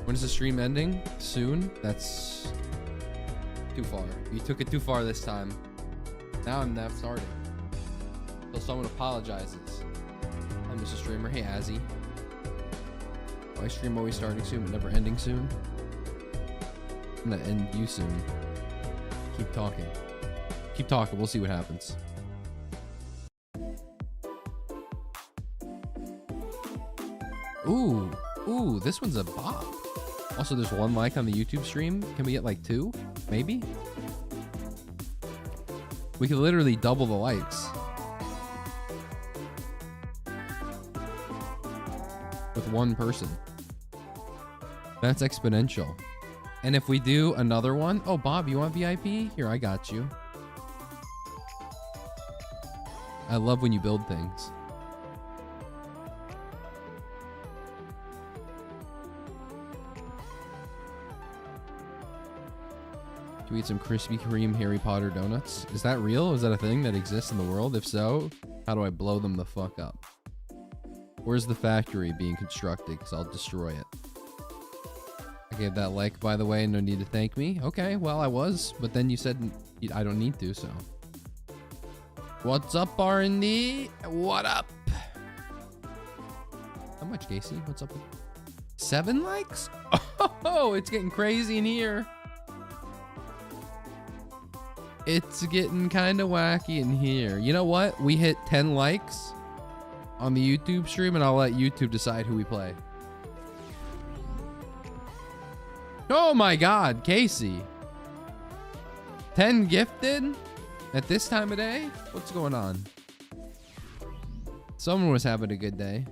When is the stream ending? Soon? That's too far. You took it too far this time. Now I'm not starting. Until someone apologizes. I'm Mr. Streamer. Hey, Azzy. My stream always starting soon, but never ending soon. I'm gonna end you soon. Keep talking. Keep talking. We'll see what happens. Ooh. Ooh, this one's a bop. Also, there's 1 like on the YouTube stream. Can we get like 2? Maybe? We could literally double the likes. With 1 person. That's exponential. And if we do another one... Oh, Bob, you want VIP? Here, I got you. I love when you build things. Can we eat some Krispy Kreme Harry Potter donuts? Is that real? Is that a thing that exists in the world? If so, how do I blow them the fuck up? Where's the factory being constructed? Because I'll destroy it. I gave that like, by the way. No need to thank me. Okay, well, I was. But then you said I don't need to, so. What's up, R&D? What up? How much, Casey? What's up? 7 likes? Oh, it's getting crazy in here. It's getting kind of wacky in here. You know what? We hit 10 likes on the YouTube stream, and I'll let YouTube decide who we play. Oh my God, Casey. 10 gifted at this time of day? What's going on? Someone was having a good day.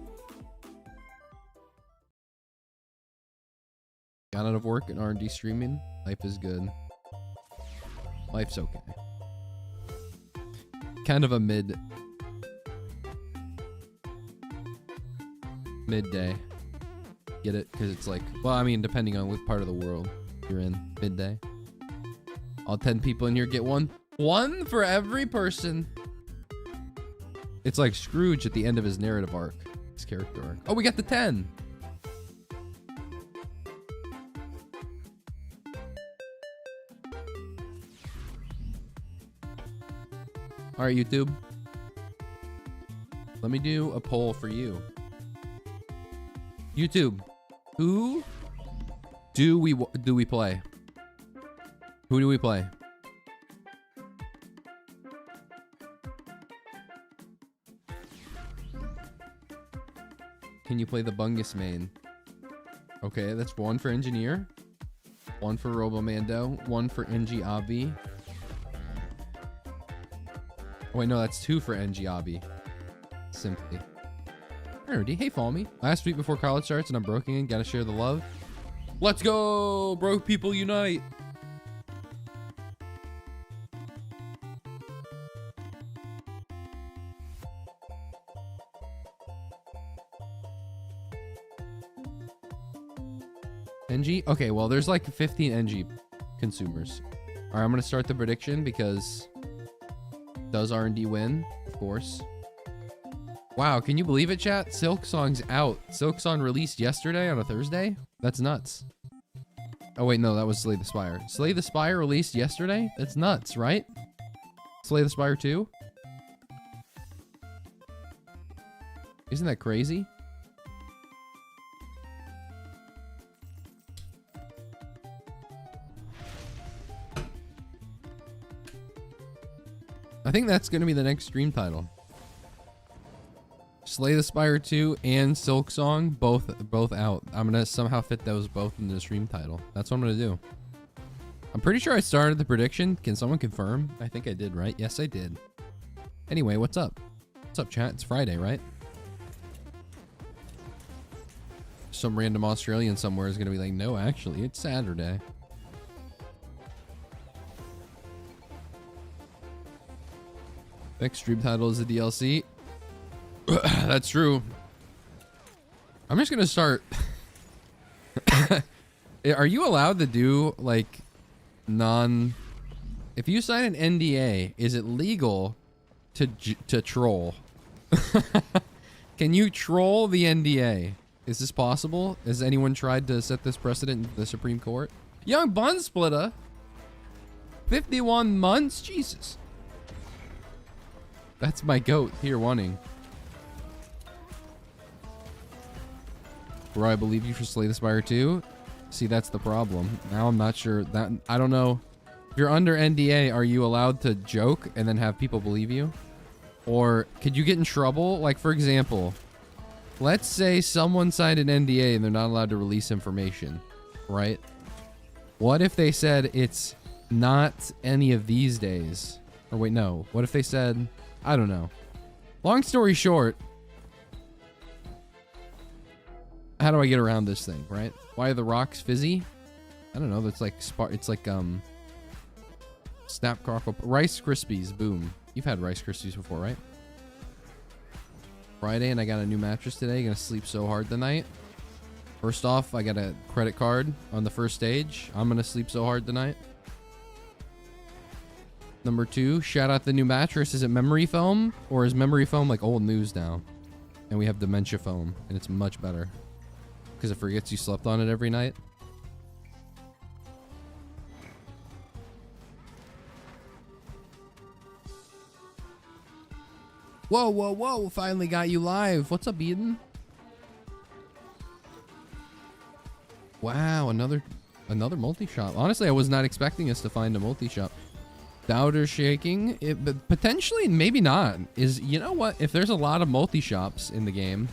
Got out of work and R&D streaming. Life is good. Life's okay. Kind of a midday. Get it? Because it's like, well, I mean, depending on what part of the world you're in. Midday. All 10 people in here get one. 1 for every person. It's like Scrooge at the end of his narrative arc. His character arc. Oh, we got the 10. All right, YouTube. Let me do a poll for you. YouTube, who do we play? Who do we play? Can you play the Bungus main? Okay, that's 1 for Engineer, 1 for Robomando, 1 for NG Obby. Oh, wait, no, that's 2 for NG Obby. Simply. Alrighty, hey, follow me. Last week before college starts and I'm broke again. Gotta share the love. Let's go! Broke people unite! NG? Okay, well, there's like 15 NG consumers. Alright, I'm gonna start the prediction because... Does R&D win? Of course. Wow, can you believe it, chat? Silksong's out. Silksong released yesterday on a Thursday? That's nuts. Oh, wait, no, that was Slay the Spire. Slay the Spire released yesterday? That's nuts, right? Slay the Spire 2? Isn't that crazy? I think that's going to be the next stream title. Slay the Spire 2 and Silksong both out. I'm going to somehow fit those both into the stream title. That's what I'm going to do. I'm pretty sure I started the prediction. Can someone confirm? I think I did, right? Yes, I did. Anyway, what's up? What's up, chat? It's Friday, right? Some random Australian somewhere is going to be like, no, actually, it's Saturday. Next stream title is the DLC. That's true. I'm just gonna start. Are you allowed to do like if you sign an NDA, is it legal to troll? Can you troll the NDA? Is this possible? Has anyone tried to set this precedent in the Supreme Court? Young bun splitter. 51 months? Jesus. That's my goat here wanting. Bro, I believe you for Slay the Spire 2. See, that's the problem. Now I'm not sure that, I don't know. If you're under NDA, are you allowed to joke and then have people believe you? Or could you get in trouble? Like, for example, let's say someone signed an NDA and they're not allowed to release information, right? What if they said it's not any of these days? Or wait, no. What if they said, I don't know. Long story short, how do I get around this thing, right? Why are the rocks fizzy? I don't know. That's like it's like Snap Crackle Rice Krispies. Boom. You've had Rice Krispies before, right? Friday, and I got a new mattress today. Gonna sleep so hard tonight. First off, I got a credit card on the first stage. I'm gonna sleep so hard tonight. Number 2, shout out the new mattress. Is it memory foam, or is memory foam like old news now? And we have dementia foam, and it's much better because it forgets you slept on it every night. Whoa, whoa, whoa. Finally got you live. What's up, Eden? Wow, another multi-shop. Honestly, I was not expecting us to find a multi-shop. Doubter shaking. But potentially, maybe not. You know what? If there's a lot of multi-shops in the game,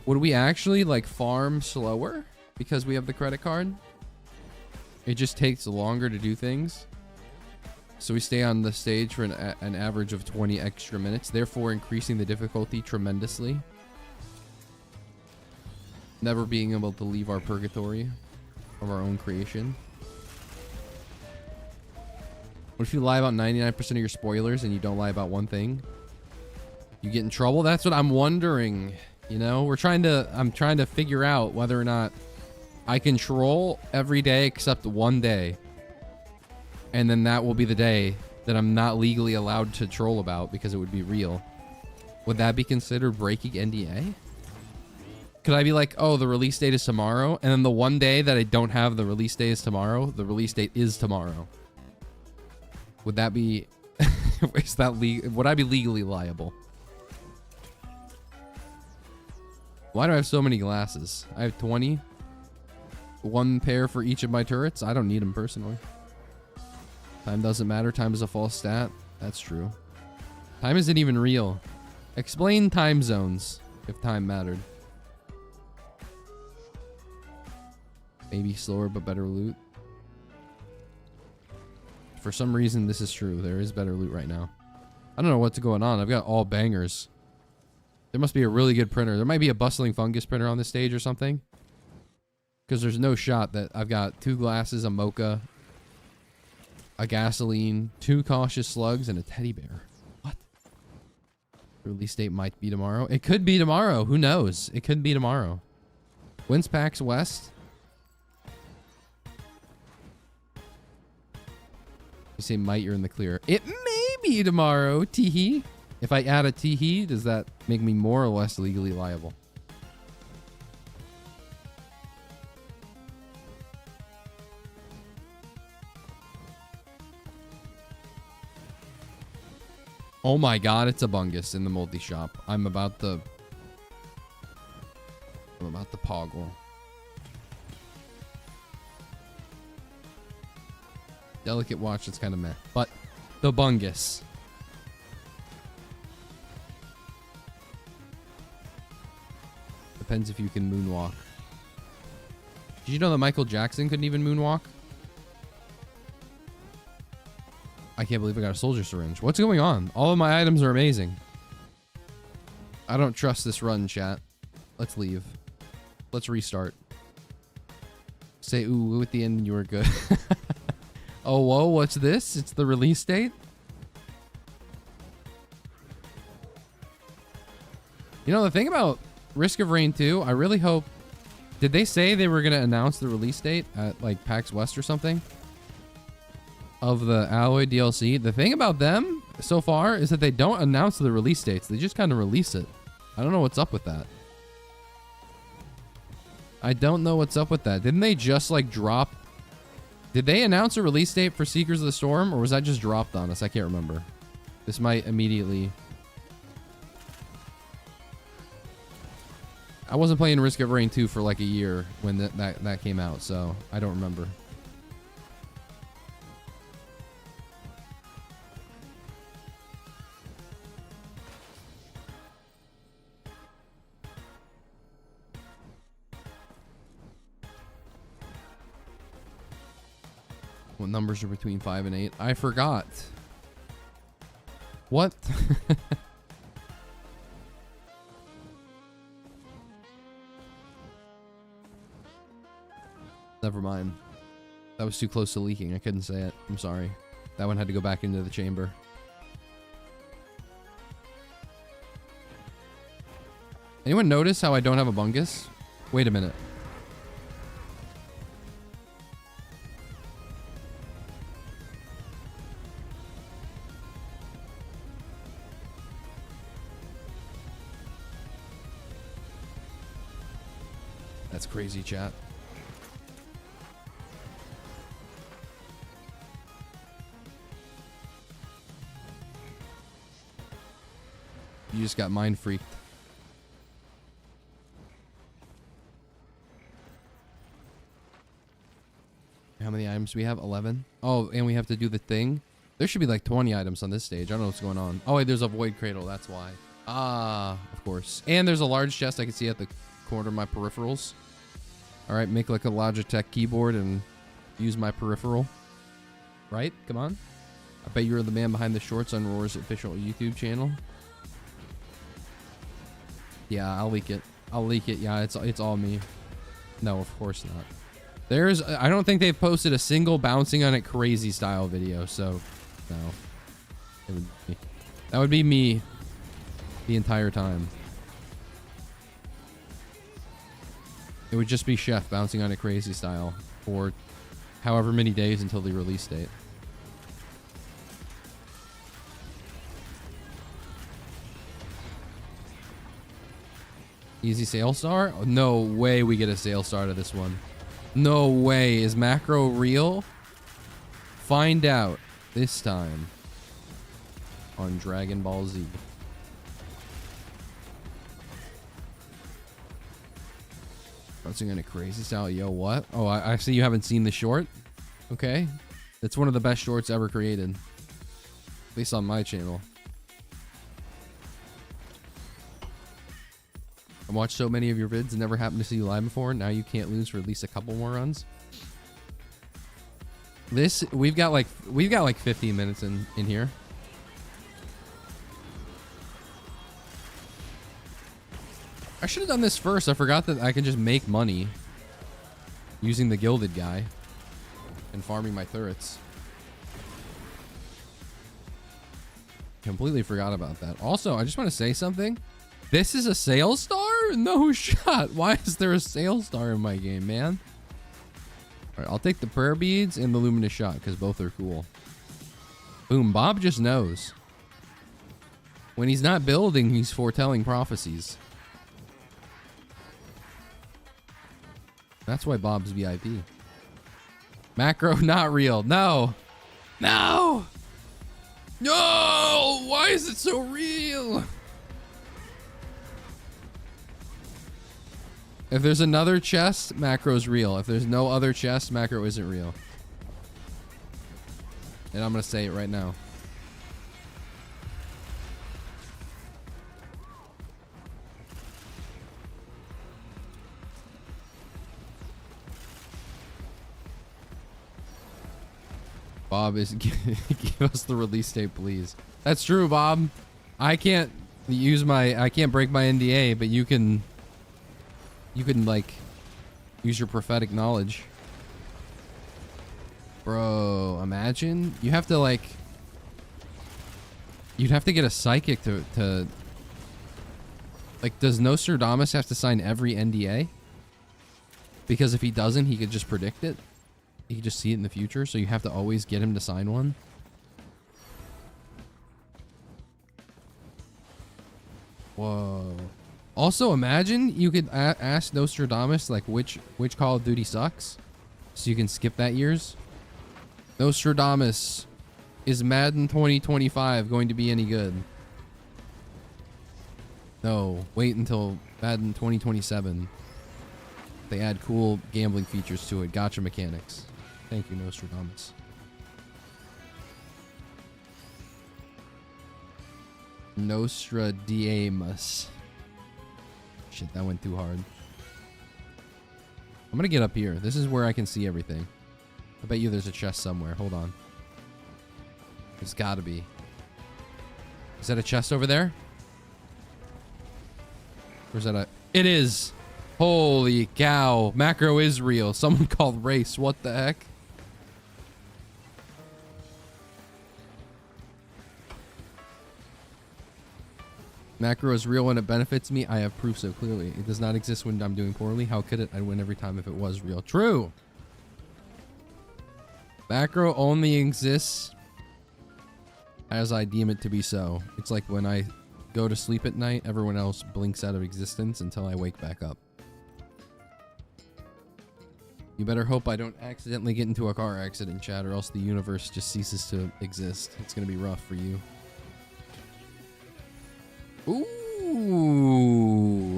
would we actually like farm slower because we have the credit card? It just takes longer to do things. So we stay on the stage for an average of 20 extra minutes, therefore increasing the difficulty tremendously. Never being able to leave our purgatory of our own creation. What if you lie about 99% of your spoilers and you don't lie about one thing? You get in trouble? That's what I'm wondering. You know, I'm trying to figure out whether or not I can troll every day except one day. And then that will be the day that I'm not legally allowed to troll about because it would be real. Would that be considered breaking NDA? Could I be like, oh, the release date is tomorrow, and then the one day that I don't have the release date is tomorrow, the release date is tomorrow? Would that be... is that would I be legally liable? Why do I have so many glasses? I have 20. One pair for each of my turrets. I don't need them personally. Time doesn't matter. Time is a false stat. That's true. Time isn't even real. Explain time zones if time mattered. Maybe slower but better loot. For some reason, this is true. There is better loot right now. I don't know what's going on. I've got all bangers. There must be a really good printer. There might be a bustling fungus printer on this stage or something. Because there's no shot that I've got 2 glasses, a mocha, a gasoline, 2 cautious slugs, and a teddy bear. What? Release date might be tomorrow. It could be tomorrow. Who knows? It could be tomorrow. Wins PAX West. You say might, you're in the clear. It may be tomorrow, teehee. If I add a teehee, does that make me more or less legally liable? Oh my god, it's a bungus in the multi-shop. I'm about to poggle. Delicate watch, it's kind of meh. But the bungus. Depends if you can moonwalk. Did you know that Michael Jackson couldn't even moonwalk? I can't believe I got a soldier syringe. What's going on? All of my items are amazing. I don't trust this run, chat. Let's leave. Let's restart. Say ooh at the end and you were good. Oh, whoa, what's this? It's the release date? You know, the thing about Risk of Rain 2, I really hope... Did they say they were going to announce the release date at, like, PAX West or something? Of the Alloy DLC? The thing about them so far is that they don't announce the release dates. They just kind of release it. I don't know what's up with that. I don't know what's up with that. Didn't they just like drop? Did they announce a release date for Seekers of the Storm, or was that just dropped on us? I can't remember. This might immediately... I wasn't playing Risk of Rain 2 for like a year when that came out, so I don't remember. What numbers are between 5 and 8? I forgot. What? Never mind. That was too close to leaking. I couldn't say it. I'm sorry. That one had to go back into the chamber. Anyone notice how I don't have a bungus? Wait a minute. That's crazy, chat. You just got mind freaked. How many items do we have? 11. Oh, and we have to do the thing. There should be like 20 items on this stage. I don't know what's going on. Oh, wait, there's a void cradle. That's why. Ah, of course. And there's a large chest I can see at the corner of my peripherals. All right, make like a Logitech keyboard and use my peripheral. Right? Come on. I bet you're the man behind the shorts on Roar's official YouTube channel. Yeah, I'll leak it. I'll leak it. Yeah, it's all me. No, of course not. I don't think they've posted a single bouncing on it crazy style video, so no. That would be me the entire time. It would just be Chef bouncing on it crazy style for however many days until the release date. Easy sale star? Oh, no way we get a sale star to this one. No way. Is macro real? Find out this time on Dragon Ball Z. Bouncing in a crazy style. Yo, what? Oh, I see you haven't seen the short. Okay. It's one of the best shorts ever created. At least on my channel. I watched so many of your vids and never happened to see you live before. Now you can't lose for at least a couple more runs. We've got like 15 minutes in here. I should have done this first. I forgot that I can just make money using the gilded guy and farming my turrets. Completely forgot about that. Also, I just want to say something. This is a sales star? No shot. Why is there a sales star in my game, man? All right, I'll take the prayer beads and the luminous shot because both are cool. Boom. Bob just knows. When he's not building, he's foretelling prophecies. That's why Bob's VIP. Macro not real. No. No. No. Why is it so real? If there's another chest, macro's real. If there's no other chest, macro isn't real. And I'm going to say it right now. Bob is give us the release date, please. That's true, Bob. I can't break my NDA, but you can like use your prophetic knowledge. Bro, imagine you have to like you'd have to get a psychic to like, does Nostradamus have to sign every NDA? Because if he doesn't, he could just predict it. He could just see it in the future, so you have to always get him to sign one. Whoa. Also, imagine you could ask Nostradamus like which Call of Duty sucks, so you can skip that year's. Nostradamus, is Madden 2025 going to be any good? No, wait until Madden 2027. They add cool gambling features to it. Gotcha mechanics. Thank you, Nostradamus. Nostradamus. Shit, that went too hard. I'm gonna get up here. This is where I can see everything. I bet you there's a chest somewhere. Hold on. There's gotta be. Is that a chest over there? Or is that a... It is! Holy cow. Macro is real. Someone called race. What the heck? Macro is real when it benefits me. I have proof so clearly. It does not exist when I'm doing poorly. How could it? I'd win every time if it was real. True! Macro only exists as I deem it to be so. It's like when I go to sleep at night, everyone else blinks out of existence until I wake back up. You better hope I don't accidentally get into a car accident, chat, or else the universe just ceases to exist. It's gonna be rough for you. Ooh,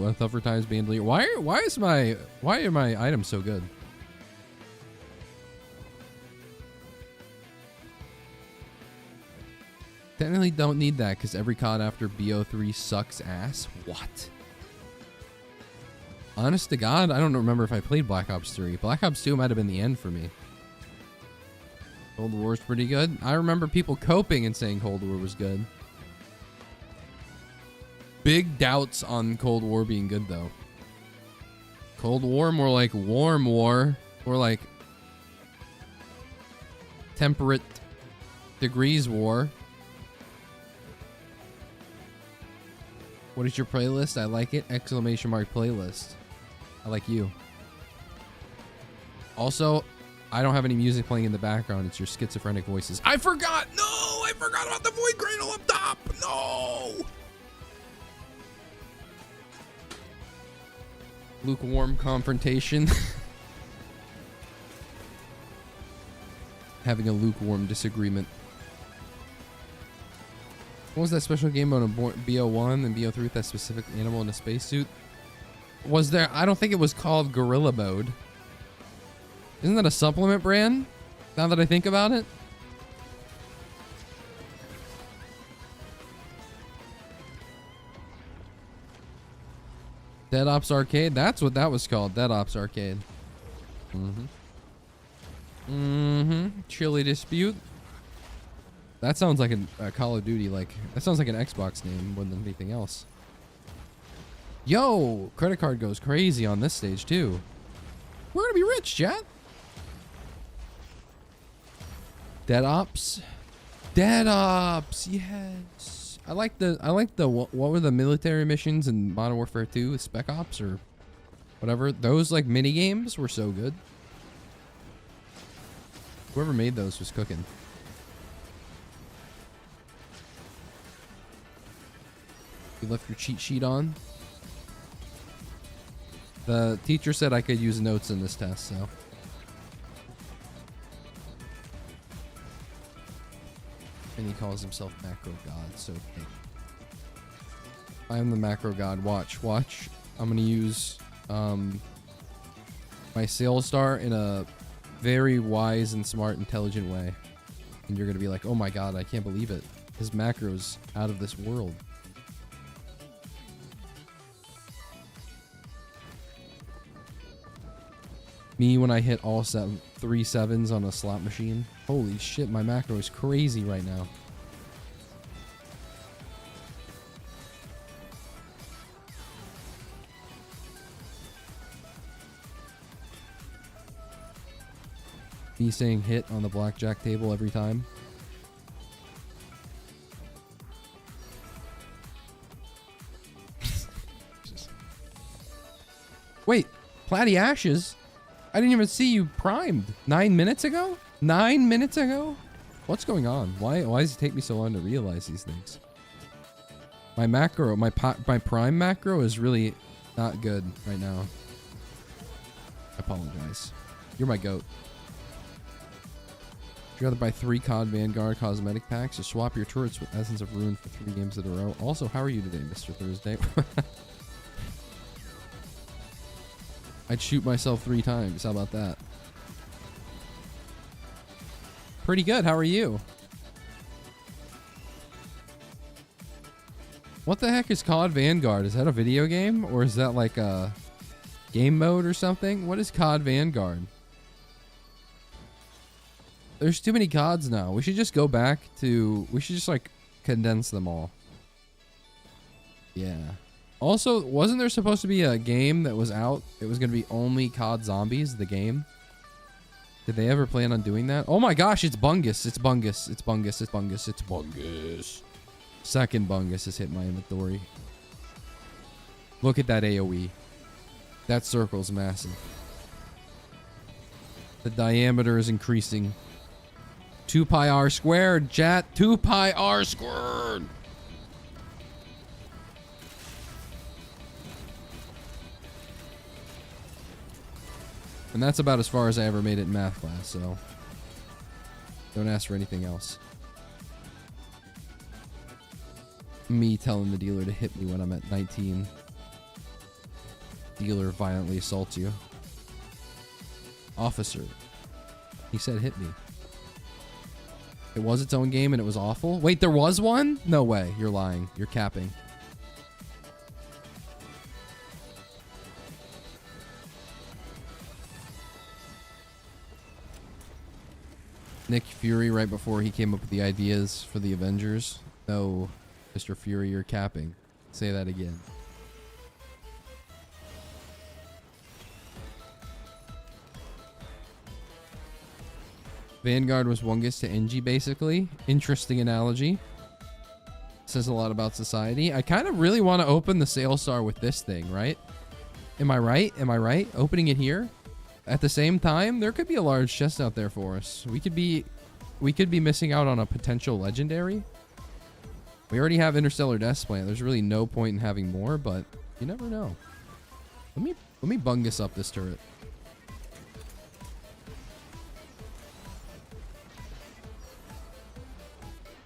a tougher times bandolier. Why are my items so good? Technically don't need that because every COD after BO3 sucks ass. What? Honest to God, I don't remember if I played Black Ops 3. Black Ops 2 might have been the end for me. Cold War's pretty good. I remember people coping and saying Cold War was good. Big doubts on Cold War being good though. Cold War, more like warm war, or like temperate degrees war. What is your playlist? I like it! Exclamation mark playlist. I like you. Also, I don't have any music playing in the background. It's your schizophrenic voices. I forgot! No! I forgot about the void cradle up top! No! Lukewarm confrontation. Having a lukewarm disagreement. What was that special game on a BO1 and BO3 with that specific animal in a spacesuit? Was there? I don't think it was called Gorilla Mode. Isn't that a supplement brand? Now that I think about it. Dead Ops Arcade? That's what that was called. Dead Ops Arcade. Chili Dispute. That sounds like a Call of Duty, like, that sounds like an Xbox name more than anything else. Yo, credit card goes crazy on this stage too. We're gonna be rich, chat. Dead Ops. Dead Ops, yes. I like the, what were the military missions in Modern Warfare 2? Spec Ops or whatever. Those like mini games were so good. Whoever made those was cooking. You left your cheat sheet on. The teacher said I could use notes in this test, so. And he calls himself Macro God, so hey. I am the Macro God. Watch. I'm gonna use my sales star in a very wise and smart, intelligent way. And you're gonna be like, oh my God, I can't believe it. His macro's out of this world. Me when I hit all 3 sevens on a slot machine. Holy shit, my macro is crazy right now. Me saying hit on the blackjack table every time. Wait, Platy Ashes? I didn't even see you primed 9 minutes ago? 9 minutes ago? What's going on? Why does it take me so long to realize these things? My macro, my prime macro is really not good right now. I apologize. You're my goat. Would you rather buy 3 COD Vanguard cosmetic packs or swap your turrets with Essence of Ruin for 3 games in a row? Also, how are you today, Mr. Thursday? I'd shoot myself 3 times. How about that? Pretty good. How are you? What the heck is COD Vanguard? Is that a video game? Or is that like a game mode or something? What is COD Vanguard? There's too many CODs now. We should just go back to... We should just like condense them all. Yeah. Also, wasn't there supposed to be a game that was out? It was going to be only COD Zombies, the game. Did they ever plan on doing that? Oh my gosh, it's Bungus. It's Bungus. It's Bungus. It's Bungus. It's Bungus. Second Bungus has hit my inventory. Look at that AoE. That circle's massive. The diameter is increasing. 2 pi r squared, chat. 2 pi r squared. And that's about as far as I ever made it in math class, so don't ask for anything else. Me telling the dealer to hit me when I'm at 19. Dealer violently assaults you. Officer. He said hit me. It was its own game and it was awful? Wait, there was one? No way. You're lying. You're capping. Nick Fury right before he came up with the ideas for the Avengers. No, Mr. Fury, you're capping. Say that again. Vanguard was Wungus to NG, basically. Interesting analogy. Says a lot about society. I kind of really want to open the Sailstar with this thing, right? Am I right? Am I right? Opening it here? At the same time, there could be a large chest out there for us. We could be missing out on a potential legendary. We already have Interstellar Death Plant. There's really no point in having more, but you never know. Let me bungus up this turret.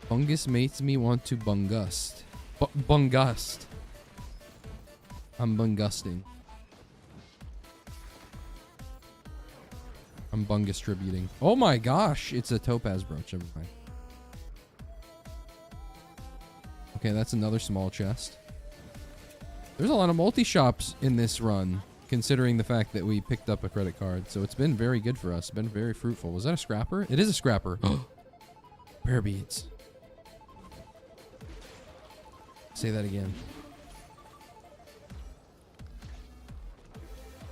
Bungus makes me want to bungust. Bungust. I'm bungusting. I'm bungus tributing. Oh my gosh, it's a topaz brooch. Never mind. Okay, that's another small chest. There's a lot of multi-shops in this run, considering the fact that we picked up a credit card. So it's been very good for us. Been very fruitful. Was that a scrapper? It is a scrapper. Prayer beads. Say that again.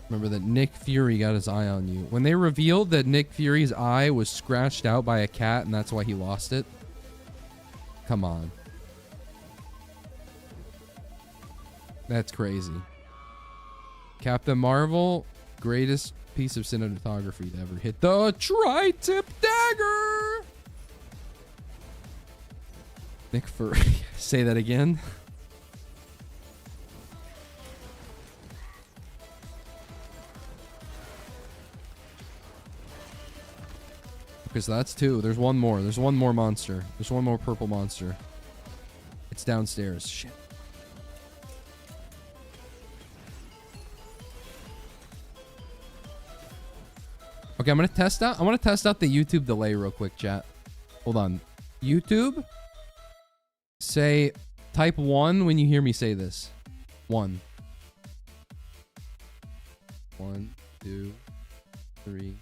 Remember that Nick Fury got his eye on you. When they revealed that Nick Fury's eye was scratched out by a cat and that's why he lost it. Come on. That's crazy. Captain Marvel, greatest piece of cinematography to ever hit the tri-tip dagger. Nick Fury. Say that again. Okay, so that's 2. There's one more. There's one more monster. There's one more purple monster. It's downstairs. Shit. Okay, I'm gonna test out. I want to test out the YouTube delay real quick, chat. Hold on. YouTube. Say type 1 when you hear me say this. 1. 1, 2, 3,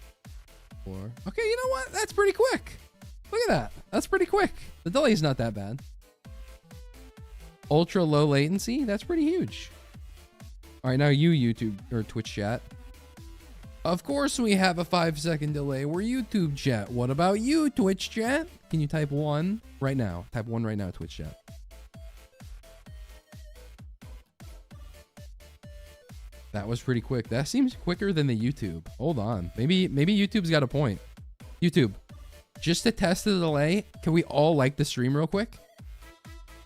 4. Okay, you know what? That's pretty quick. Look at that. That's pretty quick. The delay's not that bad. Ultra low latency. That's pretty huge. All right, now you YouTube or Twitch chat. Of course we have a 5-second delay. We're YouTube chat. What about you, Twitch chat? Can you type 1 right now? Type 1 right now, Twitch chat. That was pretty quick. That seems quicker than the YouTube. Hold on. Maybe YouTube's got a point. YouTube, just to test the delay, can we all like the stream real quick?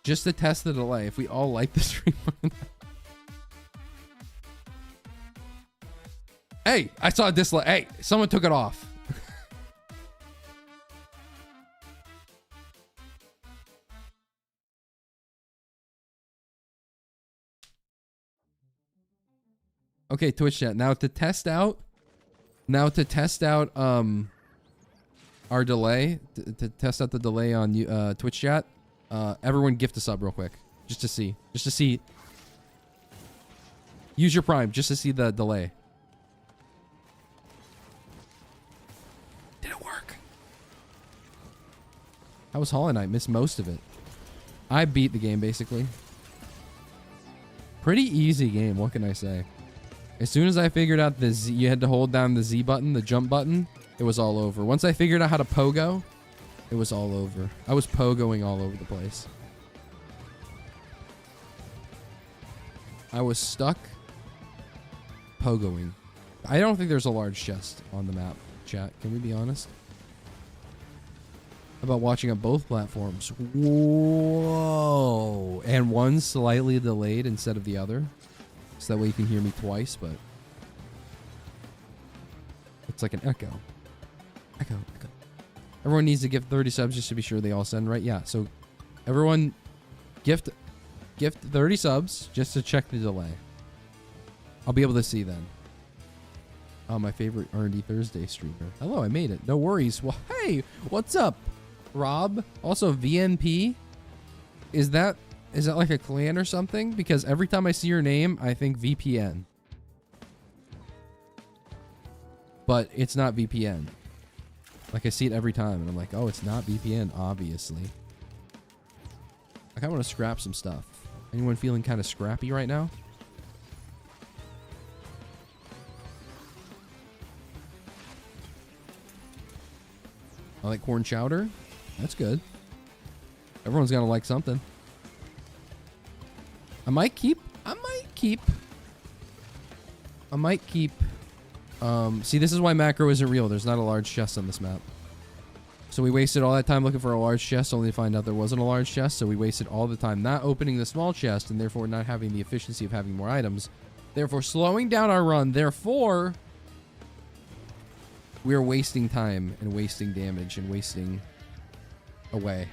Just to test the delay. If we all like the stream. Hey, I saw a dislike. Hey, someone took it off. Okay, Twitch chat. Now to test out our delay, to test out the delay on Twitch chat, everyone gift a sub real quick. Just to see. Use your Prime just to see the delay. Did it work? How was Hollow Knight? Missed most of it. I beat the game basically. Pretty easy game, what can I say? As soon as I figured out the Z, you had to hold down the Z button, the jump button, it was all over. Once I figured out how to pogo, it was all over. I was pogoing all over the place. I was stuck pogoing. I don't think there's a large chest on the map, chat. Can we be honest? How about watching on both platforms? Whoa. And one slightly delayed instead of the other. So that way you can hear me twice, but it's like an echo. Echo. Everyone needs to give 30 subs just to be sure they all send right. Yeah, so everyone gift 30 subs just to check the delay. I'll be able to see then. Oh, my favorite rndThursday streamer. Hello, I made it. No worries. Well, hey, what's up, Rob? Also, VNP. Is that like a clan or something? Because every time I see your name, I think VPN. But it's not VPN. Like, I see it every time, and I'm like, oh, it's not VPN, obviously. I kind of want to scrap some stuff. Anyone feeling kind of scrappy right now? I like corn chowder. That's good. Everyone's gonna like something. I might keep. See, this is why macro isn't real. There's not a large chest on this map. So we wasted all that time looking for a large chest only to find out there wasn't a large chest. So we wasted all the time not opening the small chest and therefore not having the efficiency of having more items. Therefore slowing down our run. Therefore, we are wasting time and wasting damage and wasting away.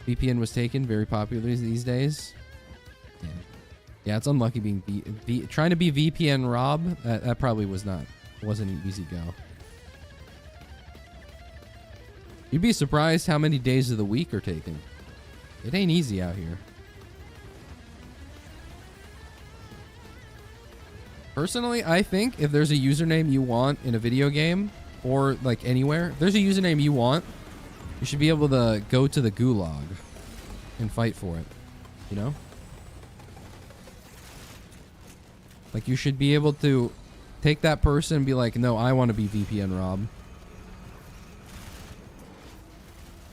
VPN was taken. Very popular these days. Yeah, it's unlucky being trying to be VPN Rob. That probably wasn't an easy go. You'd be surprised how many days of the week are taken. It ain't easy out here. Personally, I think if there's a username you want in a video game or like anywhere, if there's a username you want, you should be able to go to the gulag and fight for it. You know? Like, you should be able to take that person and be like, no, I want to be VPN Rob.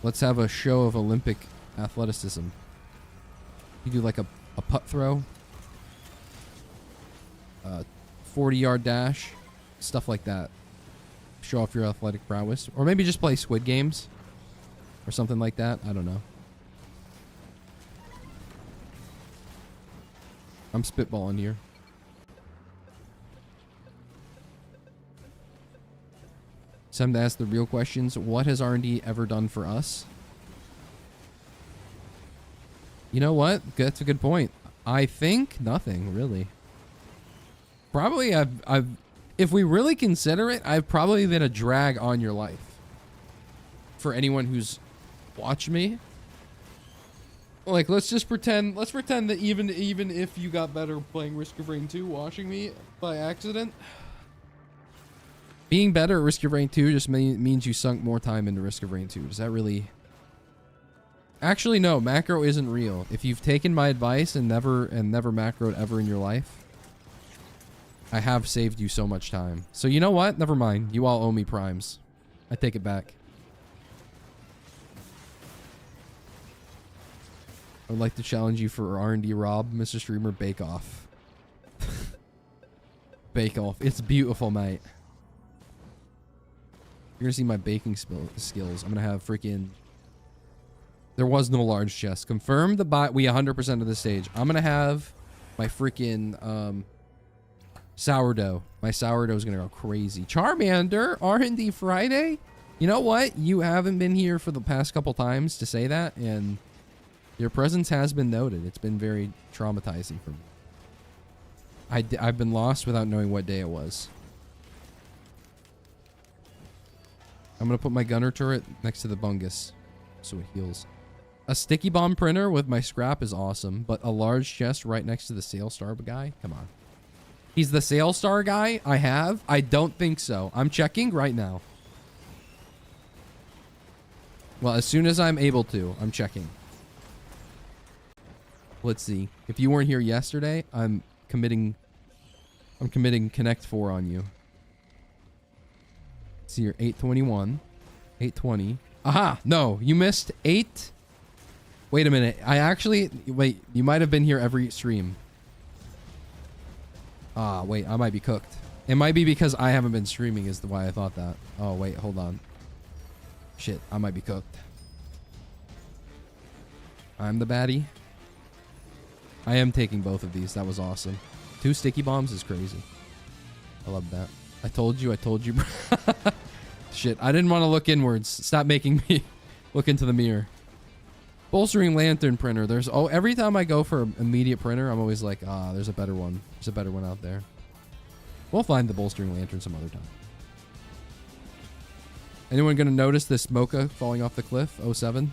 Let's have a show of Olympic athleticism. You do like a putt throw. 40-yard dash. Stuff like that. Show off your athletic prowess. Or maybe just play Squid Games. Or something like that. I don't know. I'm spitballing here. It's time to ask the real questions. What has R&D ever done for us? You know what? That's a good point. I think nothing, really. Probably if we really consider it, I've probably been a drag on your life. For anyone who's watched me. Like, let's pretend that even if you got better playing Risk of Rain 2, watching me by accident, being better at Risk of Rain 2 just means you sunk more time into Risk of Rain 2. Does that really... Actually, no. Macro isn't real. If you've taken my advice and never macroed ever in your life, I have saved you so much time. So you know what? Never mind. You all owe me primes. I take it back. I would like to challenge you for R&D Rob, Mr. Streamer, Bake Off. Bake Off. It's beautiful, mate. You're gonna see my baking skills. I'm gonna have freaking There was no large chest. Confirm the bot. We 100% of the stage. I'm going to have my freaking sourdough. My sourdough is going to go crazy. Charmander, R&D Friday. You know what? You haven't been here for the past couple times to say that, and your presence has been noted. It's been very traumatizing for me. I've been lost without knowing what day it was. I'm going to put my gunner turret next to the bungus so it heals. A sticky bomb printer with my scrap is awesome, but a large chest right next to the Sail Star guy? Come on. He's the Sail Star guy I have? I don't think so. I'm checking right now. Well, as soon as I'm able to, I'm checking. Let's see. If you weren't here yesterday, I'm committing Connect 4 on you. See, you're 821. 820. Aha! No, you missed 8. Wait a minute. Wait, you might have been here every stream. Ah, wait, I might be cooked. It might be because I haven't been streaming is why I thought that. Oh, wait, hold on. Shit, I might be cooked. I'm the baddie. I am taking both of these. That was awesome. 2 sticky bombs is crazy. I love that. I told you. Shit, I didn't want to look inwards. Stop making me look into the mirror. Bolstering lantern printer. Every time I go for an immediate printer, I'm always like, there's a better one. There's a better one out there. We'll find the bolstering lantern some other time. Anyone gonna notice this mocha falling off the cliff? 07.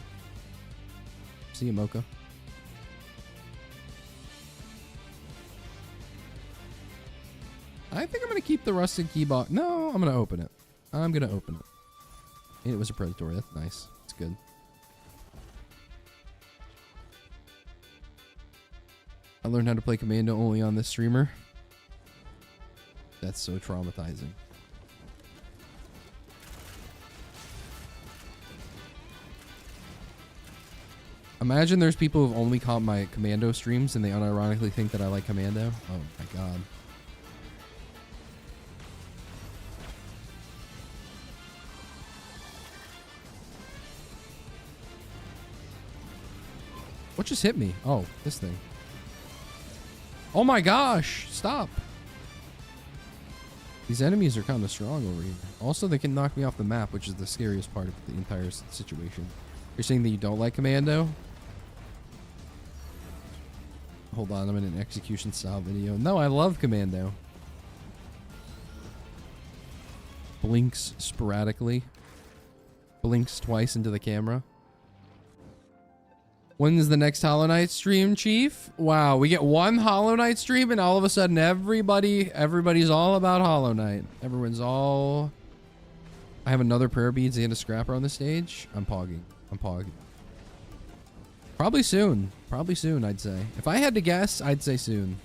See you, mocha. I think I'm gonna keep the rusted key box. No, I'm gonna open it. It was a predatory. That's nice. It's good. I learned how to play Commando only on this streamer. That's so traumatizing. Imagine there's people who've only caught my Commando streams and they unironically think that I like Commando. Oh my god. What just hit me? Oh, this thing. Oh my gosh! Stop! These enemies are kind of strong over here. Also, they can knock me off the map, which is the scariest part of the entire situation. You're saying that you don't like Commando? Hold on, I'm in an execution style video. No, I love Commando. Blinks sporadically. Blinks twice into the camera. When is the next Hollow Knight stream, Chief? Wow, we get one Hollow Knight stream and all of a sudden everybody's all about Hollow Knight. Everyone's all... I have another prayer beads and a scrapper on the stage. I'm pogging. Probably soon, I'd say. If I had to guess, I'd say soon.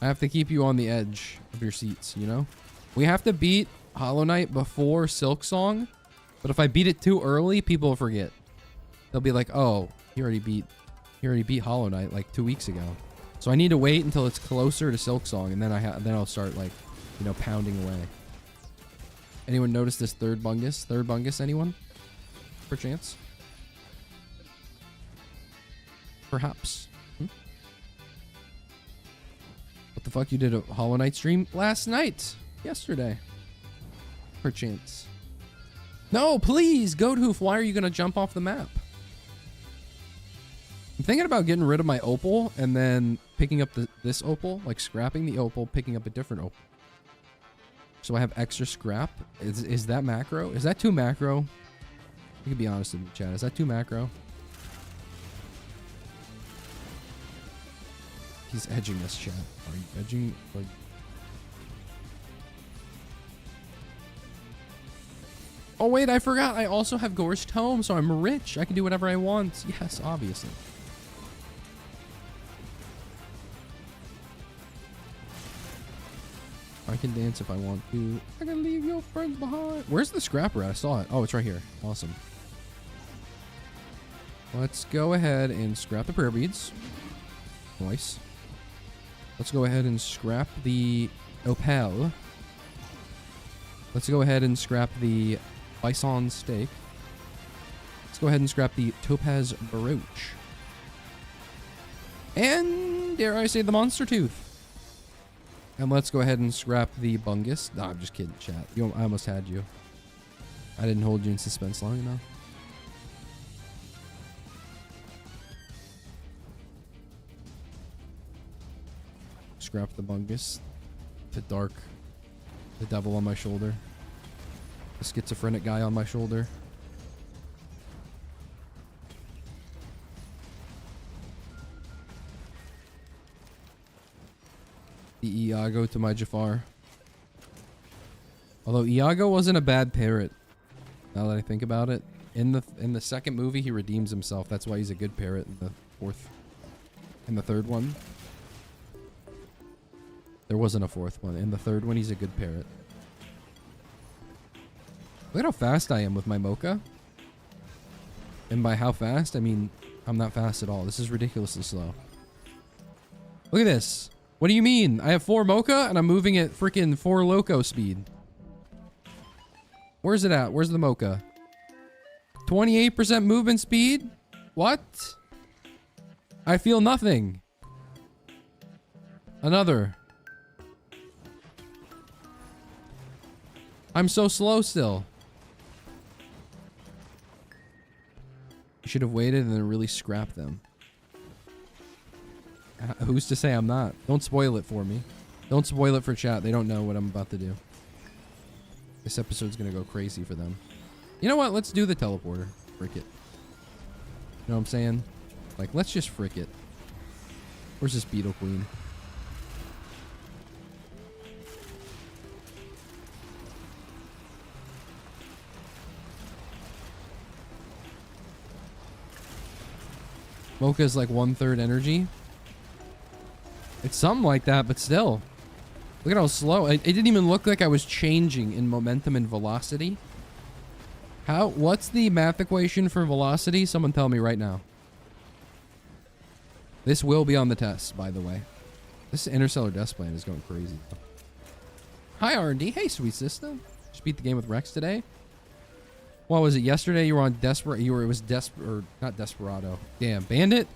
I have to keep you on the edge of your seats, you know? We have to beat Hollow Knight before Silksong, but if I beat it too early, people will forget. They'll be like, "Oh, he already beat Hollow Knight like 2 weeks ago." So I need to wait until it's closer to Silksong, and then I'll start like, you know, pounding away. Anyone notice this third bungus? Third bungus, anyone? Perchance? Perhaps. What the fuck? You did a Hollow Knight stream last night? Yesterday. Perchance. No, please, Goathoof, why are you gonna jump off the map? I'm thinking about getting rid of my opal and then picking up this opal, like scrapping the opal, picking up a different opal. So I have extra scrap. Is that macro? Is that too macro? You can be honest in the chat. Is that too macro? He's edging this chat. Are you edging? Like... Oh wait, I forgot. I also have Gorst Home, so I'm rich. I can do whatever I want. Yes, obviously. I can dance if I want to. I can leave your friends behind. Where's the scrapper at? I saw it. Oh, it's right here. Awesome. Let's go ahead and scrap the prayer beads. Nice. Let's go ahead and scrap the opal. Let's go ahead and scrap the bison steak. Let's go ahead and scrap the topaz brooch. And dare I say the monster tooth. And let's go ahead and scrap the bungus. No, I'm just kidding, chat. I almost had you. I didn't hold you in suspense long enough. Scrap the bungus. The devil on my shoulder. The schizophrenic guy on my shoulder. The Iago to my Jafar. Although Iago wasn't a bad parrot. Now that I think about it. In the second movie he redeems himself. That's why he's a good parrot in the third one. There wasn't a fourth one. In the third one, he's a good parrot. Look at how fast I am with my mocha. And by how fast, I mean, I'm not fast at all. This is ridiculously slow. Look at this. What do you mean? I have 4 mocha and I'm moving at freaking 4 loco speed. Where's it at? Where's the mocha? 28% movement speed? What? I feel nothing. Another. I'm so slow still. You should have waited and then really scrapped them. Who's to say I'm not? Don't spoil it for me. Don't spoil it for chat. They don't know what I'm about to do. This episode's gonna go crazy for them. You know what? Let's do the teleporter. Frick it. You know what I'm saying? Like, let's just frick it. Where's this beetle queen? Mocha's like 1/3 energy. It's something like that, but still. Look at how slow. It didn't even look like I was changing in momentum and velocity. What's the math equation for velocity? Someone tell me right now. This will be on the test, by the way. This Interstellar Death Plan is going crazy. Hi, R&D. Hey, sweet sister. Just beat the game with Rex today. What was it? Yesterday you were on not Desperado. Damn, Bandit?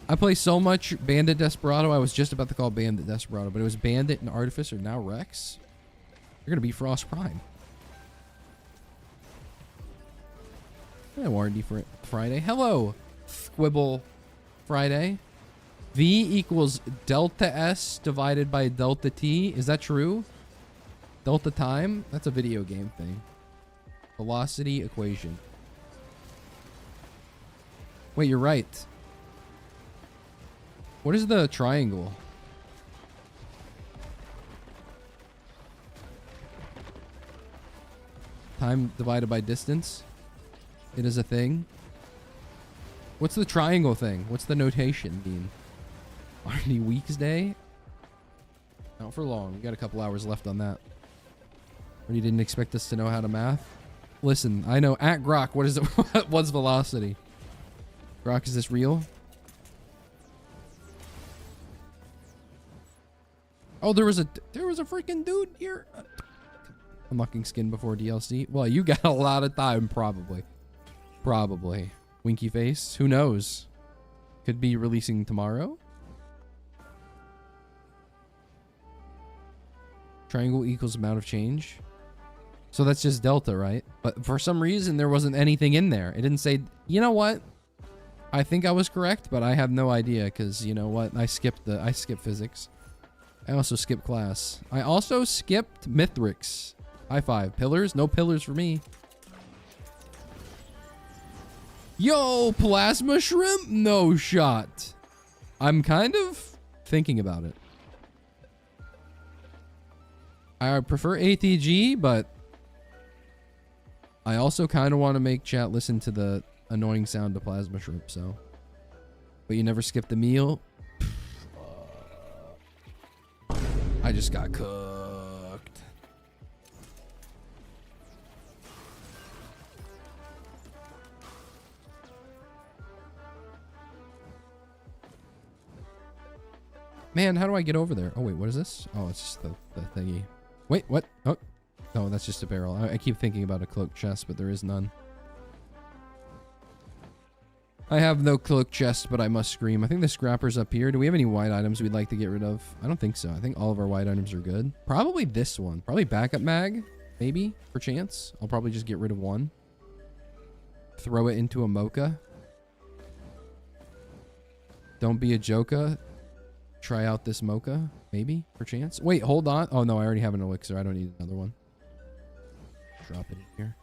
I play so much Bandit Desperado, I was just about to call Bandit Desperado, but it was Bandit and Artificer, now Rex. You're gonna be Frost Prime. Hello, R&D for Friday. Hello, Squibble Friday. V equals delta S divided by delta T. Is that true? Delta time? That's a video game thing. Velocity equation. Wait, you're right. What is the triangle? Time divided by distance. It is a thing. What's the triangle thing? What's the notation mean? Arnie Weeks Day? Not for long. We got a couple hours left on that. Or you didn't expect us to know how to math? Listen, I know at Grok, what is it? What's velocity? Grok, is this real? Oh, there was a freaking dude here. Unlocking skin before DLC. Well, you got a lot of time, probably. Probably. Winky face. Who knows? Could be releasing tomorrow. Triangle equals amount of change. So that's just delta, right? But for some reason, there wasn't anything in there. It didn't say, you know what? I think I was correct, but I have no idea because, you know what? I skipped physics. I also skipped class. I also skipped Mithrix. High five. Pillars? No pillars for me. Yo, plasma shrimp? No shot. I'm kind of thinking about it. I prefer ATG, but I also kind of want to make chat listen to the annoying sound of plasma shrimp, so. But you never skipped a meal. I just got cooked. Man, how do I get over there? Oh, wait, what is this? Oh, it's just the thingy. Wait, what? Oh. Oh, that's just a barrel. I keep thinking about a cloak chest, but there is none. I have no cloak chest, but I must scream. I think the scrapper's up here. Do we have any white items we'd like to get rid of? I don't think so. I think all of our white items are good. Probably this one. Probably backup mag, maybe, for chance. I'll probably just get rid of one. Throw it into a mocha. Don't be a joka. Try out this mocha, maybe, for chance. Wait, hold on. Oh, no, I already have an elixir. I don't need another one. Drop it in here.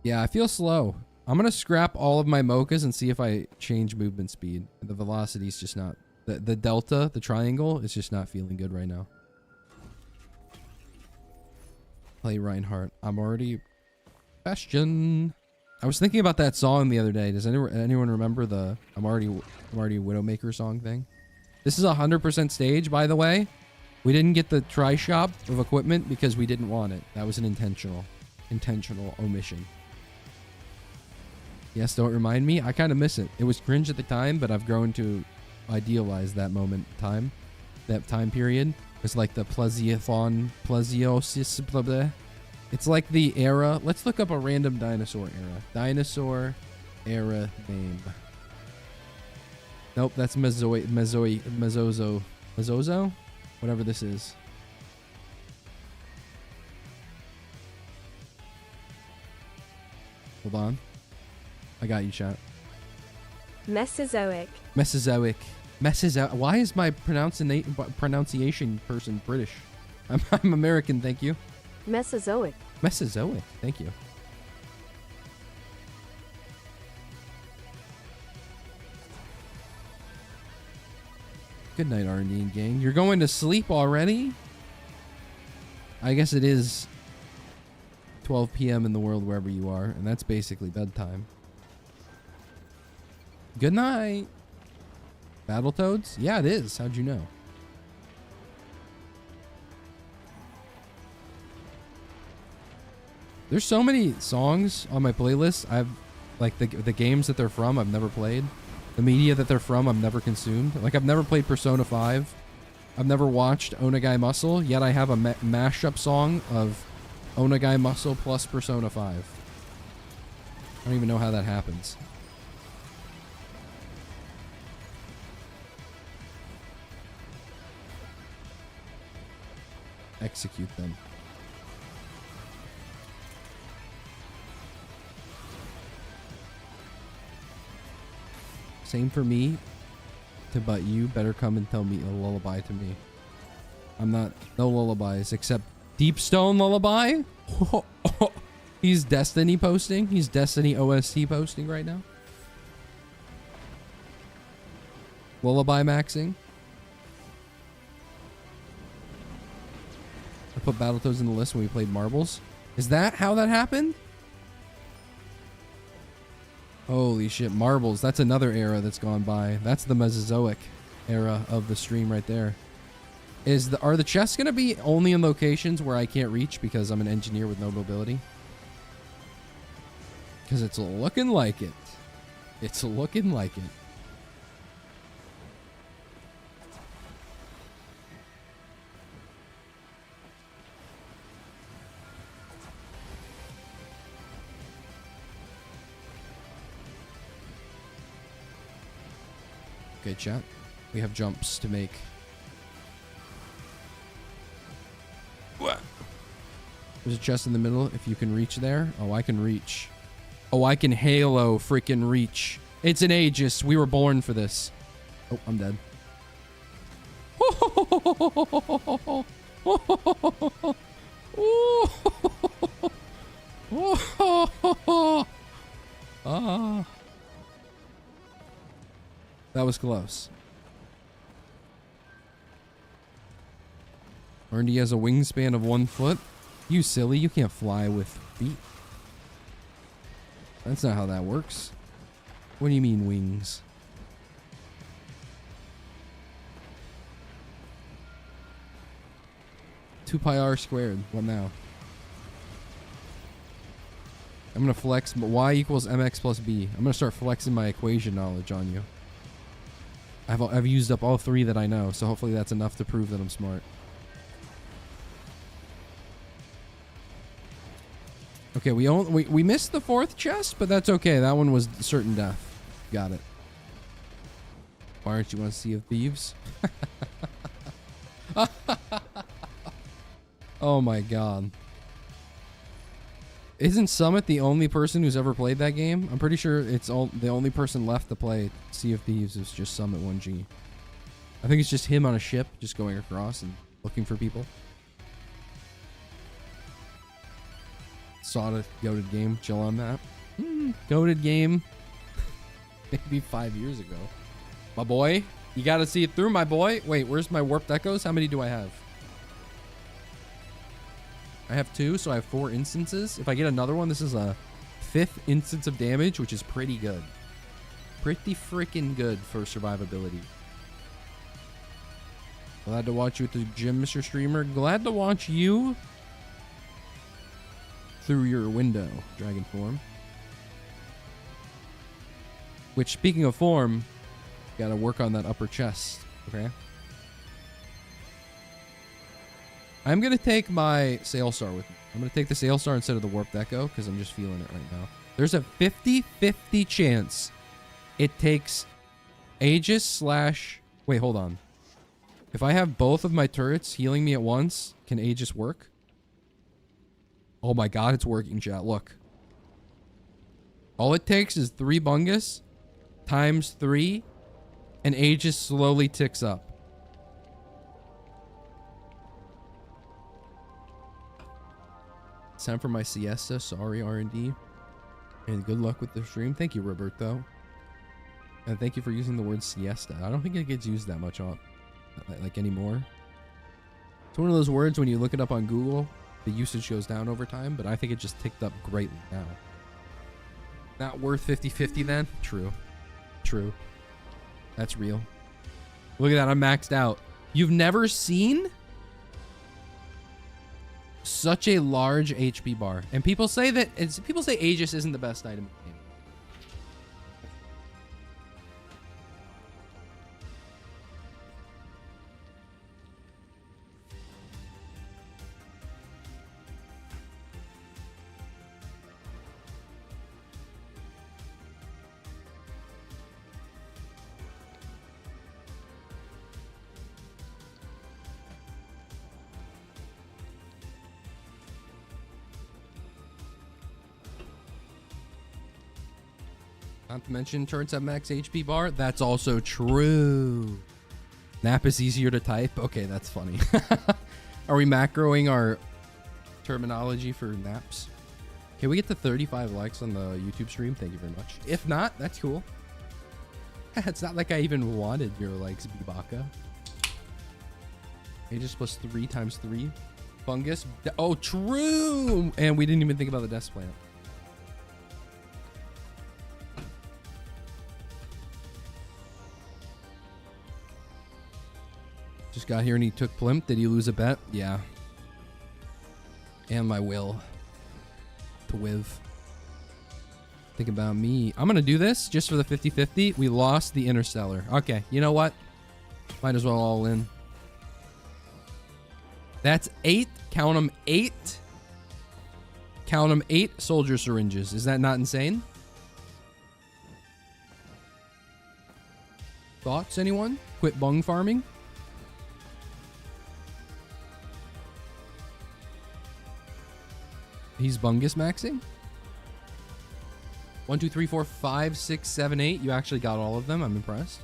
Yeah, I feel slow. I'm going to scrap all of my mochas and see if I change movement speed. The velocity's just not... The delta, the triangle, is just not feeling good right now. Play Reinhardt. I'm already... Bastion. I was thinking about that song the other day. Does anyone remember the I'm already Widowmaker song thing? This is 100% stage, by the way. We didn't get the tri-shop of equipment because we didn't want it. That was an intentional omission. Yes, don't remind me. I kind of miss it. It was cringe at the time, but I've grown to idealize that moment in time. That time period. It's like the plesiosis, blah, blah. It's like the era. Let's look up a random dinosaur era. Dinosaur era name. Nope, that's Mesozo. Whatever this is. Hold on. I got you, chat. Mesozoic. Why is my pronunciation person British? I'm American, thank you. Mesozoic. Thank you. Good night, R&D gang. You're going to sleep already? I guess it is 12 p.m. in the world wherever you are, and that's basically bedtime. Good night. Battletoads? Yeah, it is. How'd you know? There's so many songs on my playlist. I've like the games that they're from I've never played. The media that they're from I've never consumed. Like I've never played Persona 5. I've never watched Onagai Muscle, yet I have a mashup song of Onagai Muscle plus Persona 5. I don't even know how that happens. Execute them. Same for me, but you better come and tell me a lullaby to me. I'm not, no lullabies except Deep Stone Lullaby. He's Destiny posting. He's Destiny OST posting right now. Lullaby maxing. I put Battletoads in the list when we played marbles. Is that how that happened? Holy shit, marbles. That's another era that's gone by. That's the Mesozoic era of the stream right there. Are the chests going to be only in locations where I can't reach because I'm an engineer with no mobility? Because it's looking like it. It's looking like it. Okay, chat. We have jumps to make. What? There's a chest in the middle. If you can reach there. Oh, I can reach. Oh, I can Halo freaking reach. It's an Aegis. We were born for this. Oh, I'm dead. Ah. That was close. Arnie has a wingspan of 1 foot. You silly, you can't fly with feet. That's not how that works. What do you mean wings? Two pi r squared. What now? I'm gonna flex y equals mx plus b. I'm gonna start flexing my equation knowledge on you. I've used up all 3 that I know, so hopefully that's enough to prove that I'm smart. Okay, we missed the 4th chest, but that's okay. That one was certain death. Got it. Why aren't you want to see of thieves? Oh my god. Isn't Summit the only person who's ever played that game? I'm pretty sure it's the only person left to play Sea of Thieves is just Summit 1G. I think it's just him on a ship just going across and looking for people. Saw the goated game. Chill on that. Goated game. Maybe 5 years ago. My boy. You gotta see it through, my boy. Wait, where's my warped echoes? How many do I have? I have 2, so I have 4 instances. If I get another one, this is a 5th instance of damage, which is pretty good. Pretty freaking good for survivability. Glad to watch you at the gym, Mr. Streamer. Glad to watch you through your window, dragon form. Which, speaking of form, gotta work on that upper chest, okay? I'm gonna take my Sail Star with me. I'm gonna take the Sail Star instead of the Warped Echo because I'm just feeling it right now. There's a 50-50 chance it takes Aegis / wait, hold on. If I have both of my turrets healing me at once, can Aegis work? Oh my god, it's working, chat. Look. All it takes is 3 Bungus times 3, and Aegis slowly ticks up. It's time for my siesta. Sorry, R&D. And good luck with the stream. Thank you, Roberto. And thank you for using the word siesta. I don't think it gets used that much like anymore. It's one of those words when you look it up on Google, the usage goes down over time, but I think it just ticked up greatly now. Not worth 50-50 then? True. True. That's real. Look at that. I'm maxed out. You've never seen such a large HP bar. And people say that people say Aegis isn't the best item in the game. Not to mention turrets have max HP bar. That's also true. Nap is easier to type. Okay, that's funny. Are we macroing our terminology for naps? Can we get to 35 likes on the YouTube stream? Thank you very much. If not, that's cool. It's not like I even wanted your likes, Bibaka. Aegis plus 3 times 3. Fungus. Oh, true. And we didn't even think about the death plant. Just got here and he took Plimp. Did he lose a bet? Yeah. And my will to live. Think about me. I'm going to do this just for the 50-50. We lost the Interstellar. Okay, you know what? Might as well all in. That's 8. Count them 8. Count them 8 soldier syringes. Is that not insane? Thoughts, anyone? Quit bung farming? He's bungus maxing. 1, 2, 3, 4, 5, 6, 7, 8. You actually got all of them. I'm impressed.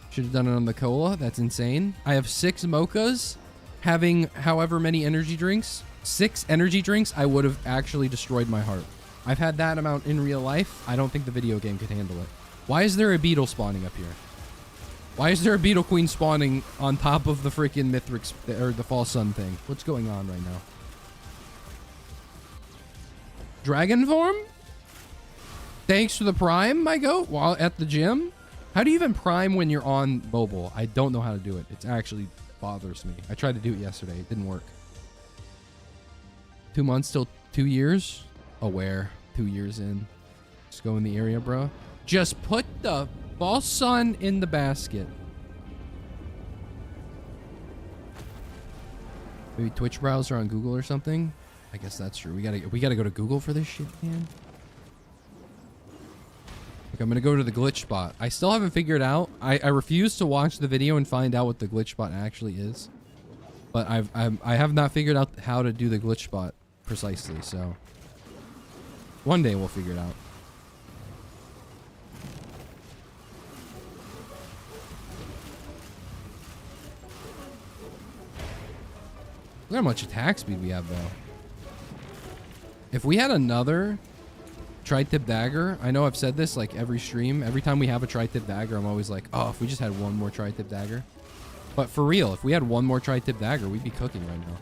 Should have done it on the cola. That's insane. I have 6 mochas. Having however many energy drinks. 6 energy drinks. I would have actually destroyed my heart. I've had that amount in real life. I don't think the video game could handle it. Why is there a beetle spawning up here? Why is there a beetle queen spawning on top of the freaking Mithrix or the false sun thing? What's going on right now? Dragon form? Thanks for the prime, my goat, while at the gym. How do you even prime when you're on mobile? I don't know how to do it. It actually bothers me. I tried to do it yesterday. It didn't work. 2 months till 2 years? Aware. 2 years in. Just go in the area, bro. Just put the false sun in the basket. Maybe Twitch browser on Google or something. I guess that's true. We gotta go to Google for this shit, man. Like, I'm gonna go to the glitch spot. I still haven't figured out. I refuse to watch the video and find out what the glitch spot actually is. But I have not figured out how to do the glitch spot precisely, so one day we'll figure it out. Look how much attack speed we have, though. If we had another tri-tip dagger, I know I've said this like every stream. Every time we have a tri-tip dagger, I'm always like, oh, if we just had one more tri-tip dagger. But for real, if we had one more tri-tip dagger, we'd be cooking right now.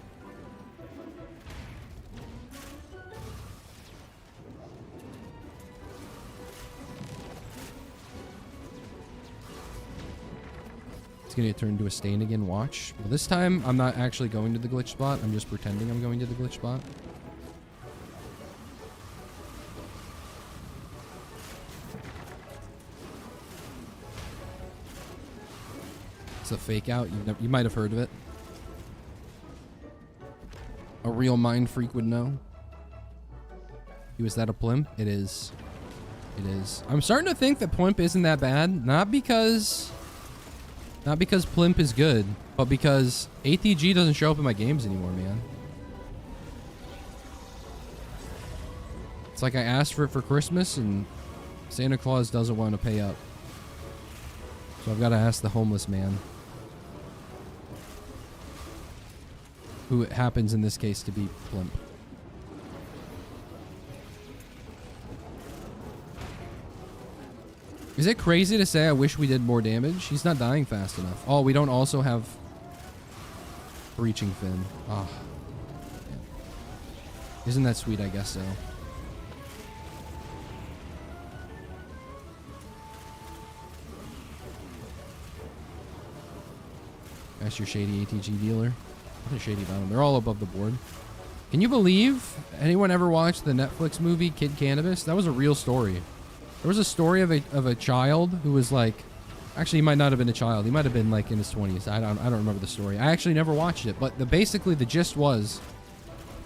It's gonna get turned into a stain again, watch. Well, this time, I'm not actually going to the glitch spot. I'm just pretending I'm going to the glitch spot. It's a fake out. You might have heard of it. A real mind freak would know. Was that a plimp? It is. It is. I'm starting to think that plimp isn't that bad. Not because plimp is good, but because ATG doesn't show up in my games anymore, man. It's like I asked for it for Christmas and Santa Claus doesn't want to pay up. So I've got to ask the homeless man. Who happens in this case to be plimp. Is it crazy to say I wish we did more damage? He's not dying fast enough. Oh, we don't also have breaching fin. Oh. Isn't that sweet? I guess so. That's your shady ATG dealer. What a shady about them. They're all above the board. Can you believe anyone ever watched the Netflix movie Kid Cannabis? That was a real story. There was a story of a child who was like, actually he might not have been a child. He might have been like in his 20s. I don't remember the story. I actually never watched it, but basically the gist was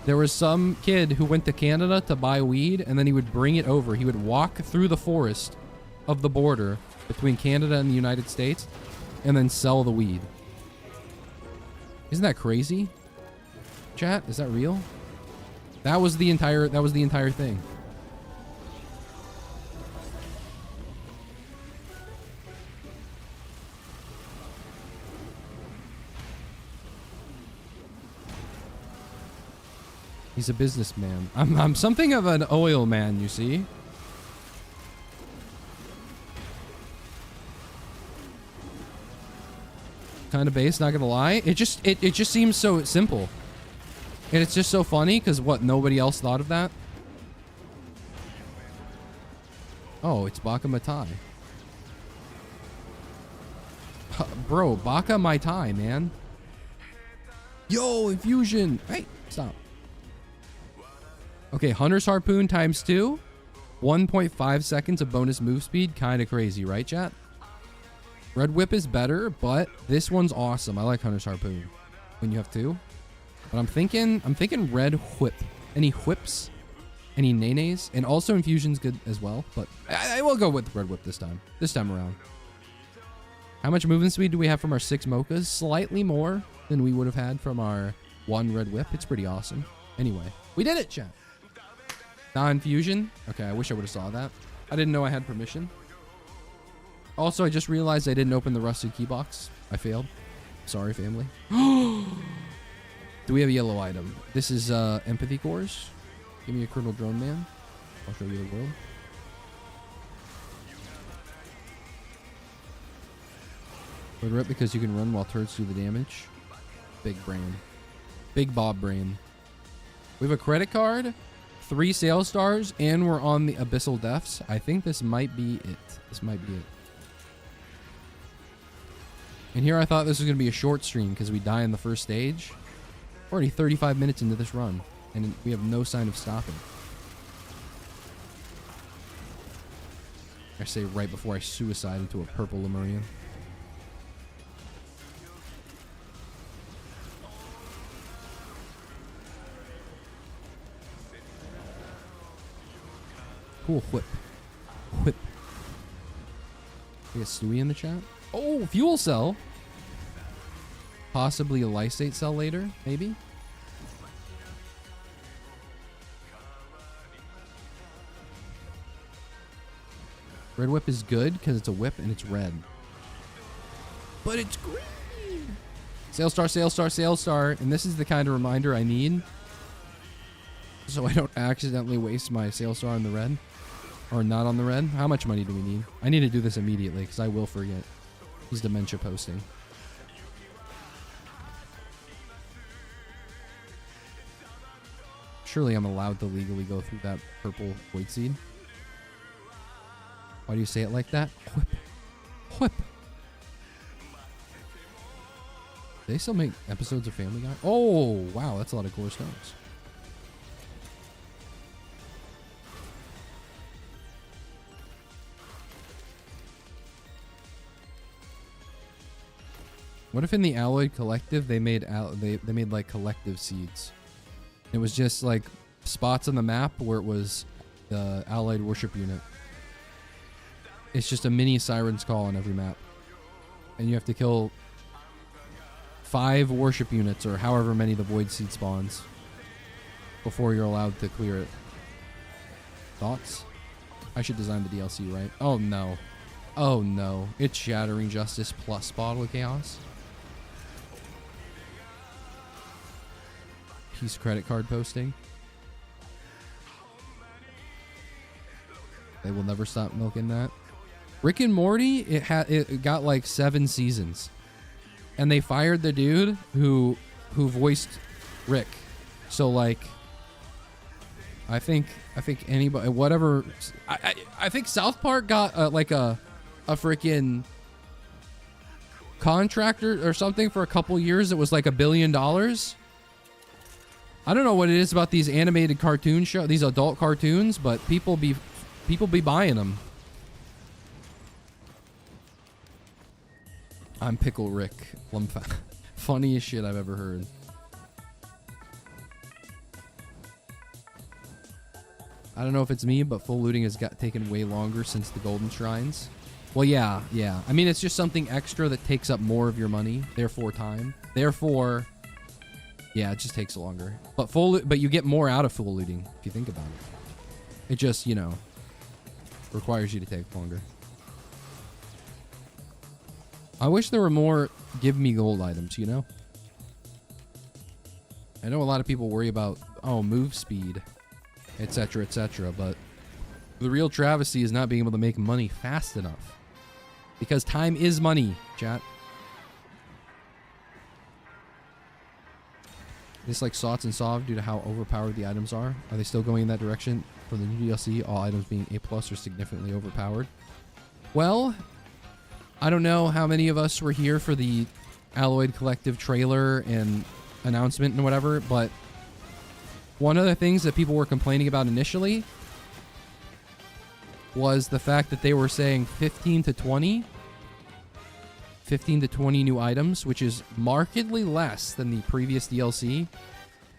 there was some kid who went to Canada to buy weed and then he would bring it over. He would walk through the forest of the border between Canada and the United States and then sell the weed. Isn't that crazy? Chat, is that real? That was the entire thing. He's a businessman. I'm something of an oil man, you see. Kind of base, not gonna lie. It just seems so simple. And it's just so funny because what, nobody else thought of that? Oh, it's Baka Matai. Bro, Baka Mai Tai, man. Yo, infusion. Hey, stop. Okay, Hunter's Harpoon times 2. 1.5 seconds of bonus move speed. Kind of crazy, right, chat? Red Whip is better, but this one's awesome. I like Hunter's Harpoon when you have 2. But I'm thinking Red Whip. Any whips? Any nays? And also Infusion's good as well, but I will go with Red Whip this time. This time around. How much movement speed do we have from our 6 mochas? Slightly more than we would have had from our 1 Red Whip. It's pretty awesome. Anyway, we did it, chat. Non-fusion? Okay, I wish I would have saw that. I didn't know I had permission. Also, I just realized I didn't open the rusted key box. I failed. Sorry, family. Do we have a yellow item? This is empathy cores. Give me a Colonel Drone Man. I'll show you the world. Red Rip because you can run while turrets do the damage. Big brain. Big Bob brain. We have a credit card. 3 sales stars, and we're on the Abyssal Deaths. I think this might be it. This might be it. And here I thought this was going to be a short stream because we die in the first stage. We're already 35 minutes into this run, and we have no sign of stopping. I say right before I suicide into a purple Lemurian. Cool. Whip. Whip. I guess Stewie in the chat. Oh, fuel cell. Possibly a lysate cell later, maybe. Red whip is good because it's a whip and it's red. But it's green. Sail star, sail star, sail star. And this is the kind of reminder I need, so I don't accidentally waste my sail star on the red. Or not on the red. How much money do we need? I need to do this immediately because I will forget. He's dementia posting. Surely I'm allowed to legally go through that purple void seed. Why do you say it like that? Whip. Whip. Do they still make episodes of Family Guy? Oh, wow. That's a lot of gore stones. What if in the Alloyed Collective they made they made like collective seeds? It was just like spots on the map where it was the Allied Worship Unit. It's just a mini Siren's Call on every map. And you have to kill 5 worship units or however many the Void Seed spawns before you're allowed to clear it. Thoughts? I should design the DLC, right? Oh no. Oh no. It's Shattering Justice plus Bottle of Chaos. He's credit card posting. They will never stop milking that. Rick and Morty, it got like 7 seasons, and they fired the dude who voiced Rick. So like, I think anybody, whatever. I think South Park got like a freaking contractor or something for a couple years. It was like $1 billion. I don't know what it is about these animated cartoon shows, these adult cartoons, but people be buying them. I'm Pickle Rick. Funniest shit I've ever heard. I don't know if it's me, but full looting has taken way longer since the golden shrines. Well, yeah. I mean, it's just something extra that takes up more of your money, therefore time. Therefore, yeah, it just takes longer. But you get more out of full looting if you think about it. It just, requires you to take longer. I wish there were more give me gold items, I know a lot of people worry about, move speed, etc., but the real travesty is not being able to make money fast enough. Because time is money, chat. This like Sots and Sov due to how overpowered the items are. Are they still going in that direction for the new DLC? All items being A+ or significantly overpowered. Well, I don't know how many of us were here for the Alloyed Collective trailer and announcement and whatever, but one of the things that people were complaining about initially was the fact that they were saying 15 to 20 new items, which is markedly less than the previous DLC.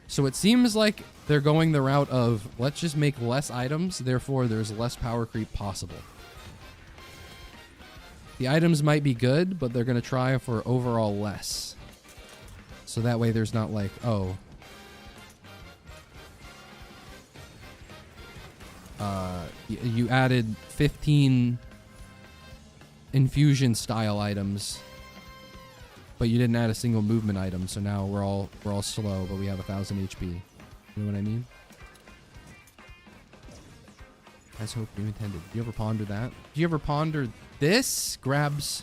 So it seems like they're going the route of let's just make less items, therefore there's less power creep possible. The items might be good, but they're going to try for overall less. So that way there's not like, you added 15 infusion style items, but you didn't add a single movement item, so now we're all slow, but we have 1,000 HP. You know what I mean? As hope you intended. Do you ever ponder that? Do you ever ponder this? Grabs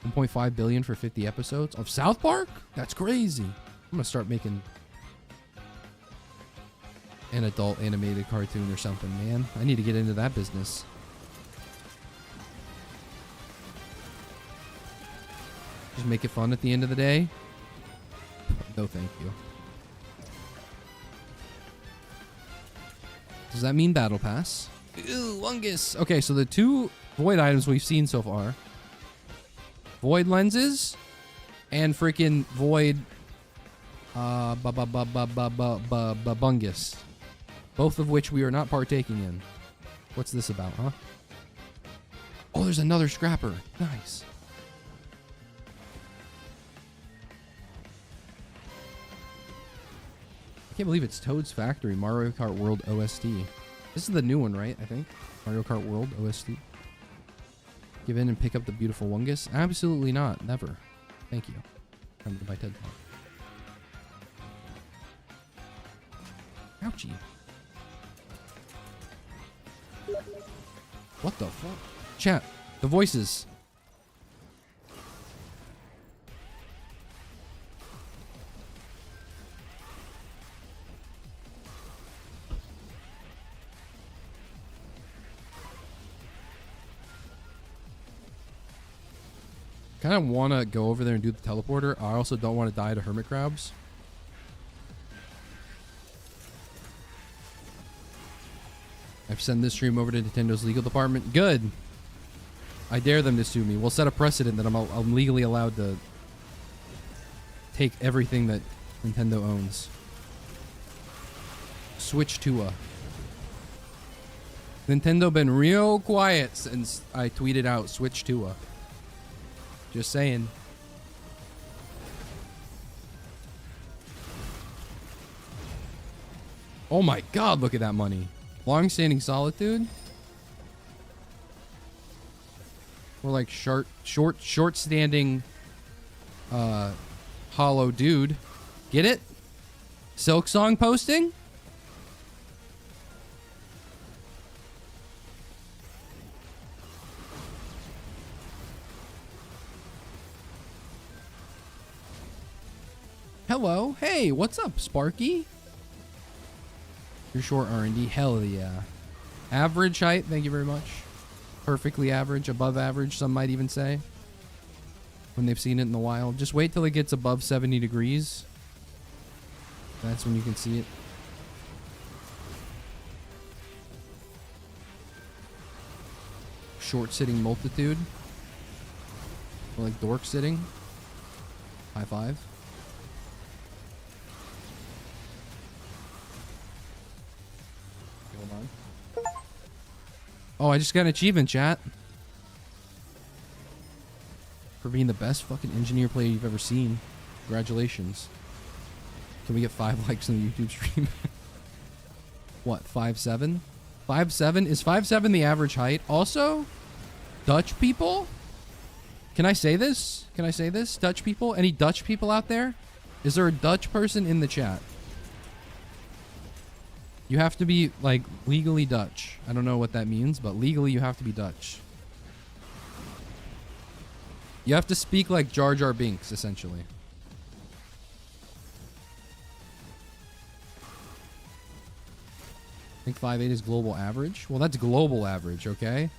1.5 billion for 50 episodes of South Park? That's crazy. I'm gonna start making an adult animated cartoon or something, man. I need to get into that business. Just make it fun at the end of the day. No, thank you. Does that mean Battle Pass? Ew, Lungus. Okay, so the 2 Void items we've seen so far. Void Lenses and freaking Void Bungus. Both of which we are not partaking in. What's this about, huh? Oh, there's another scrapper. Nice. I can't believe it's Toad's Factory, Mario Kart World OST. This is the new one, right? I think. Mario Kart World OST. Give in and pick up the beautiful Wungus? Absolutely not. Never. Thank you. Time to buy TED Talk. Ouchie. What the fuck? Chat. The voices. Kind of want to go over there and do the teleporter. I also don't want to die to hermit crabs. I've sent this stream over to Nintendo's legal department. Good. I dare them to sue me. We'll set a precedent that I'm legally allowed to take everything that Nintendo owns. Switch to a. Nintendo been real quiet since I tweeted out Switch to a. Just saying. Oh my god, look at that money. Long-standing solitude? Or like short-standing hollow dude. Get it? Silksong posting? Hello. Hey, what's up, Sparky? You're short R&D. Hell yeah. Average height. Thank you very much. Perfectly average. Above average, some might even say. When they've seen it in the wild. Just wait till it gets above 70 degrees. That's when you can see it. Short sitting multitude. Or like dork sitting. High five. Hold on. Oh, I just got an achievement, chat. For being the best fucking engineer player you've ever seen. Congratulations. Can we get 5 likes on the YouTube stream? What, 5'7"? 5'7"? Is 5'7" the average height? Also, Dutch people? Can I say this? Can I say this? Dutch people? Any Dutch people out there? Is there a Dutch person in the chat? You have to be, like, legally Dutch. I don't know what that means, but legally you have to be Dutch. You have to speak like Jar Jar Binks, essentially. I think 5'8" is global average. Well, that's global average, okay?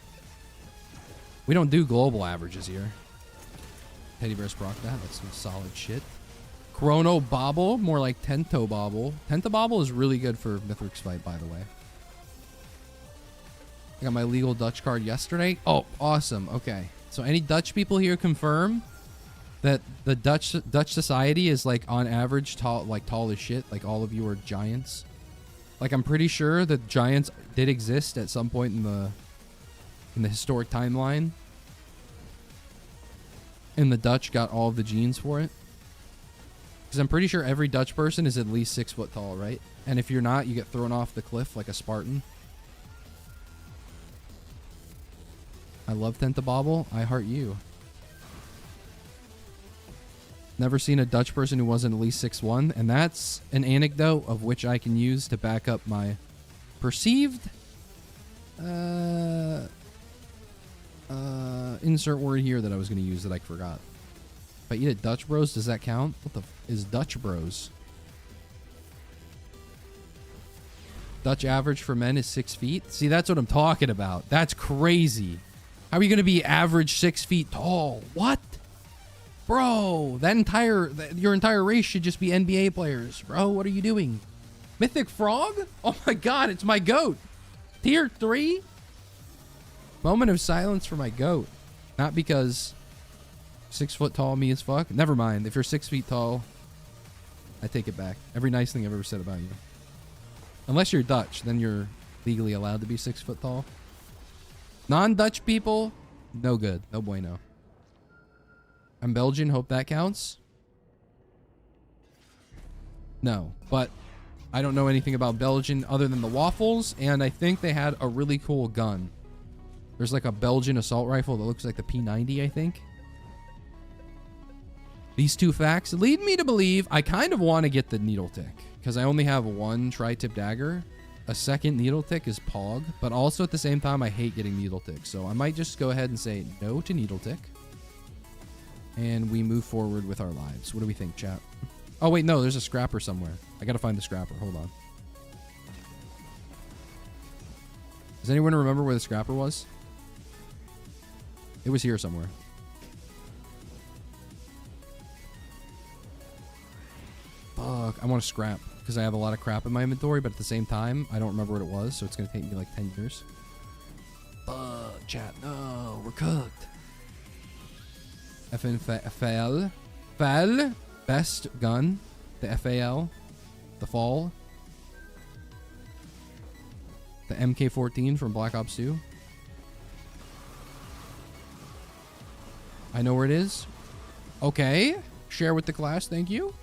We don't do global averages here. Teddy Bear's proc that. That's some solid shit. Chrono Bobble, more like Tento Bobble. Tento Bobble is really good for Mithrix fight, by the way. I got my legal Dutch card yesterday. Oh, awesome. Okay. So any Dutch people here confirm that the Dutch society is like on average tall as shit. Like all of you are giants. Like I'm pretty sure that giants did exist at some point in the historic timeline. And the Dutch got all of the genes for it. Because I'm pretty sure every Dutch person is at least 6 foot tall, right? And if you're not, you get thrown off the cliff like a Spartan. I love Tentabobble. I heart you. Never seen a Dutch person who wasn't at least 6'1", and that's an anecdote of which I can use to back up my perceived insert word here that I was going to use that I forgot. If I eat at Dutch Bros, does that count? What the is Dutch Bros? Dutch average for men is 6 feet. See, that's what I'm talking about. That's crazy. How are you going to be average 6 feet tall? What? Bro, your entire race should just be NBA players. Bro, what are you doing? Mythic Frog? Oh my god, it's my goat. Tier 3? Moment of silence for my goat. Not because 6 foot tall me as fuck. Never mind. If you're 6 feet tall, I take it back. Every nice thing I've ever said about you. Unless you're Dutch, then you're legally allowed to be 6 foot tall. Non-Dutch people, no good. No bueno. I'm Belgian. Hope that counts. No, but I don't know anything about Belgian other than the waffles, and I think they had a really cool gun. There's like a Belgian assault rifle that looks like the P90, I think. These 2 facts lead me to believe I kind of want to get the needle tick, because I only have 1 tri-tip dagger. A second needle tick is Pog, but also at the same time, I hate getting needle tick. So I might just go ahead and say no to needle tick. And we move forward with our lives. What do we think, chat? Oh, wait, no, there's a scrapper somewhere. I got to find the scrapper. Hold on. Does anyone remember where the scrapper was? It was here somewhere. Fuck, I want to scrap because I have a lot of crap in my inventory, but at the same time, I don't remember what it was, so it's going to take me like 10 years. Fuck, chat, no, we're cooked. FAL. FAL. Best gun. The FAL. The Fall. The MK14 from Black Ops 2. I know where it is. Okay. Share with the class, thank you.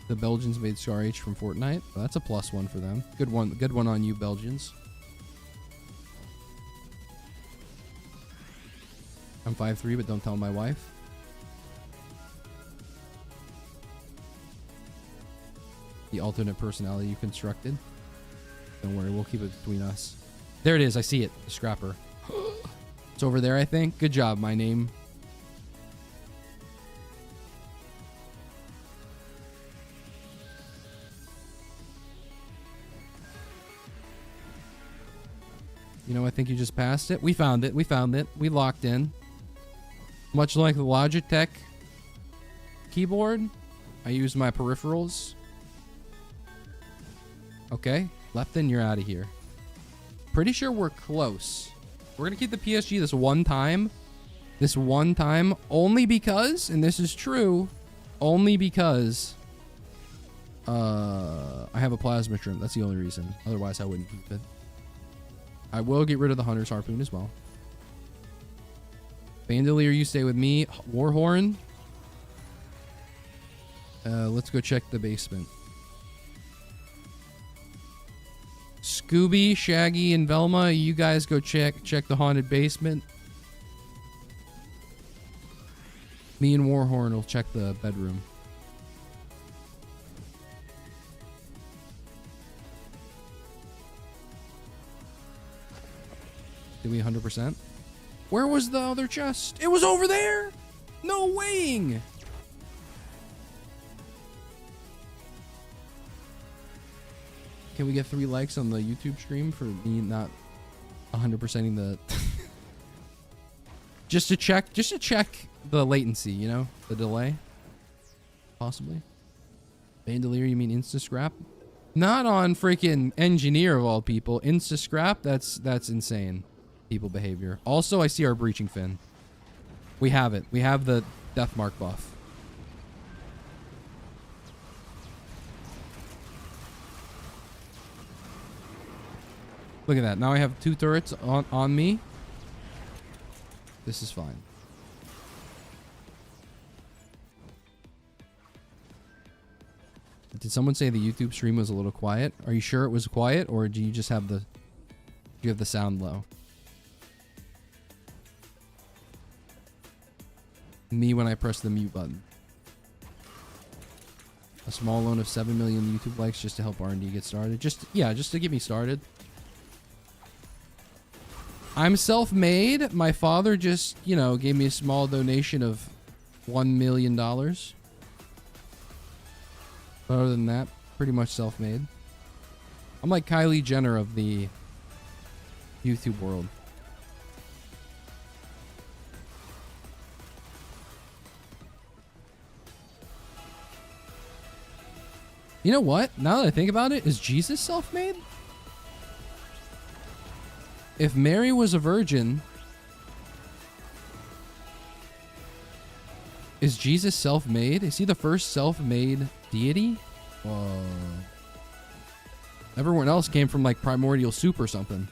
The Belgians made Scar H from Fortnite. Well, that's a +1 for them. Good one on you, Belgians. I'm 5'3", but don't tell my wife. The alternate personality you constructed. Don't worry, we'll keep it between us. There it is, I see it. The scrapper. It's over there, I think. Good job, my name. You know, I think you just passed it. We found it. We found it. We locked in. Much like the Logitech keyboard, I use my peripherals. Okay. Lepton, you're out of here. Pretty sure we're close. We're going to keep the PSG this one time. This one time. Only because, and this is true, only because I have a plasma shrimp. That's the only reason. Otherwise, I wouldn't keep it. I will get rid of the Hunter's Harpoon as well. Bandolier, you stay with me. Warhorn. Let's go check the basement. Scooby, Shaggy, and Velma, you guys go check the haunted basement. Me and Warhorn will check the bedroom. Did we 100%? Where was the other chest? It was over there! No weighing! Can we get 3 likes on the YouTube stream for me not 100%ing the... just to check the latency, you know? The delay? Possibly. Bandolier, you mean Insta Scrap? Not on freaking Engineer of all people. Insta Scrap? That's insane. People behavior. Also, I see our Breaching Fin. We have it. We have the Death Mark buff. Look at that. Now I have 2 turrets on me. This is fine. Did someone say the YouTube stream was a little quiet? Are you sure it was quiet, or do you just have the sound low? Me when I press the mute button. A small loan of 7 million YouTube likes just to help R&D get started. Just to get me started. I'm self-made. My father just, gave me a small donation of $1 million. But other than that, pretty much self-made. I'm like Kylie Jenner of the YouTube world. You know what? Now that I think about it, is Jesus self-made? If Mary was a virgin, Is Jesus self-made? Is he the first self-made deity? Everyone else came from like primordial soup or something.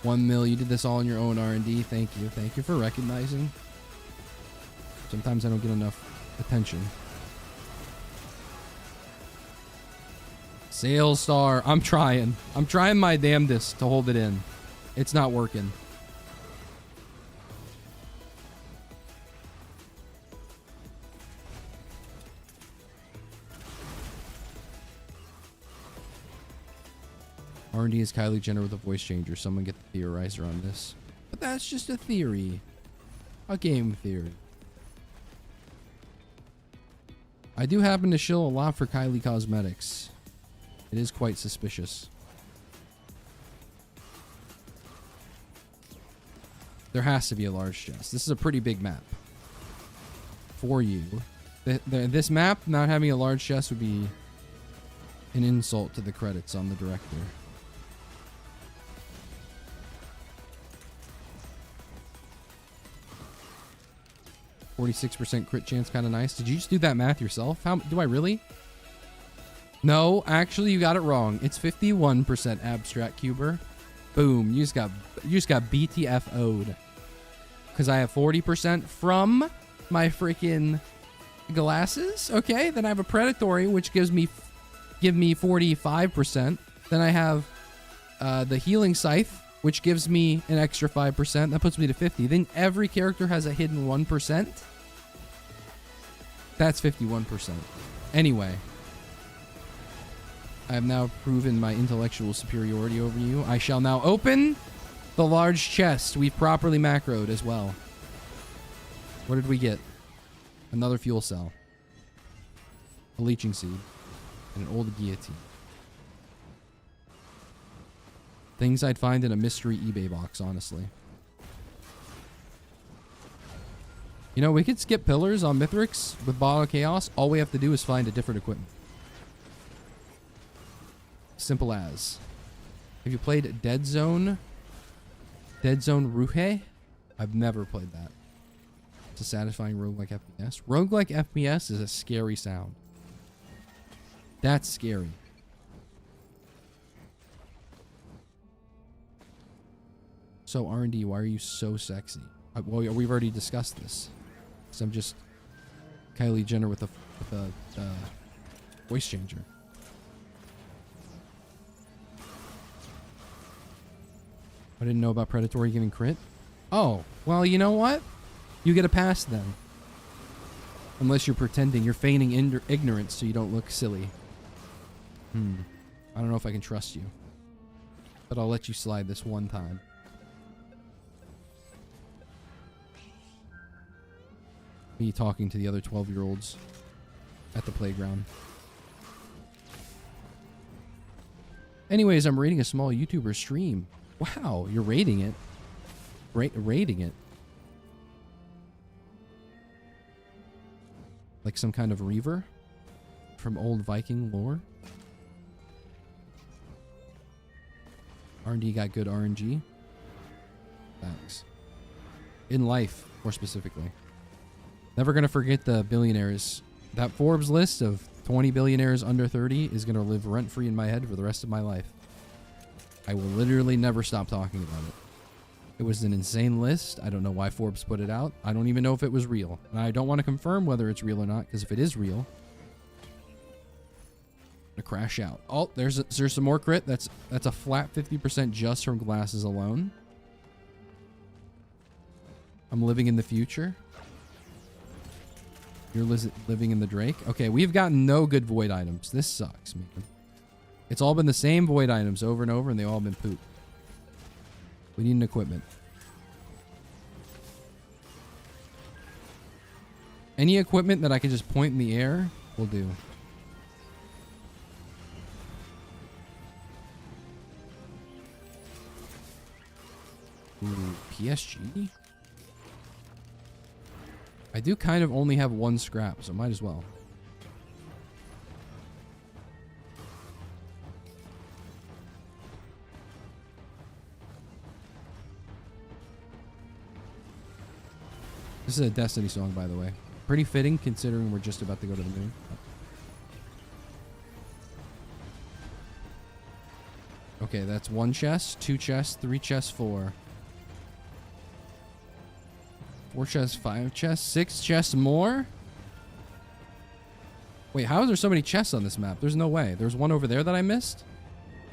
$1 million. You did this all on your own R&D. Thank you. Thank you for recognizing. Sometimes I don't get enough attention. Sales star. I'm trying. I'm trying my damnedest to hold it in. It's not working. R&D is Kylie Jenner with a voice changer. Someone get the theorizer on this. But that's just a theory. A game theory. I do happen to shill a lot for Kylie Cosmetics. It is quite suspicious. There has to be a large chest. This is a pretty big map. For you. This map, not having a large chest would be an insult to the credits on the director. 46% crit chance, kind of nice. Did you just do that math yourself? How do I really? No, actually, you got it wrong. It's 51% abstract cuber. Boom! You just got BTFO'd. Because I have 40% from my freaking glasses. Okay, then I have a predatory, which give me 45%. Then I have the healing scythe, which gives me an extra 5%. That puts me to 50. Then every character has a hidden 1%. That's 51%. Anyway. I have now proven my intellectual superiority over you. I shall now open the large chest we've properly macroed as well. What did we get? Another fuel cell. A leeching seed. And an old guillotine. Things I'd find in a mystery eBay box, honestly. You know, we could skip pillars on Mithrix with Bottle of Chaos. All we have to do is find a different equipment. Simple as. Have you played Dead Zone? Dead Zone Ruhe? I've never played that. It's a satisfying roguelike FPS. Roguelike FPS is a scary sound. That's scary. So R&D, why are you so sexy? Well, we've already discussed this. So I'm just Kylie Jenner with a voice changer. I didn't know about predatory giving crit. Oh, well, you know what? You get a pass then. Unless you're pretending, you're feigning ignorance so you don't look silly. I don't know if I can trust you. But I'll let you slide this one time. Me talking to the other 12-year-olds at the playground. Anyways, I'm rating a small YouTuber stream. Wow, you're rating it. Rating it. Like some kind of reaver from old Viking lore. R&D got good RNG. Thanks. In life, more specifically. Never gonna forget the billionaires. That Forbes list of 20 billionaires under 30 is gonna live rent-free in my head for the rest of my life. I will literally never stop talking about it. It was an insane list. I don't know why Forbes put it out. I don't even know if it was real. And I don't want to confirm whether it's real or not, because if it is real, I'm gonna crash out. Oh, there's some more crit. That's a flat 50% just from glasses alone. I'm living in the future. You're living in the Drake. Okay, we've gotten no good void items. This sucks, man. It's all been the same void items over and over, and they've all been poop. We need an equipment. Any equipment that I can just point in the air will do. Ooh, PSG? I do kind of only have one scrap, so might as well. This is a Destiny song, by the way. Pretty fitting considering we're just about to go to the moon. Okay, that's 1 chest, 2 chests, 3 chests, 4. 4 chests, 5 chests, 6 chests more? Wait, how is there so many chests on this map? There's no way. There's one over there that I missed?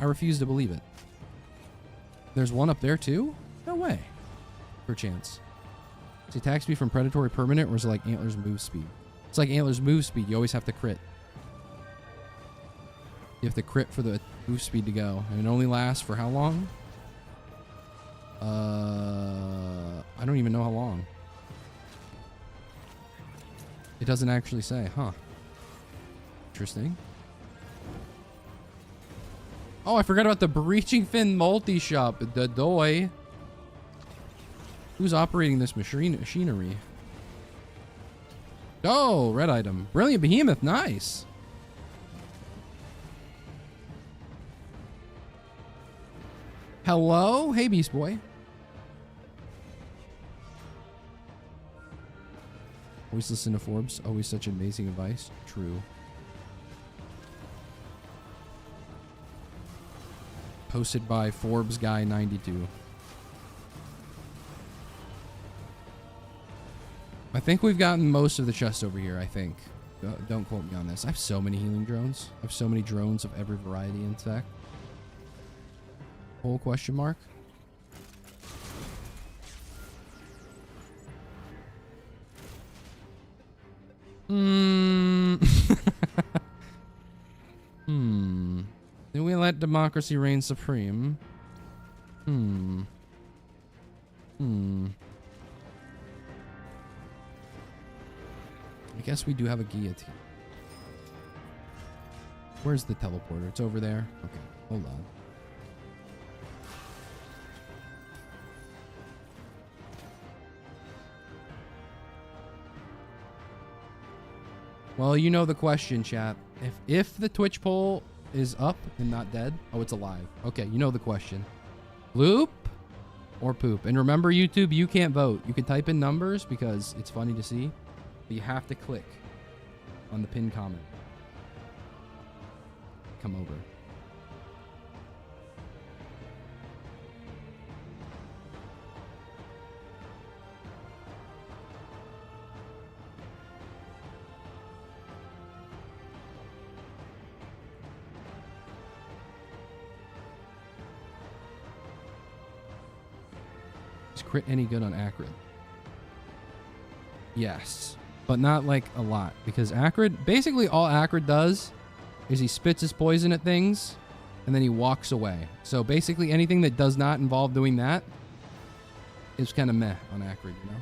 I refuse to believe it. There's one up there too? No way. Perchance. Does he attack speed from predatory permanent, or is it like Antler's move speed? It's like Antler's move speed. You always have to crit. You have to crit for the move speed to go. And it only lasts for how long? I don't even know how long. It doesn't actually say, huh? Interesting. Oh, I forgot about the Breaching Fin multi-shop. The doy. Who's operating this machinery? Oh, red item. Brilliant Behemoth. Nice. Hello? Hey, Beast Boy. Always listen to Forbes. Always such amazing advice. True. Posted by Forbes Guy 92. I think we've gotten most of the chests over here, I think. Don't quote me on this. I have so many healing drones. I have so many drones of every variety in tech. Whole question mark. Do we let democracy reign supreme? I guess we do have a guillotine. Where's the teleporter? It's over there. Okay, hold on. Well, you know the question, chat. If the Twitch poll is up and not dead, oh, it's alive. Okay, you know the question. Loop or poop? And remember, YouTube, you can't vote. You can type in numbers because it's funny to see, but you have to click on the pinned comment. Come over. Is crit any good on Acrid? Yes, but not like a lot, because Acrid, basically all Acrid does is he spits his poison at things and then he walks away. So basically anything that does not involve doing that is kind of meh on Acrid, you know?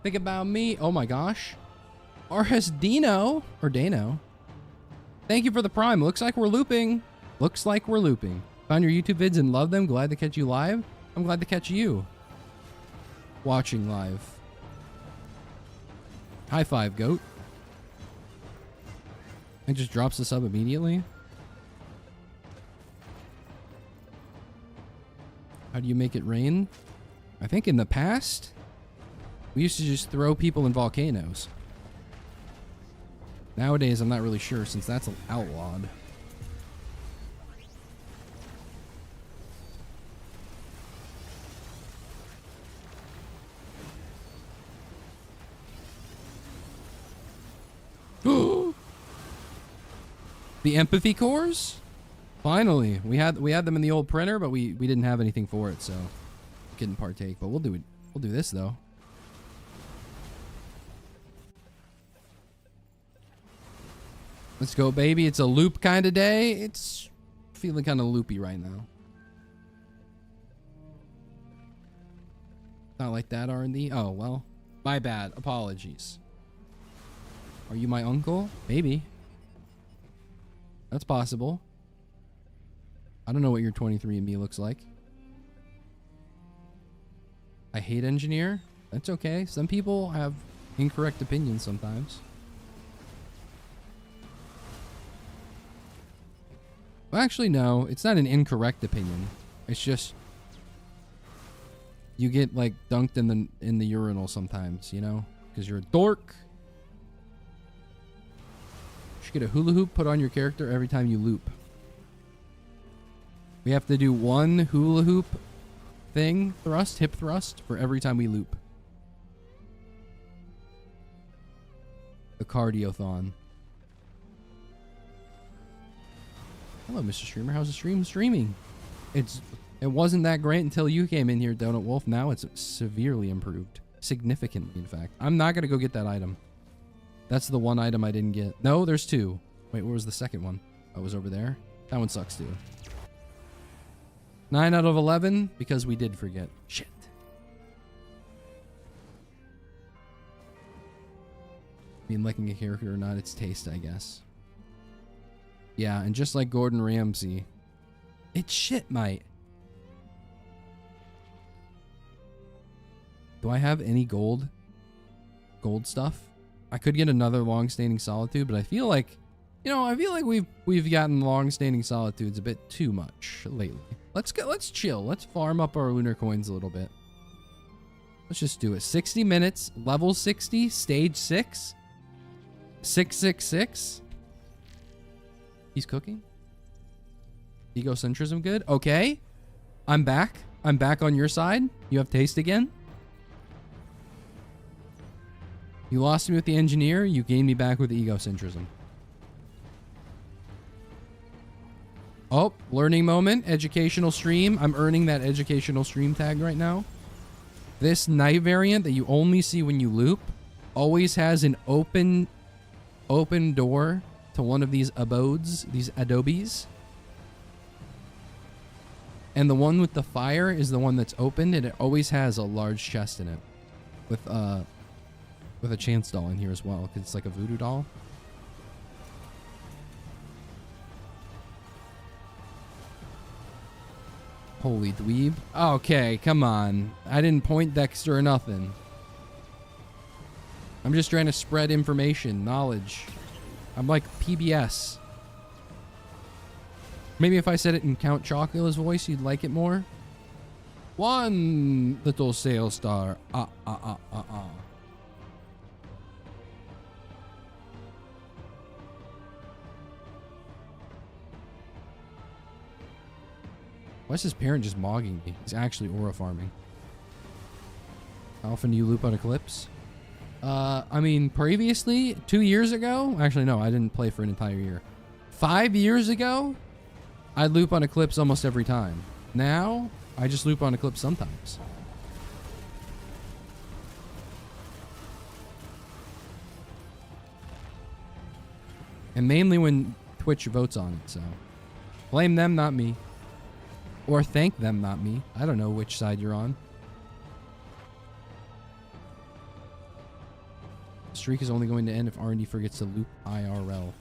Think about me. Oh my gosh. RS Dino or Dano. Thank you for the prime. Looks like we're looping. Looks like we're looping. Found your YouTube vids and love them. Glad to catch you live. I'm glad to catch you watching live. High five, goat. It just drops the sub immediately. How do you make it rain? I think in the past, we used to just throw people in volcanoes. Nowadays, I'm not really sure since that's outlawed. The empathy cores? Finally, we had them in the old printer, but we didn't have anything for it, so couldn't partake. But we'll do it. We'll do this though. Let's go, baby. It's a loop kind of day. It's feeling kind of loopy right now. Not like that, R&D. Oh, well. My bad. Apologies. Are you my uncle? Maybe. That's possible. I don't know what your 23andMe looks like. I hate engineer. That's okay. Some people have incorrect opinions sometimes. Well, actually, no. It's not an incorrect opinion. It's just you get like dunked in the urinal sometimes, you know, because you're a dork. You should get a hula hoop put on your character every time you loop. We have to do one hula hoop thing thrust, hip thrust, for every time we loop. The cardiothon. Hello, Mr. Streamer. How's the stream streaming? It wasn't that great until you came in here, Donut Wolf. Now it's severely improved. Significantly, in fact. I'm not going to go get that item. That's the one item I didn't get. No, there's two. Wait, where was the second one? Oh, it was over there? That one sucks, too. 9 out of 11 because we did forget. Shit. I mean, liking a character or not, it's taste, I guess. Yeah, and just like Gordon Ramsay, it's shit, mate. Do I have any gold stuff? I could get another long-standing solitude, but I feel like, you know, we've gotten long-standing solitudes a bit too much lately. Let's chill. Let's farm up our lunar coins a little bit. Let's just do it. 60 minutes, level 60, stage 6. 666. He's cooking. Egocentrism good. Okay. I'm back. I'm back on your side. You have taste again. You lost me with the engineer. You gained me back with the egocentrism. Oh, learning moment. Educational stream. I'm earning that educational stream tag right now. This night variant that you only see when you loop always has an open door to one of these abodes, these adobes. And the one with the fire is the one that's open, and it always has a large chest in it. With a chance doll in here as well, because it's like a voodoo doll. Holy dweeb. Okay, come on. I didn't point Dexter or nothing. I'm just trying to spread information, knowledge. I'm like PBS. Maybe if I said it in Count Chocula's voice, you'd like it more. One little sail star. Why is his parent just mogging me? He's actually aura farming. How often do you loop on Eclipse? I mean, previously, 2 years ago, actually, no, I didn't play for an entire year. 5 years ago, I'd loop on Eclipse almost every time. Now, I just loop on Eclipse sometimes. And mainly when Twitch votes on it, so. Blame them, not me. Or thank them, not me. I don't know which side you're on. Streak is only going to end if R&D forgets to loop IRL.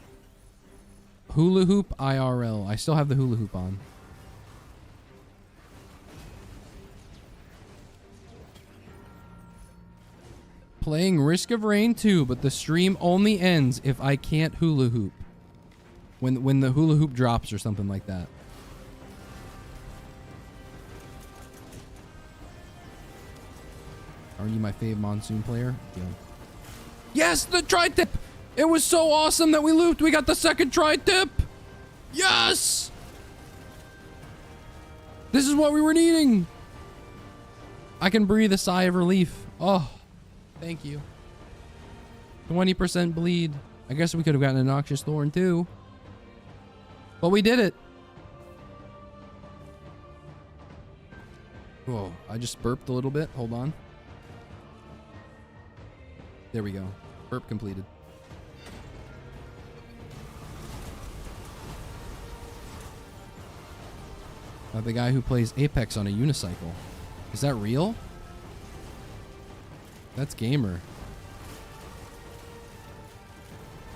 Hula hoop IRL. I still have the hula hoop on. Playing Risk of Rain 2, but the stream only ends if I can't hula hoop. When the hula hoop drops or something like that. Are you my fave monsoon player? Yeah. Yes, the tri-tip! It was so awesome that we looped. We got the second tri-tip! Yes! This is what we were needing! I can breathe a sigh of relief. Oh, thank you. 20% bleed. I guess we could have gotten a Noxious Thorn too. But we did it. Whoa, I just burped a little bit. Hold on. There we go. Burp completed. The guy who plays Apex on a unicycle. Is that real? That's gamer.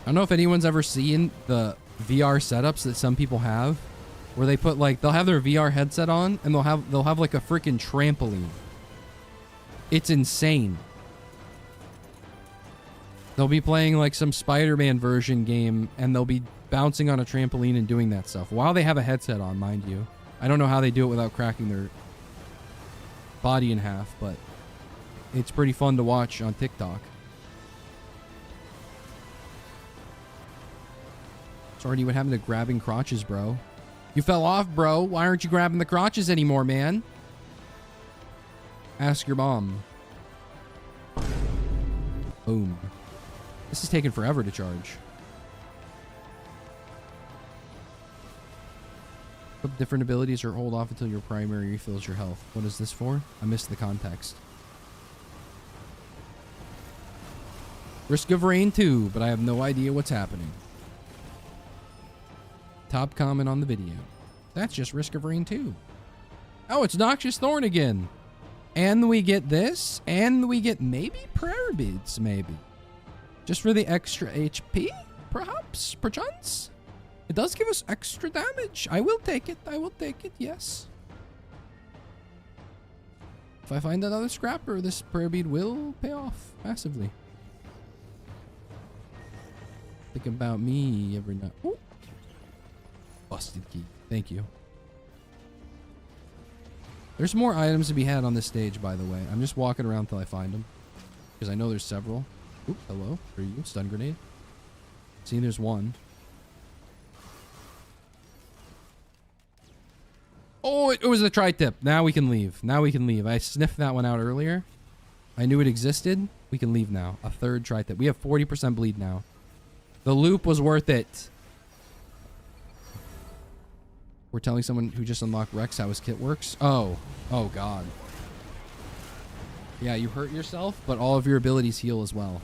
I don't know if anyone's ever seen the VR setups that some people have, where they put like, they'll have their VR headset on and they'll have like a freaking trampoline. It's insane. They'll be playing like some Spider-Man version game and they'll be bouncing on a trampoline and doing that stuff while they have a headset on, mind you. I don't know how they do it without cracking their body in half, but it's pretty fun to watch on TikTok. Sorry, what happened to grabbing crotches, bro? You fell off, bro. Why aren't you grabbing the crotches anymore, man? Ask your mom. Boom. This is taking forever to charge. Equip different abilities or hold off until your primary refills your health. What is this for? I missed the context. Risk of Rain 2, but I have no idea what's happening. Top comment on the video. That's just Risk of Rain 2. Oh, it's Noxious Thorn again. And we get this, and we get maybe Prayer Beads, maybe. Just for the extra HP, perhaps, perchance. It does give us extra damage. I will take it. I will take it, yes. If I find another scrapper, this Prayer Bead will pay off massively. Think about me every night. Ooh. Busted key. Thank you. There's more items to be had on this stage, by the way. I'm just walking around till I find them. Because I know there's several. Oop, hello. For you. Stun grenade. See, there's one. Oh, it was a tri-tip. Now we can leave. Now we can leave. I sniffed that one out earlier. I knew it existed. We can leave now. A third tri-tip. We have 40% bleed now. The loop was worth it. We're telling someone who just unlocked Rex how his kit works. Oh. Oh, God. Yeah, you hurt yourself, but all of your abilities heal as well.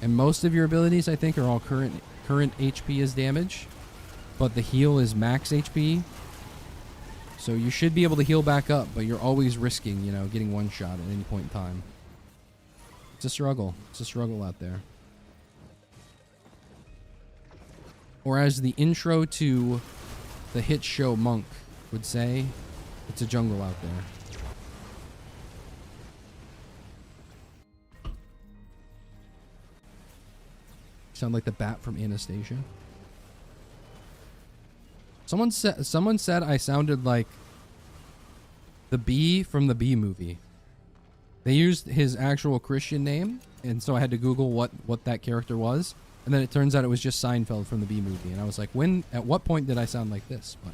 And most of your abilities, I think, are all current HP as damage. But the heal is max HP. So you should be able to heal back up, but you're always risking, you know, getting one shot at any point in time. It's a struggle. It's a struggle out there. Or as the intro to the hit show Monk would say, it's a jungle out there. Sound like the bat from Anastasia. Someone said I sounded like the bee from the Bee Movie. They used his actual Christian name, and so I had to Google what that character was. And then it turns out it was just Seinfeld from the Bee Movie. And I was like, at what point did I sound like this? But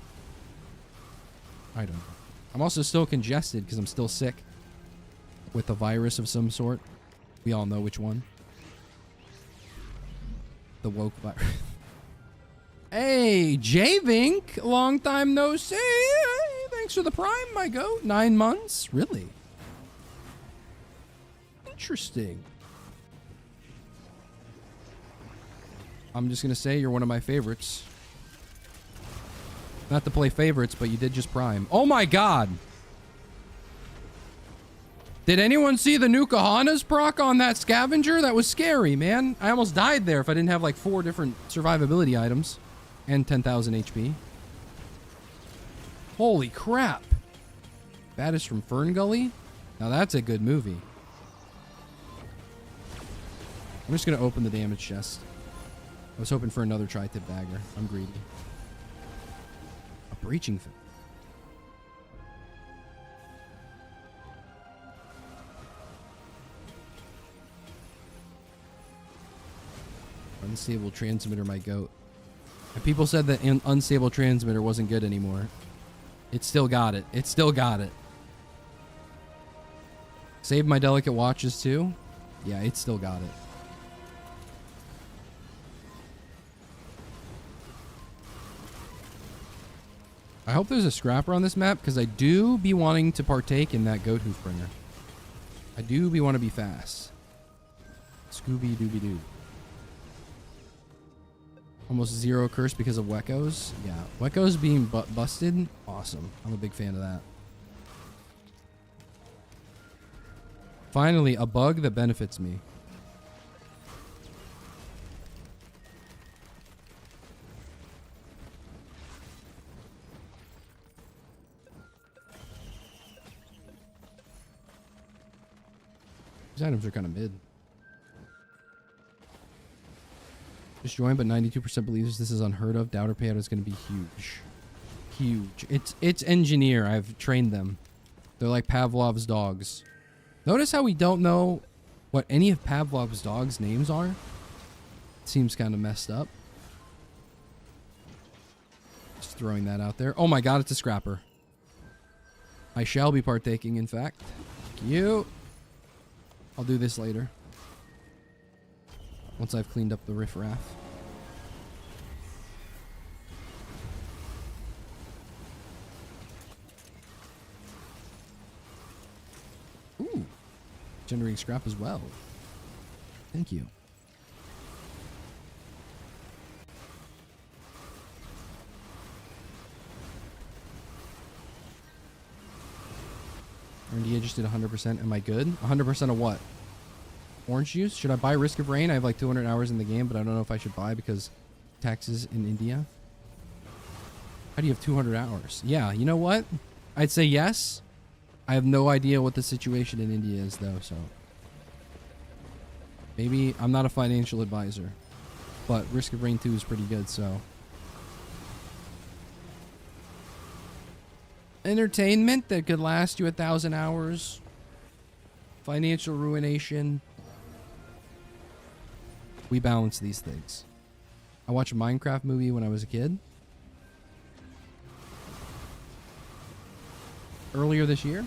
I don't know. I'm also still congested because I'm still sick with a virus of some sort. We all know which one. The woke virus. Hey, J-Vink, long time no see. Hey, thanks for the prime, my goat. 9 months? Really? Interesting. I'm just going to say you're one of my favorites. Not to play favorites, but you did just prime. Oh my God. Did anyone see the new Kahanas proc on that scavenger? That was scary, man. I almost died there if I didn't have like 4 different survivability items. And 10,000 HP. Holy crap. Baddest from Fern Gully? Now that's a good movie. I'm just going to open the damage chest. I was hoping for another tri-tip dagger. I'm greedy. A breaching fin. Unstable transmitter, my goat. And people said that an unstable transmitter wasn't good anymore. It still got it. It still got it. Saved my delicate watches too. Yeah, it still got it. I hope there's a scrapper on this map because I do be wanting to partake in that goat hoof bringer. I do be want to be fast. Scooby Dooby Doo. Almost 0 curse because of Weckos. Yeah, Weckos being busted. Awesome. I'm a big fan of that. Finally, a bug that benefits me. These items are kind of mid. Just joined, but 92% believes this is unheard of. Doubter payout is going to be huge. Huge. It's engineer. I've trained them. They're like Pavlov's dogs. Notice how we don't know what any of Pavlov's dogs' names are? Seems kind of messed up. Just throwing that out there. Oh my god, it's a scrapper. I shall be partaking, in fact. Thank you. I'll do this later. Once I've cleaned up the riffraff. Ooh. Generating scrap as well. Thank you. RND just did 100%. Am I good? 100% of what? Orange juice? Should I buy Risk of Rain? I have like 200 hours in the game, but I don't know if I should buy because taxes in India. How do you have 200 hours? Yeah, you know what? I'd say yes. I have no idea what the situation in India is though, so. Maybe I'm not a financial advisor, but Risk of Rain 2 is pretty good, so. Entertainment that could last you 1,000 hours. Financial ruination. We balance these things. I watched a Minecraft movie when I was a kid. Earlier this year.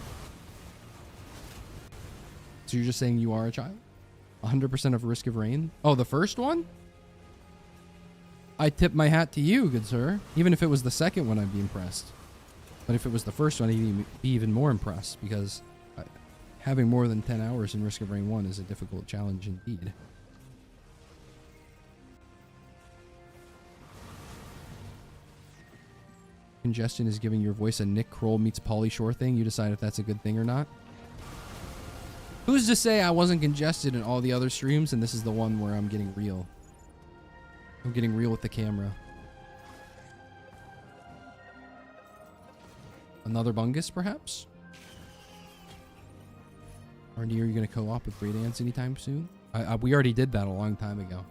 So you're just saying you are a child? 100% of Risk of Rain? Oh, the first one? I tip my hat to you, good sir. Even if it was the second one, I'd be impressed. But if it was the first one, I'd be even more impressed because having more than 10 hours in Risk of Rain 1 is a difficult challenge indeed. Congestion is giving your voice a Nick Kroll meets Pauly Shore thing. You decide if that's a good thing or not. Who's to say I wasn't congested in all the other streams and this is the one where I'm getting real? I'm getting real with the camera. Another bungus, perhaps? Or are you going to co-op with Great Ants anytime soon? We already did that a long time ago.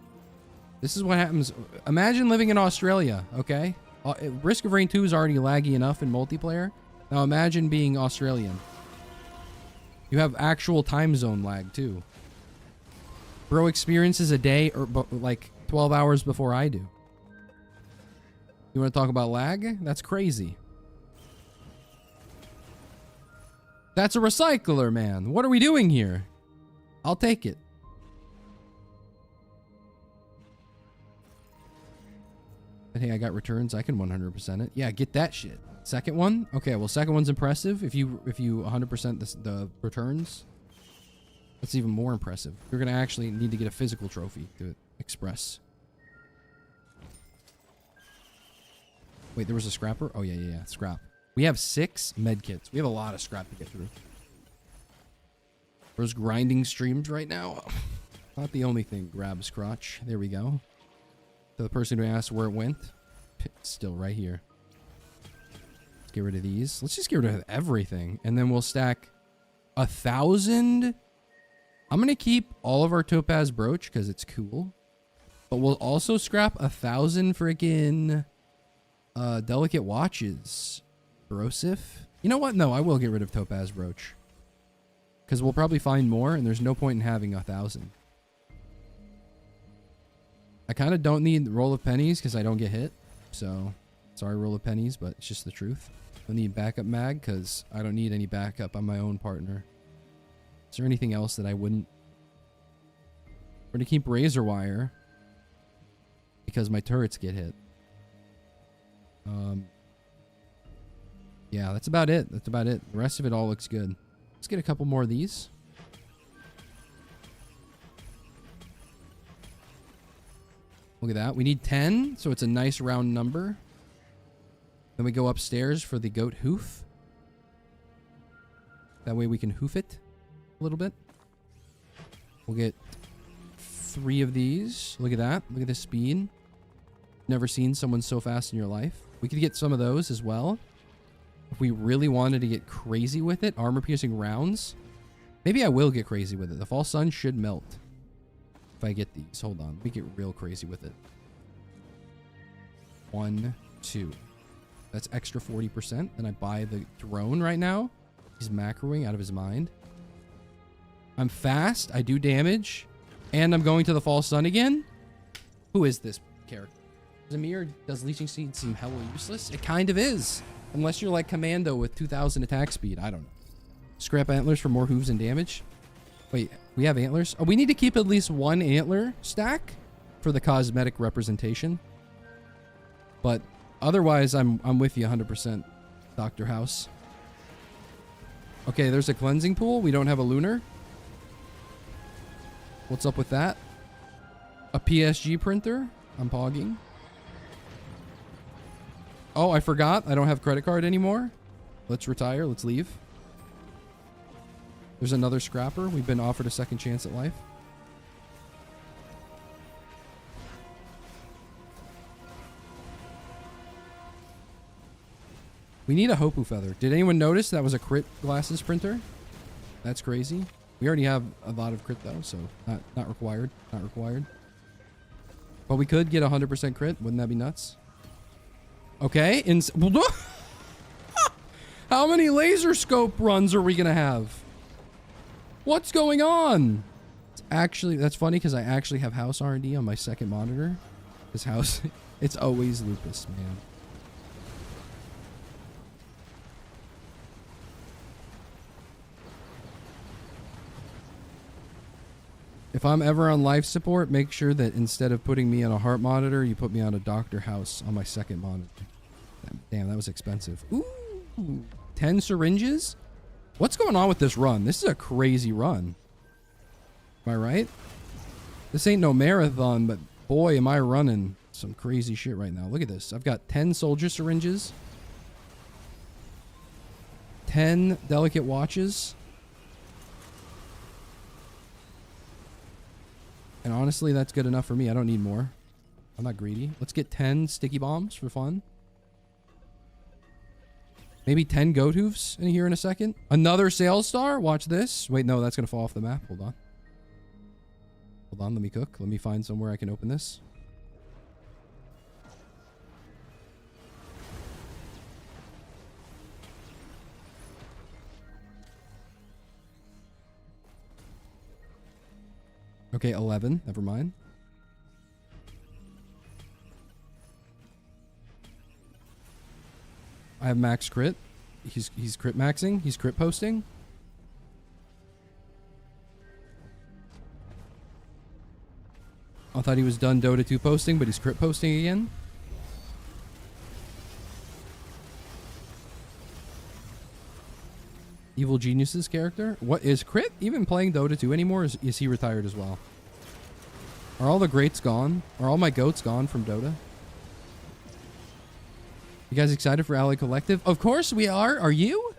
This is what happens. Imagine living in Australia, okay? Risk of Rain 2 is already laggy enough in multiplayer. Now imagine being Australian. You have actual time zone lag too. Bro experiences a day or like 12 hours before I do. You want to talk about lag? That's crazy. That's a recycler, man. What are we doing here? I'll take it. But hey, I got returns. I can 100% it. Yeah, get that shit. Second one? Okay, well, second one's impressive. If you 100% the returns, that's even more impressive. You're going to actually need to get a physical trophy to express. Wait, there was a scrapper? Oh, yeah. Scrap. We have 6 medkits. We have a lot of scrap to get through. Those grinding streams right now. Not the only thing grabs crotch. There we go. To the person who asked where it went, it's still right here. Let's get rid of these. Let's just get rid of everything. And then we'll stack 1,000. I'm going to keep all of our topaz brooch because it's cool. But we'll also scrap 1,000 freaking delicate watches. Brosif. You know what? No, I will get rid of topaz brooch. Because we'll probably find more and there's no point in having 1,000. I kind of don't need roll of pennies because I don't get hit. So, sorry roll of pennies, but it's just the truth. I need backup mag because I don't need any backup on my own partner. Is there anything else that I wouldn't? We're going to keep razor wire because my turrets get hit. Yeah, that's about it. That's about it. The rest of it all looks good. Let's get a couple more of these. Look at that. We need 10, so it's a nice round number. Then we go upstairs for the goat hoof. That way we can hoof it a little bit. We'll get 3 of these. Look at that. Look at the speed. Never seen someone so fast in your life. We could get some of those as well. If we really wanted to get crazy with it, armor-piercing rounds. Maybe I will get crazy with it. The false sun should melt. If I get these. Hold on. We get real crazy with it. 1, 2. That's extra 40%. Then I buy the drone right now. He's macroing out of his mind. I'm fast. I do damage. And I'm going to the false sun again. Who is this character? Zamir, does leeching seed seem hella useless? It kind of is. Unless you're like Commando with 2000 attack speed. I don't know. Scrap antlers for more hooves and damage. Wait, we have antlers? Oh, we need to keep at least 1 antler stack for the cosmetic representation. But otherwise, I'm with you 100%, Dr. House. Okay, there's a cleansing pool. We don't have a lunar. What's up with that? A PSG printer. I'm pogging. Oh, I forgot. I don't have credit card anymore. Let's retire. Let's leave. There's another scrapper. We've been offered a second chance at life. We need a Hopu feather. Did anyone notice that was a crit glasses printer? That's crazy. We already have a lot of crit though, so not required. Not required. But we could get 100% crit. Wouldn't that be nuts? Okay. How many laser scope runs are we going to have? What's going on? It's actually, that's funny because I actually have house R&D on my second monitor. This house, it's always lupus, man. If I'm ever on life support, make sure that instead of putting me on a heart monitor, you put me on a Dr. House on my second monitor. Damn, that was expensive. Ooh, 10 syringes? What's going on with this run? This is a crazy run. Am I right? This ain't no marathon, but boy, am I running some crazy shit right now. Look at this. I've got 10 soldier syringes. 10 delicate watches. And honestly, that's good enough for me. I don't need more. I'm not greedy. Let's get 10 sticky bombs for fun. Maybe 10 goat hoofs in here in a second. Another sales star. Watch this. Wait, no, that's going to fall off the map. Hold on. Hold on. Let me cook. Let me find somewhere I can open this. Okay, 11. Never mind. I have max crit. He's crit maxing. He's crit posting. I thought he was done Dota 2 posting, but he's crit posting again. Evil Genius's character? What is Crit even playing Dota 2 anymore? Is he retired as well? Are all the greats gone? Are all my goats gone from Dota? You guys excited for Ally Collective? Of course we are. Are you?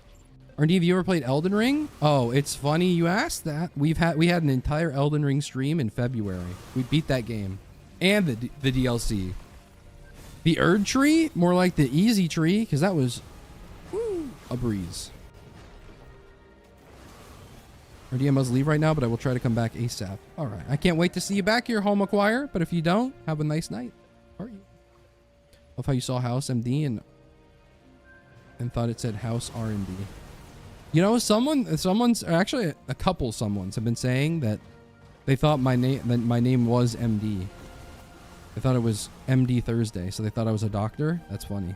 Or have you ever played Elden Ring? Oh, it's funny you asked that. We had an entire Elden Ring stream in February. We beat that game. And the DLC. The Erd tree? More like the easy tree, because that was a breeze. RDM must leave right now, but I will try to come back ASAP. All right. I can't wait to see you back here, Home Acquire. But if you don't, have a nice night. Are you? Love how you saw House MD and thought it said House R&D. You know, someone's actually a couple someone's have been saying that they thought my name was MD. They thought it was rndThursday, so they thought I was a doctor. That's funny.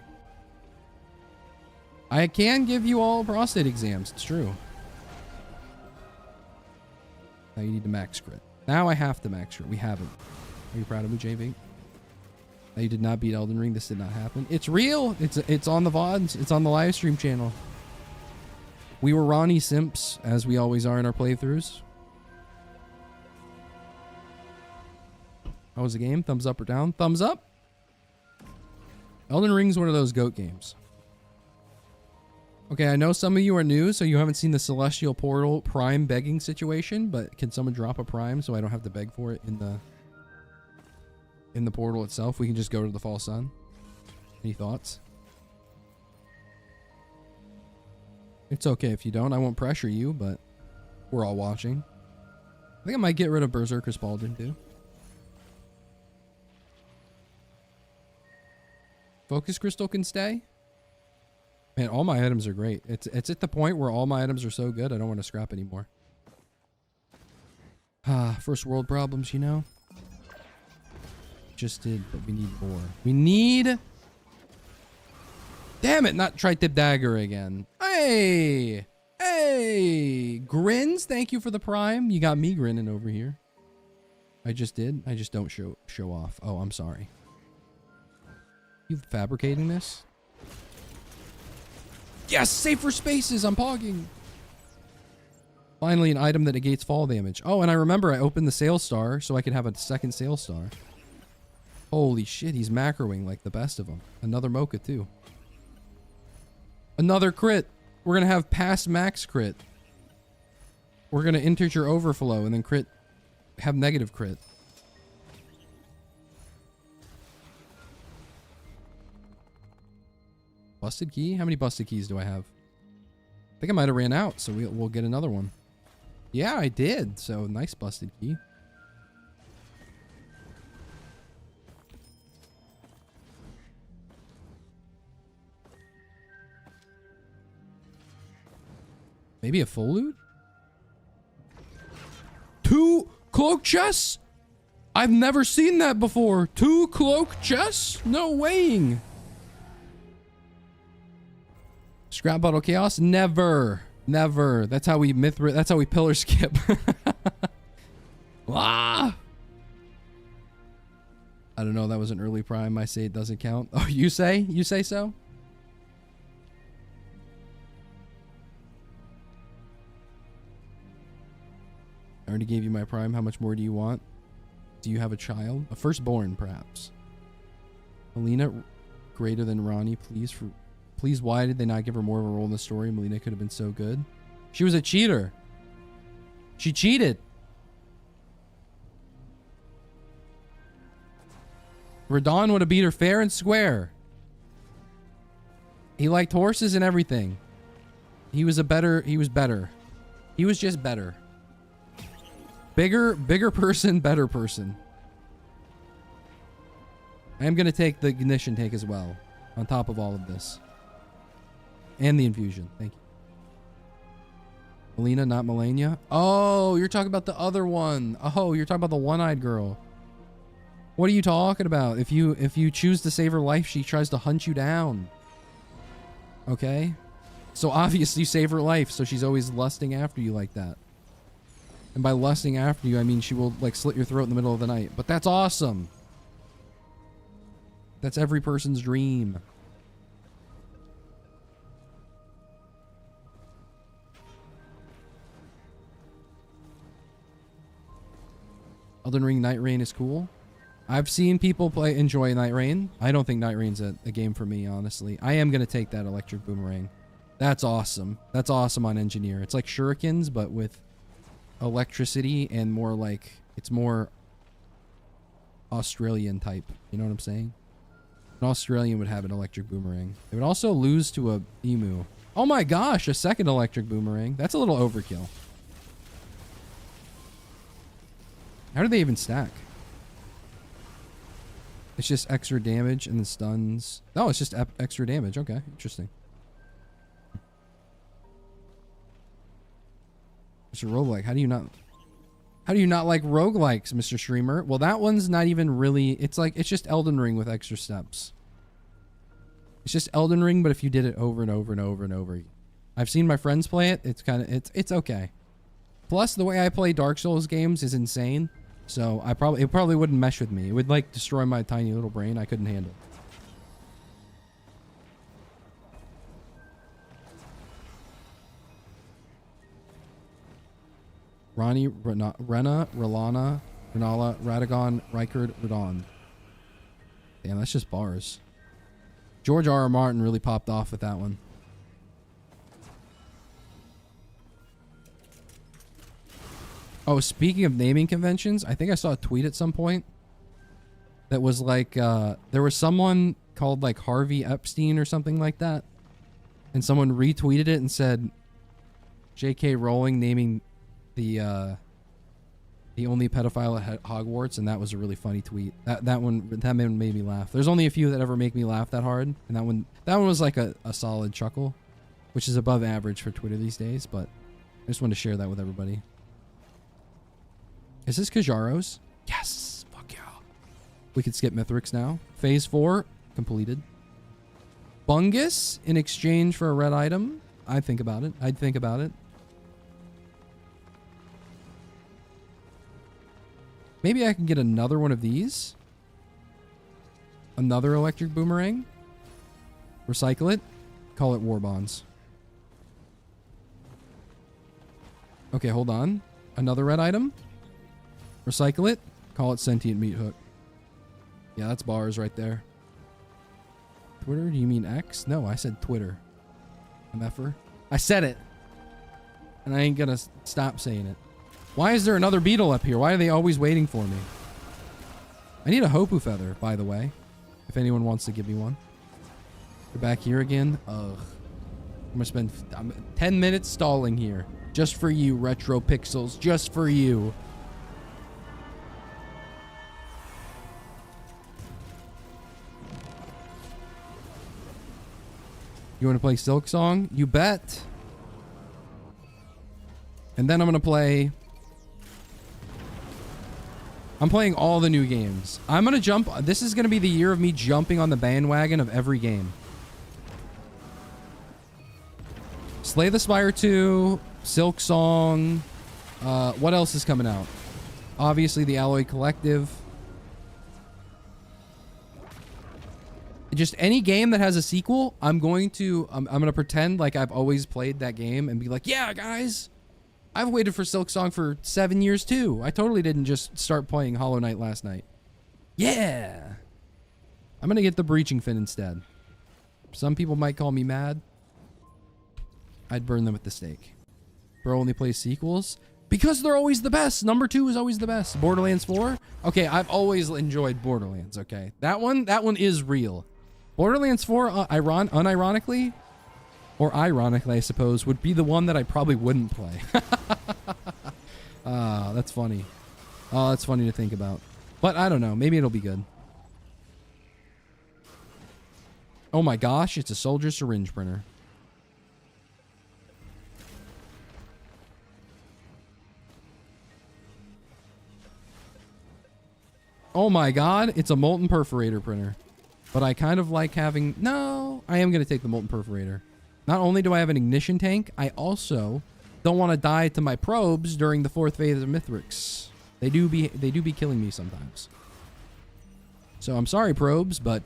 I can give you all prostate exams. It's true. Now you need to max crit. Now I have to max crit. We haven't. Are you proud of me, JV? Now you did not beat Elden Ring. This did not happen. It's real. It's on the VODs. It's on the live stream channel. We were Ronnie Simps, as we always are in our playthroughs. How was the game? Thumbs up or down? Thumbs up. Elden Ring's one of those GOAT games. Okay, I know some of you are new, so you haven't seen the Celestial Portal Prime begging situation, but can someone drop a Prime so I don't have to beg for it in the portal itself? We can just go to the False Sun. Any thoughts? It's okay if you don't. I won't pressure you, but we're all watching. I think I might get rid of Berserker Spalding too. Focus Crystal can stay. Man, all my items are great. It's at the point where all my items are so good, I don't want to scrap anymore. First world problems, you know? Just did, but we need more. We need... Damn it, not Tri-Tip Dagger again. Hey! Hey! Grins, thank you for the Prime. You got me grinning over here. I just did. I just don't show off. Oh, I'm sorry. You fabricating this? Yes! Safer spaces! I'm pogging! Finally, an item that negates fall damage. Oh, and I remember I opened the Sail Star so I could have a second Sail Star. Holy shit, he's macroing like the best of them. Another Mocha, too. Another crit! We're gonna have past max crit. We're gonna integer overflow and then crit... have negative crit. Busted key? How many busted keys do I have? I think I might have ran out, so we'll get another one. Yeah, I did. So, nice busted key. Maybe a full loot? 2 cloak chests? I've never seen that before. 2 cloak chests? No weighing. Scrap bottle chaos? Never. Never. That's how we that's how we pillar skip. Ah! I don't know. That was an early prime. I say it doesn't count. Oh, you say? You say so? I already gave you my prime. How much more do you want? Do you have a child? A firstborn, perhaps. Melina, greater than Ronnie, please. Please, why did they not give her more of a role in the story? Melina could have been so good. She was a cheater. She cheated. Radon would have beat her fair and square. He liked horses and everything. He was better. He was just better. Bigger person, better person. I am going to take the ignition tank as well, on top of all of this. And the infusion. Thank you. Melina, not Melania. Oh, you're talking about the other one. Oh, you're talking about the one-eyed girl. What are you talking about? If you choose to save her life, she tries to hunt you down. Okay? So obviously you save her life, so she's always lusting after you like that. And by lusting after you, I mean she will like slit your throat in the middle of the night. But that's awesome. That's every person's dream. Elden Ring Night Rain is cool. I've seen people enjoy Night Rain. I don't think Night Rain's a game for me, honestly. I am going to take that electric boomerang. That's awesome. That's awesome on Engineer. It's like shurikens, but with electricity and more like... It's more Australian type. You know what I'm saying? An Australian would have an electric boomerang. It would also lose to a emu. Oh my gosh, a second electric boomerang. That's a little overkill. How do they even stack? It's just extra damage and the stuns. Oh, it's just extra damage. Okay, interesting. Mr. Roguelike, how do you not like roguelikes, Mr. Streamer? Well, that one's not even really... It's just Elden Ring with extra steps. It's just Elden Ring, but if you did it over and over and over and over. I've seen my friends play it. It's kind of... It's okay. Plus, the way I play Dark Souls games is insane. So, it probably wouldn't mesh with me. It would, like, destroy my tiny little brain. I couldn't handle it. Ronnie, Rena, Rolana, Renala, Radagon, Rykard, Radon. Damn, that's just bars. George R.R. Martin really popped off with that one. Oh, speaking of naming conventions, I think I saw a tweet at some point that was like, there was someone called like Harvey Epstein or something like that. And someone retweeted it and said, J.K. Rowling naming the only pedophile at Hogwarts, and that was a really funny tweet. That one made me laugh. There's only a few that ever make me laugh that hard, and that one was like a solid chuckle, which is above average for Twitter these days, but I just wanted to share that with everybody. Is this Kajaros? Yes! Fuck yeah. We could skip Mithrix now. Phase 4 completed. Bungus in exchange for a red item. I'd think about it. Maybe I can get another one of these. Another electric boomerang. Recycle it. Call it war bonds. Okay, hold on. Another red item. Recycle it. Call it sentient meat hook. Yeah, that's bars right there. Twitter? Do you mean X? No, I said Twitter. MFer. I said it. And I ain't gonna stop saying it. Why is there another beetle up here? Why are they always waiting for me? I need a Hopu feather, by the way. If anyone wants to give me one. We're back here again. Ugh. I'm gonna spend 10 minutes stalling here. Just for you, Retro Pixels. Just for you. You want to play Silksong? You bet. And then I'm going to play... I'm playing all the new games. I'm going to jump... This is going to be the year of me jumping on the bandwagon of every game. Slay the Spire 2, Silksong. What else is coming out? Obviously, the Alloy Collective. Just any game that has a sequel, I'm going to pretend like I've always played that game and be like, yeah, guys, I've waited for Silksong for 7 years too. I totally didn't just start playing Hollow Knight last night. Yeah. I'm going to get the Breaching Fin instead. Some people might call me mad. I'd burn them at the stake. Bro only plays sequels because they're always the best. Number 2 is always the best. Borderlands 4. Okay, I've always enjoyed Borderlands. Okay, that one is real. Borderlands 4, unironically, or ironically, I suppose, would be the one that I probably wouldn't play. That's funny. Oh, that's funny to think about. But I don't know. Maybe it'll be good. Oh my gosh, it's a soldier syringe printer. Oh my god, it's a molten perforator printer. But I kind of like having... No, I am going to take the molten perforator. Not only do I have an ignition tank, I also don't want to die to my probes during the 4th phase of Mithrix. They do be killing me sometimes. So I'm sorry, probes, but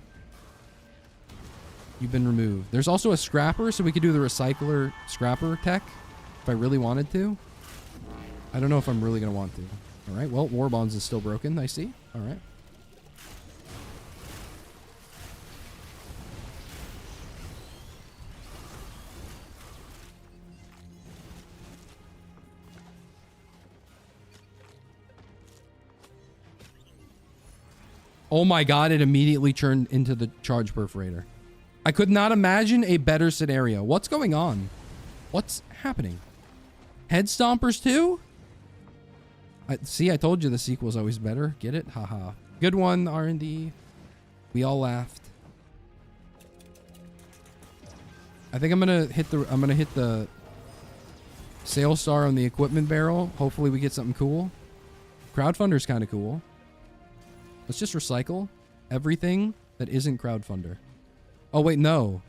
you've been removed. There's also a scrapper, so we could do the recycler scrapper tech if I really wanted to. I don't know if I'm really going to want to. All right, well, War Bonds is still broken, I see. All right. Oh my god, it immediately turned into the charge perforator. I could not imagine a better scenario. What's going on? What's happening? Head Stompers too? See, I told you the sequel's always better. Get it? Haha. Good one, R&D. We all laughed. I think I'm gonna hit the Sail Star on the equipment barrel. Hopefully we get something cool. Crowdfunder's kind of cool. Let's just recycle everything that isn't crowdfunder. Oh wait, no.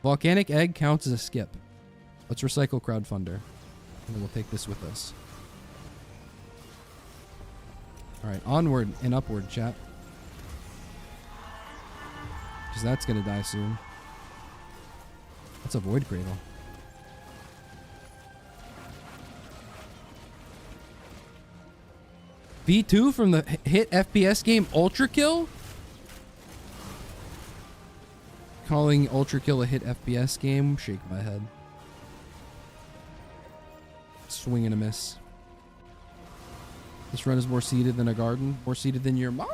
Volcanic egg counts as a skip. Let's recycle crowdfunder. And then we'll take this with us. Alright, onward and upward, chat. Because that's gonna die soon. That's a void cradle. V2 from the hit FPS game Ultra Kill? Calling Ultra Kill a hit FPS game? Shake my head. Swing and a miss. This run is more seeded than a garden. More seeded than your mom.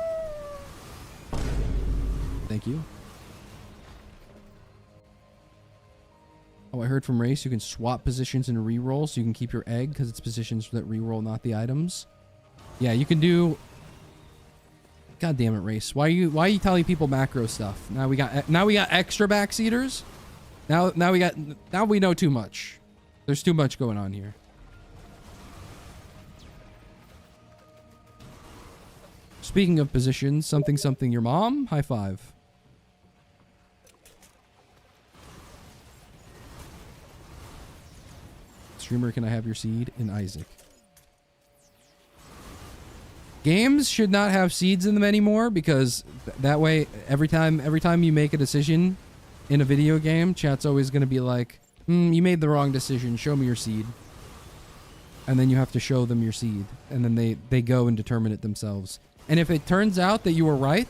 Thank you. Oh, I heard from Race you can swap positions and reroll, so you can keep your egg because it's positions that reroll, not the items. Yeah, you can do. God damn it, Race! Why are you telling people macro stuff? Now we got extra backseaters. Now we know too much. There's too much going on here. Speaking of positions, something your mom. High five. Streamer, can I have your seed? In Isaac. Games should not have seeds in them anymore because that way every time you make a decision in a video game, chat's always going to be like, you made the wrong decision, show me your seed. And then you have to show them your seed, and then they go and determine it themselves. And if it turns out that you were right,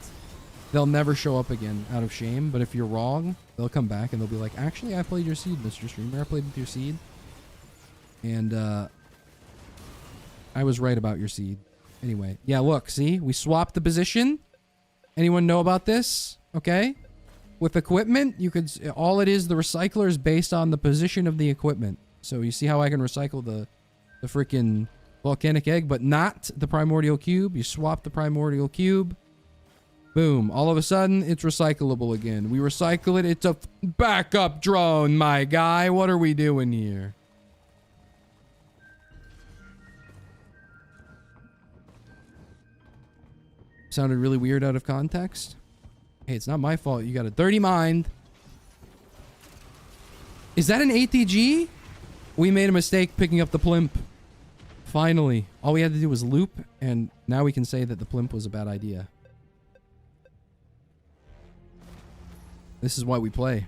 they'll never show up again out of shame. But if you're wrong, they'll come back and they'll be like, actually, I played your seed, Mr. Streamer. I played with your seed. And I was right about your seed. Anyway, yeah, look, see? We swapped the position. Anyone know about this? Okay. With equipment, you could... All it is, the recycler is based on the position of the equipment. So you see how I can recycle the freaking volcanic egg, but not the primordial cube. You swap the primordial cube. Boom. All of a sudden, it's recyclable again. We recycle it. It's a backup drone, my guy. What are we doing here? Sounded really weird out of context. Hey, it's not my fault. You got a dirty mind. Is that an ATG? We made a mistake picking up the plimp. Finally. All we had to do was loop, and now we can say that the plimp was a bad idea. This is why we play.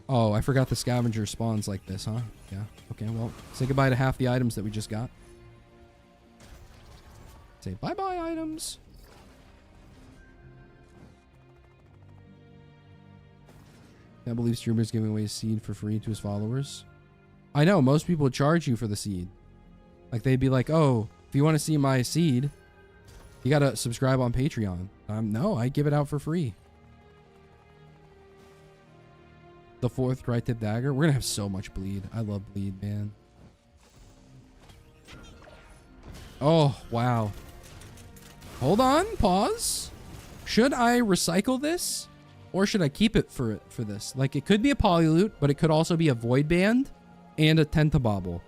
Oh, I forgot the scavenger spawns like this, huh? Yeah. Okay, well, say goodbye to half the items that we just got. Say bye-bye, items. Can't believe streamers giving away a seed for free to his followers. I know, most people would charge you for the seed. Like, they'd be like, oh, if you want to see my seed, you gotta subscribe on Patreon. No, I give it out for free. The fourth tri-tip dagger. We're gonna have so much bleed. I love bleed, man. Oh, wow. Hold on, pause. Should I recycle this? Or should I keep it for this? Like, it could be a polyloot, but it could also be a void band and a tentabobble.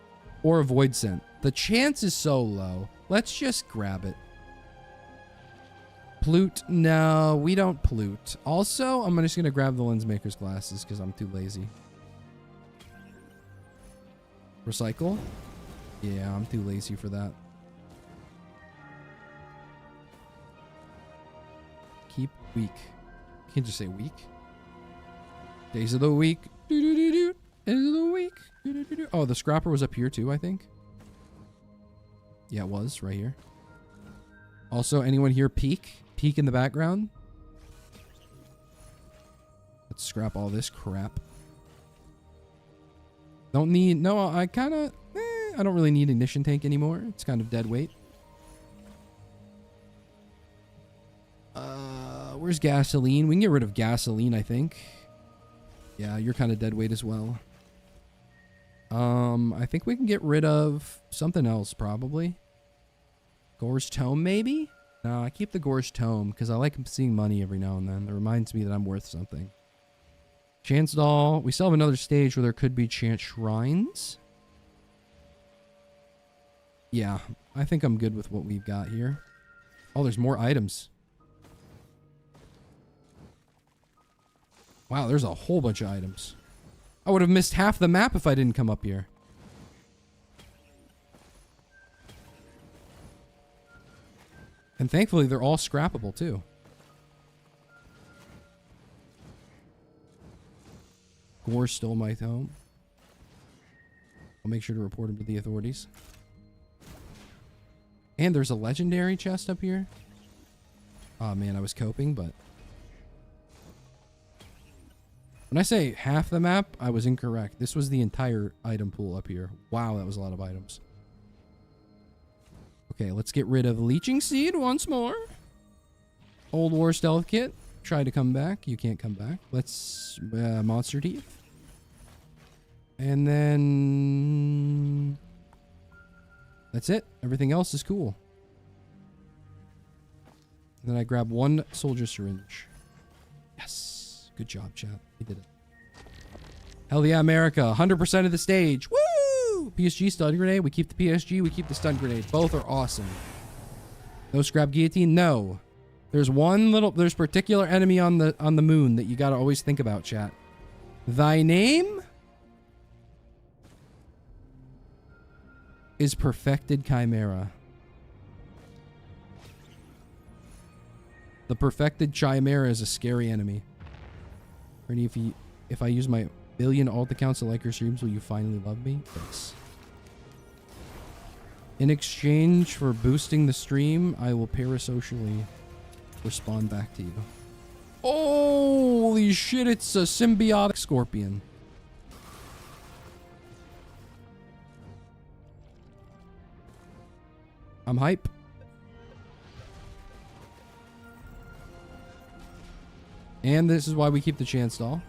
Or a void scent. The chance is so low. Let's just grab it. Plute? No, we don't plute. Also, I'm just going to grab the lens maker's glasses because I'm too lazy. Recycle? Yeah, I'm too lazy for that. Keep weak. You can just say week. Days of the week. Days of the week. Oh, the scrapper was up here too, I think. Yeah, it was right here. Also, anyone here peek? Peek in the background. Let's scrap all this crap. Don't need... No, I kind of... I don't really need ignition tank anymore. It's kind of dead weight. Where's gasoline? We can get rid of gasoline, I think. Yeah, you're kind of dead weight as well. I think we can get rid of something else, probably. Gore's Tome, maybe? No, I keep the Gore's Tome because I like seeing money every now and then. It reminds me that I'm worth something. Chance Doll. We still have another stage where there could be Chance Shrines. Yeah, I think I'm good with what we've got here. Oh, there's more items. Wow, there's a whole bunch of items. I would have missed half the map if I didn't come up here. And thankfully, they're all scrappable, too. Gore stole my home. I'll make sure to report him to the authorities. And there's a legendary chest up here. Oh man, I was coping, but when I say half the map, I was incorrect. This was the entire item pool up here. Wow, that was a lot of items. Okay, let's get rid of Leeching Seed once more. Old War Stealth Kit. Try to come back. You can't come back. Let's Monster Teeth. And then that's it. Everything else is cool. And then I grab one soldier syringe. Yes. Good job, chat. We did it. Hell yeah, America. 100% of the stage. Woo! PSG stun grenade. We keep the PSG. We keep the stun grenade. Both are awesome. No scrap guillotine? No. There's there's particular enemy on the moon that you gotta always think about, chat. Thy name is Perfected Chimera. The Perfected Chimera is a scary enemy. Ernie, if I use my billion alt accounts to like your streams, will you finally love me? Yes. In exchange for boosting the stream, I will parasocially respond back to you. Holy shit, it's a symbiotic scorpion. I'm hype. And this is why we keep the chance doll.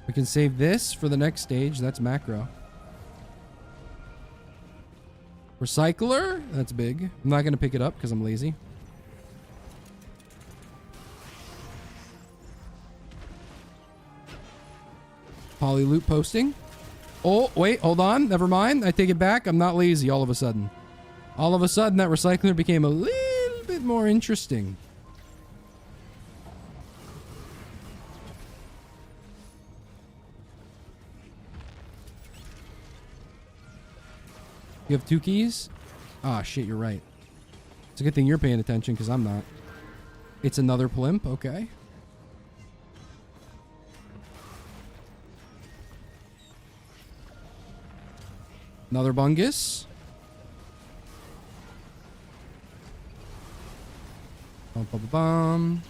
We can save this for the next stage. That's macro. Recycler? That's big. I'm not going to pick it up because I'm lazy. Poly loot posting. Oh, wait, hold on. Never mind. I take it back. I'm not lazy all of a sudden. All of a sudden, that recycler became a little bit more interesting. You have 2 keys? Ah, shit, you're right. It's a good thing you're paying attention because I'm not. It's another plimp, okay. Another bungus. Bum, bum, bum.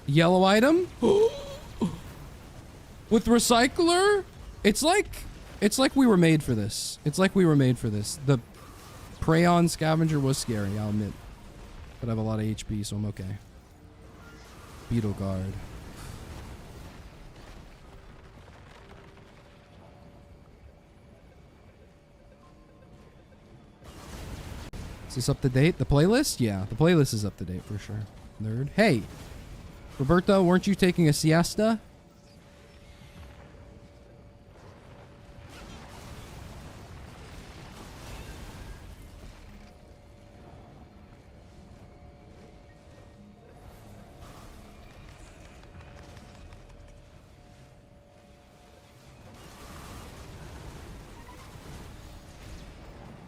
Yellow item? With recycler? It's like we were made for this. It's like we were made for this. The Prayon scavenger was scary, I'll admit. But I have a lot of HP, so I'm okay. Beetle guard. Is this up to date? The playlist? Yeah, the playlist is up to date for sure. Nerd. Hey! Roberto, weren't you taking a siesta?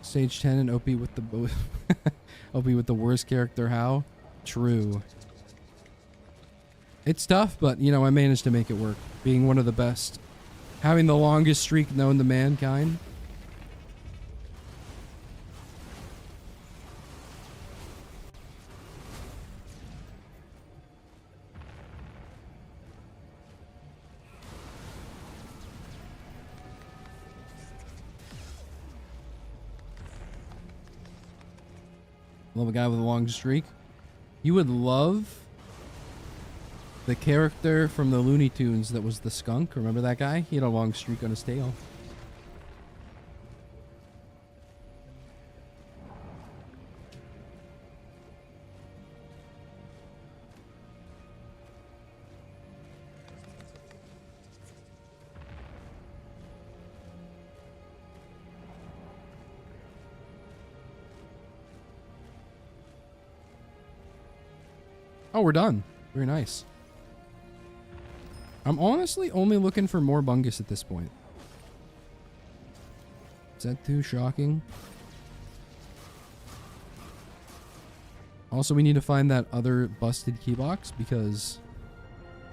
Stage 10 and OP with the OP with the worst character. How? True. It's tough, but you know, I managed to make it work. Being one of the best. Having the longest streak known to mankind. Love a guy with a long streak. You would love the character from the Looney Tunes that was the skunk. Remember that guy? He had a long streak on his tail. Oh, we're done. Very nice. I'm honestly only looking for more bungus at this point. Is that too shocking? Also, we need to find that other busted key box because,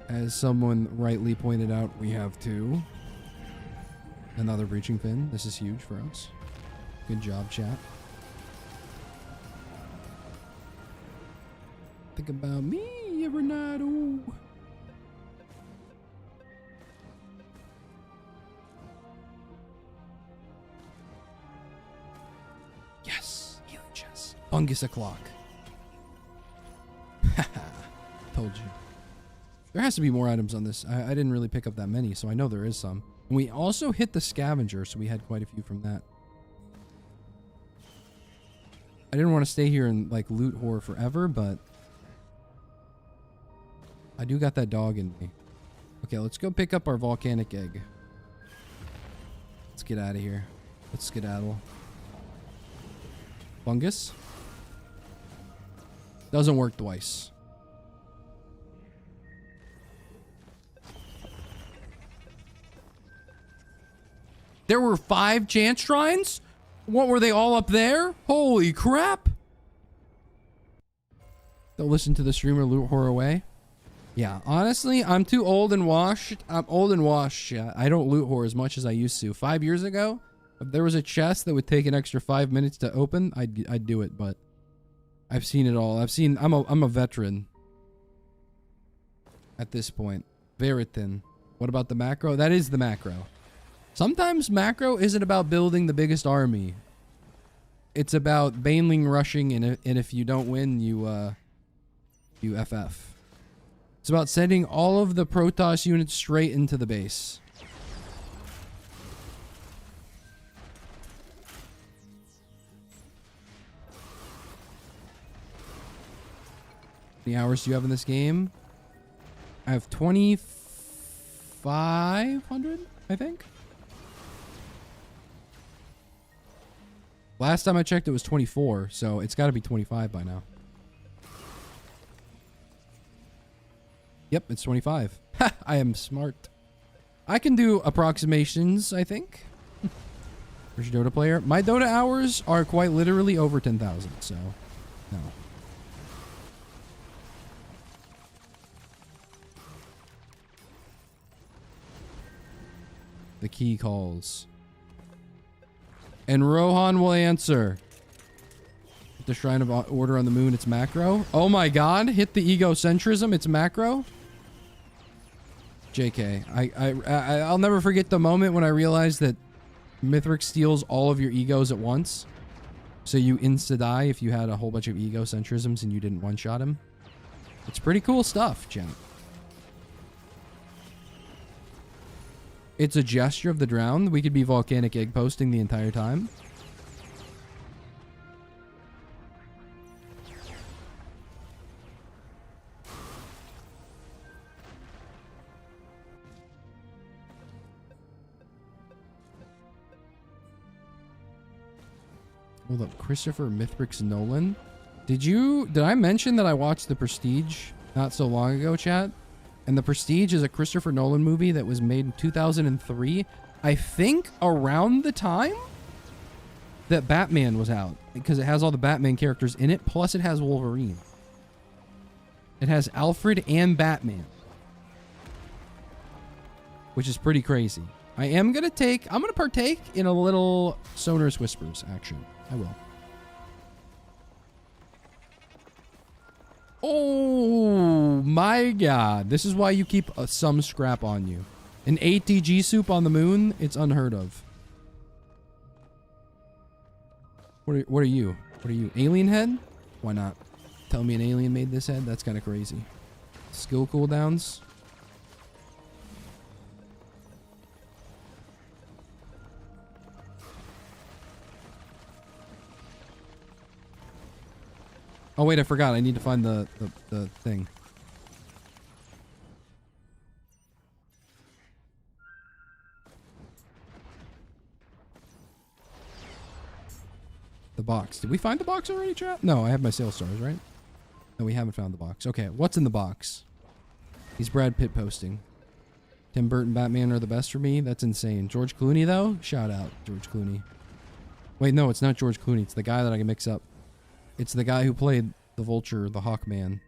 as someone rightly pointed out, we have two. Another breaching pin. This is huge for us. Good job, chat. Think about me every night. Ooh. Yes, healing chest. Fungus o'clock. Told you. There has to be more items on this. I didn't really pick up that many, so I know there is some. And we also hit the scavenger, so we had quite a few from that. I didn't want to stay here and like loot horror forever, but I do got that dog in me. Okay, let's go pick up our volcanic egg. Let's get out of here. Let's skedaddle. Fungus. Doesn't work twice. There were 5 chance shrines? What, were they all up there? Holy crap! Don't listen to the streamer loot horror away. Yeah, honestly, I'm too old and washed. I'm old and washed. Yeah, I don't loot horror as much as I used to. 5 years ago, if there was a chest that would take an extra 5 minutes to open, I'd do it, but I've seen it all. I'm a veteran at this point. Veritin. What about the macro? That is the macro. Sometimes macro isn't about building the biggest army. It's about baneling rushing, and if you don't win, you FF. It's about sending all of the Protoss units straight into the base. How many hours do you have in this game? I have 2,500, I think. Last time I checked, it was 24, so it's got to be 25 by now. Yep, it's 25. I am smart. I can do approximations, I think. Where's your Dota player? My Dota hours are quite literally over 10,000, so no. The key calls. And Rohan will answer. Hit the Shrine of Order on the Moon, it's macro. Oh my god, hit the egocentrism, it's macro. JK, I'll never forget the moment when I realized that Mithrix steals all of your egos at once. So you insta-die if you had a whole bunch of egocentrisms and you didn't one-shot him. It's pretty cool stuff, Jen. It's a gesture of the drowned. We could be volcanic egg posting the entire time. Hold up, Christopher Mithrix Nolan. Did I mention that I watched The Prestige not so long ago, chat? And The Prestige is a Christopher Nolan movie that was made in 2003. I think around the time that Batman was out. Because it has all the Batman characters in it. Plus it has Wolverine. It has Alfred and Batman. Which is pretty crazy. I'm going to partake in a little Sonorous Whispers action. I will. Oh my god. This is why you keep some scrap on you. An ATG soup on the moon? It's unheard of. What are you? What are you? Alien head? Why not? Tell me an alien made this head? That's kind of crazy. Skill cooldowns? Oh wait, I forgot. I need to find the thing. The box. Did we find the box already, chat? No, I have my sales stars, right? No, we haven't found the box. Okay, what's in the box? He's Brad Pitt posting. Tim Burton Batman are the best for me? That's insane. George Clooney, though? Shout out, George Clooney. Wait, no, it's not George Clooney. It's the guy that I can mix up. It's the guy who played The vulture, the Hawkman.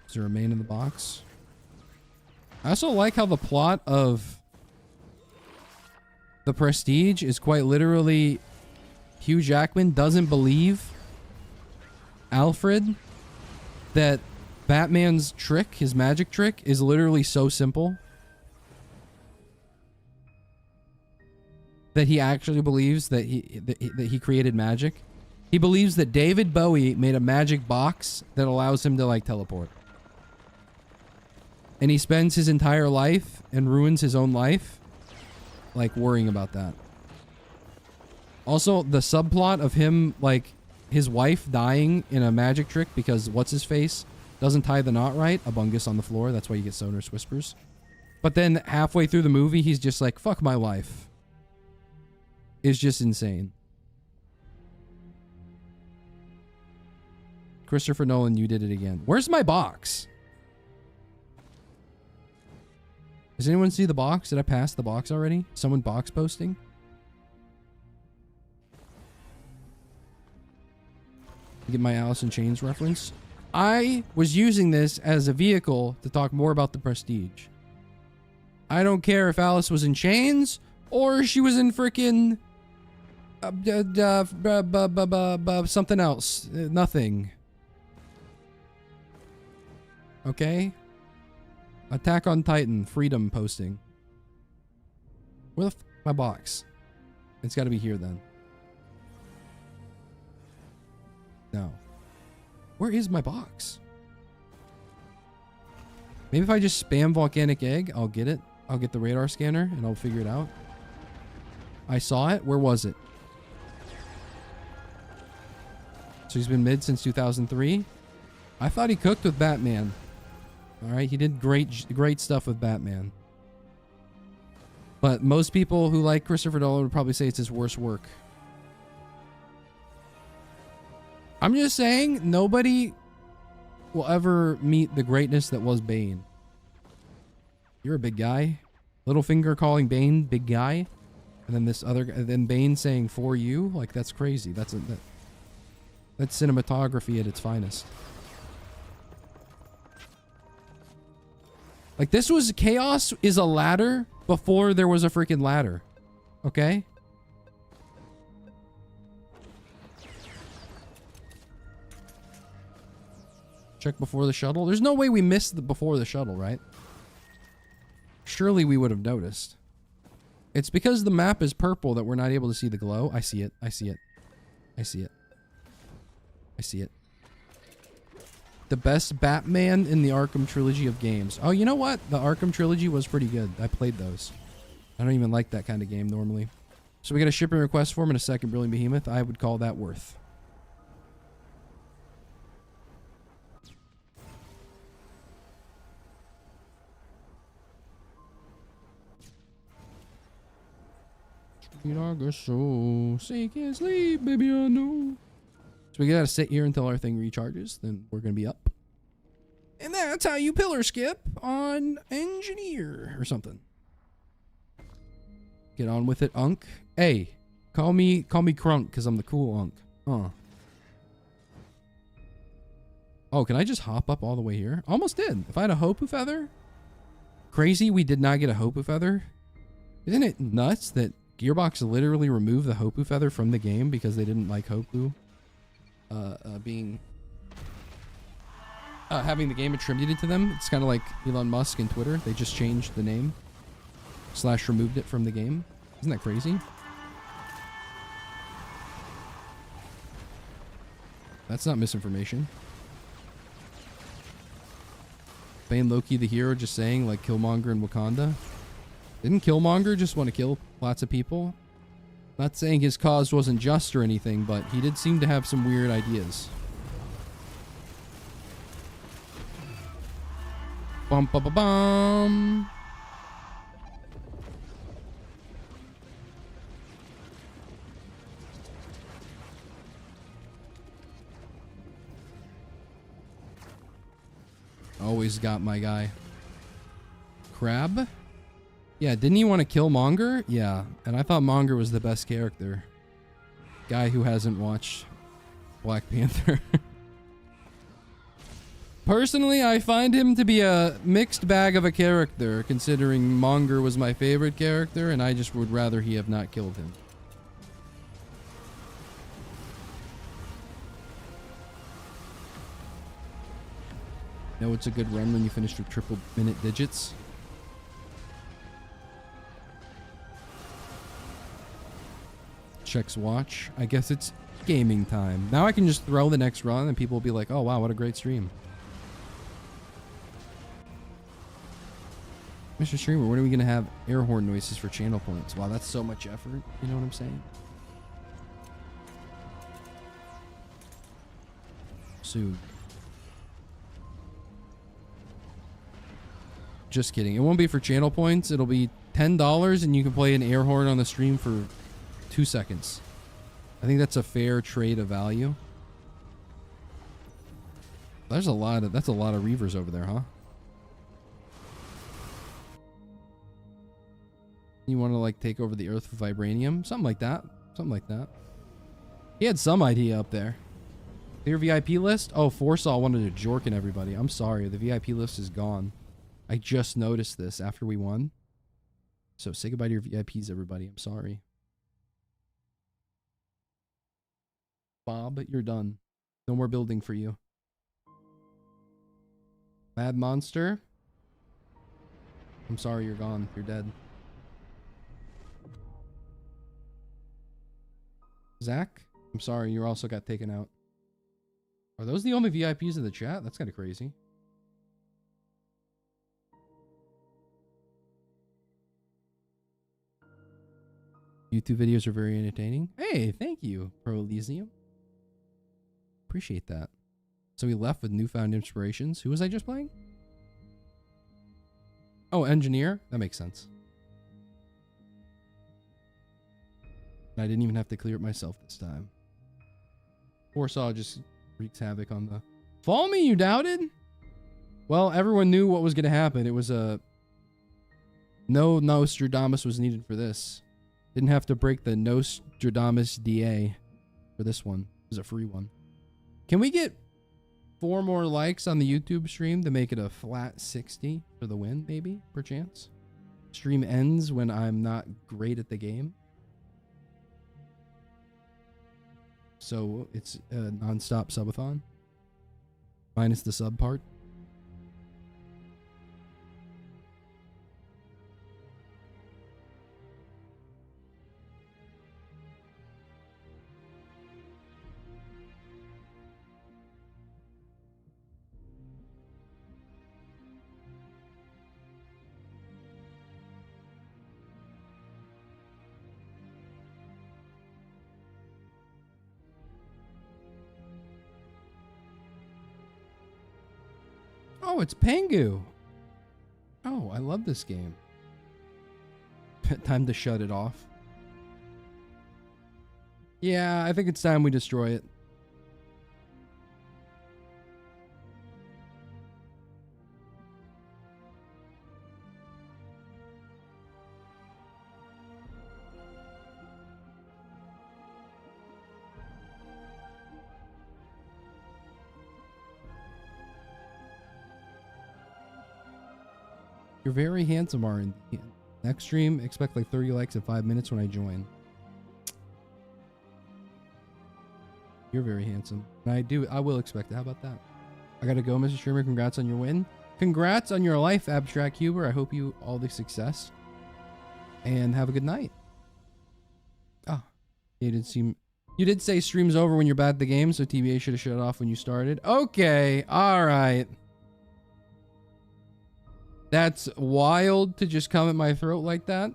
Is there a main in the box? I also like how the plot of The Prestige is quite literally Hugh Jackman doesn't believe Alfred that Batman's trick, his magic trick, is literally so simple that he actually believes that he created magic. He believes that David Bowie made a magic box that allows him to like teleport. And he spends his entire life and ruins his own life like worrying about that. Also, the subplot of him, like, his wife dying in a magic trick because what's-his-face doesn't tie the knot right. A bungus on the floor. That's why you get Sonor's Whispers. But then halfway through the movie, he's just like, fuck my life. It's just insane. Christopher Nolan, you did it again. Where's my box? Does anyone see the box? Did I pass the box already? Someone box posting? Get my Alice in Chains reference. I was using this as a vehicle to talk more about The Prestige. I don't care if Alice was in chains or she was in freaking something else. Nothing. Okay? Attack on Titan, Freedom posting. Where the my box? It's got to be here then. No. Where is my box? Maybe if I just spam volcanic egg, I'll get it. I'll get the radar scanner and I'll figure it out. I saw it. Where was it? So he's been mid since 2003. I thought he cooked with Batman. All right, he did great stuff with Batman. But most people who like Christopher Nolan would probably say it's his worst work. I'm just saying, nobody will ever meet the greatness that was Bane. You're a big guy. Littlefinger calling Bane big guy, and then this other, then Bane saying for you, like that's crazy. That's cinematography at its finest. Like this was Chaos is a ladder before there was a freaking ladder. Okay? Check before the shuttle. There's no way we missed the before the shuttle, right? Surely we would have noticed. It's because the map is purple that we're not able to see the glow. I see it. I see it. I see it. I see it. The best Batman in the Arkham trilogy of games. Oh, you know what? The Arkham trilogy was pretty good. I played those. I don't even like that kind of game normally. So we got a shipping request form and a second Brilliant Behemoth. I would call that worth. So sink and sleep, baby, I know. So we gotta sit here until our thing recharges, then we're gonna be up. And that's how you pillar skip on engineer or something. Get on with it, Unk. Hey, call me Crunk because I'm the cool Unk. Huh. Oh, can I just hop up all the way here? Almost did. If I had a Hopu feather. Crazy we did not get a Hopu feather. Isn't it nuts that Gearbox literally removed the Hopu feather from the game because they didn't like Hopu having the game attributed to them? It's kind of like Elon Musk and Twitter. They just changed the name / removed it from the game. Isn't that crazy? That's not misinformation. Bane Loki the hero just saying like Killmonger in Wakanda. Didn't Killmonger just want to kill lots of people? Not saying his cause wasn't just or anything, but he did seem to have some weird ideas. Bum ba ba bum. Always got my guy. Crab? Yeah, didn't he want to kill Monger? Yeah, and I thought Monger was the best character. Guy who hasn't watched Black Panther. Personally, I find him to be a mixed bag of a character, considering Monger was my favorite character, and I just would rather he have not killed him. Know it's a good run when you finish with triple minute digits. Checks watch. I guess it's gaming time. Now I can just throw the next run and people will be like, oh wow, what a great stream. Mr. Streamer, when are we going to have air horn noises for channel points? Wow, that's so much effort. You know what I'm saying? Soon. Just kidding. It won't be for channel points. It'll be $10 and you can play an air horn on the stream for 2 seconds. I think that's a fair trade of value. That's a lot of reavers over there, huh? You want to like take over the earth with vibranium? Something like that. Something like that. He had some idea up there. Clear VIP list? Oh, Forsaw wanted to jorkin everybody. I'm sorry. The VIP list is gone. I just noticed this after we won. So say goodbye to your VIPs, everybody. I'm sorry. Bob, you're done. No more building for you. Mad Monster. I'm sorry, you're gone. You're dead. Zach, I'm sorry, you also got taken out. Are those the only VIPs in the chat? That's kind of crazy. YouTube videos are very entertaining. Hey, thank you, Pro Elysium. Appreciate that. So we left with newfound inspirations. Who was I just playing? Oh, engineer. That makes sense. I didn't even have to clear it myself this time. Foresaw just wreaks havoc on the... Follow me, you doubted? Well, everyone knew what was going to happen. It was a... No Nostradamus was needed for this. Didn't have to break the Nostradamus DA for this one. It was a free one. Can we get 4 more likes on the YouTube stream to make it a flat 60 for the win, maybe, perchance? Stream ends when I'm not great at the game. So it's a non-stop subathon. Minus the sub part. Oh, it's Pengu. Oh, I love this game. Time to shut it off. Yeah, I think it's time we destroy it. You're very handsome, RN. Next stream, expect like 30 likes in 5 minutes when I join. You're very handsome. And I will expect it. How about that? I gotta go, Mr. Streamer. Congrats on your win. Congrats on your life, Abstract Huber. I hope you all the success. And have a good night. Oh, you did say stream's over when you're bad at the game, so TBA should have shut it off when you started. Okay, alright. That's wild to just come at my throat like that.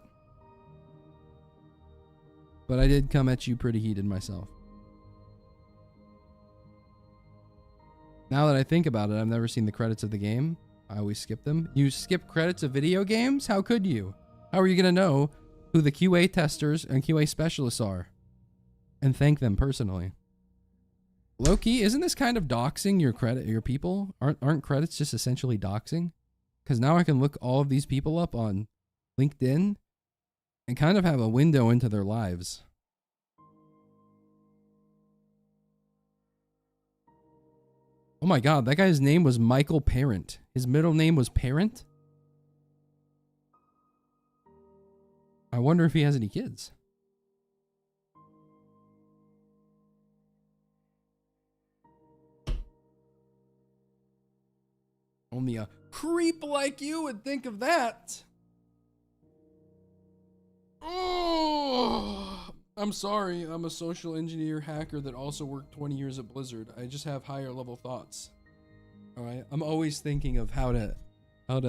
But I did come at you pretty heated myself. Now that I think about it, I've never seen the credits of the game. I always skip them. You skip credits of video games? How could you? How are you going to know who the QA testers and QA specialists are? And thank them personally. Low-key, isn't this kind of doxing your people? Aren't credits just essentially doxing? Because now I can look all of these people up on LinkedIn and kind of have a window into their lives. Oh my god, that guy's name was Michael Parent. His middle name was Parent? I wonder if he has any kids. Only a creep like you would think of that. Oh, I'm sorry. I'm a social engineer hacker that also worked 20 years at Blizzard. I just have higher level thoughts. All right. I'm always thinking of how to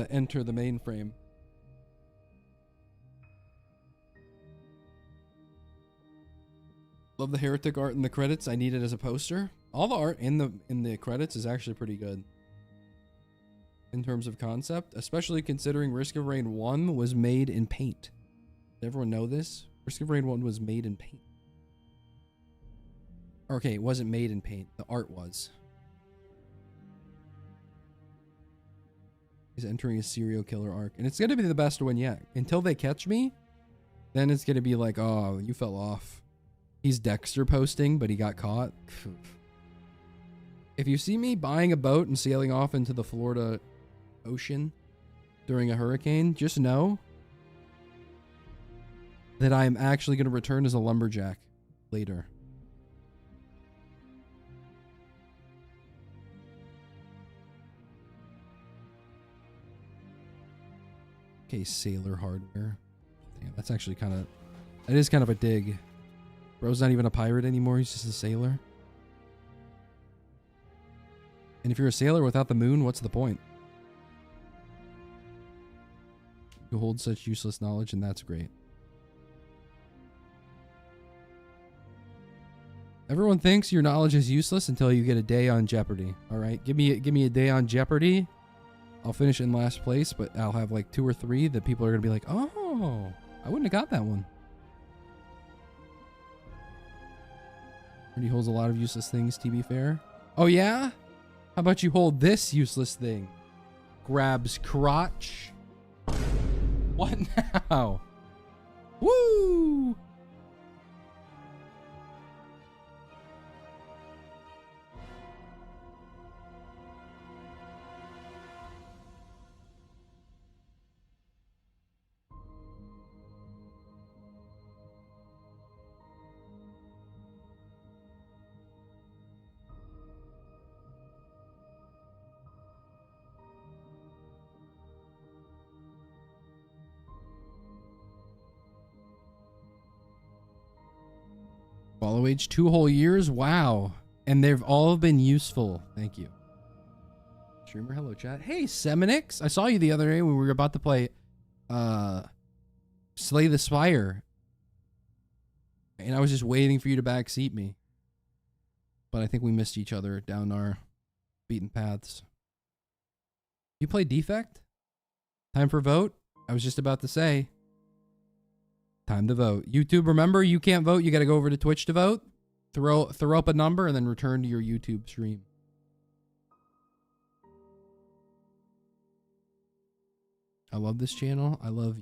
enter the mainframe. Love the heretic art in the credits. I need it as a poster. All the art in the credits is actually pretty good. In terms of concept, especially considering Risk of Rain 1 was made in paint. Does everyone know this? Risk of Rain 1 was made in paint. Okay, it wasn't made in paint. The art was. He's entering a serial killer arc. And it's going to be the best one yet. Until they catch me, then it's going to be like, oh, you fell off. He's Dexter posting, but he got caught. If you see me buying a boat and sailing off into the Florida Ocean during a hurricane, just know that I am actually going to return as a lumberjack later. Okay, sailor hardware. Damn, that's actually that is kind of a dig. Bro's not even a pirate anymore, he's just a sailor. And if you're a sailor without the moon, what's the point? You hold such useless knowledge, and that's great. Everyone thinks your knowledge is useless until you get a day on Jeopardy. All right, give me a day on Jeopardy. I'll finish in last place, but I'll have like 2 or 3 that people are gonna be like, "Oh, I wouldn't have got that one." And he holds a lot of useless things, to be fair. Oh yeah? How about you hold this useless thing? Grabs crotch. What now? Woo! Follow age 2 whole years. Wow. And they've all been useful. Thank you. Streamer, hello chat. Hey, Seminix. I saw you the other day when we were about to play Slay the Spire. And I was just waiting for you to backseat me. But I think we missed each other down our beaten paths. You play Defect? Time for vote? I was just about to say. Time to vote. YouTube, remember, you can't vote. You got to go over to Twitch to vote. Throw up a number and then return to your YouTube stream. I love this channel. I love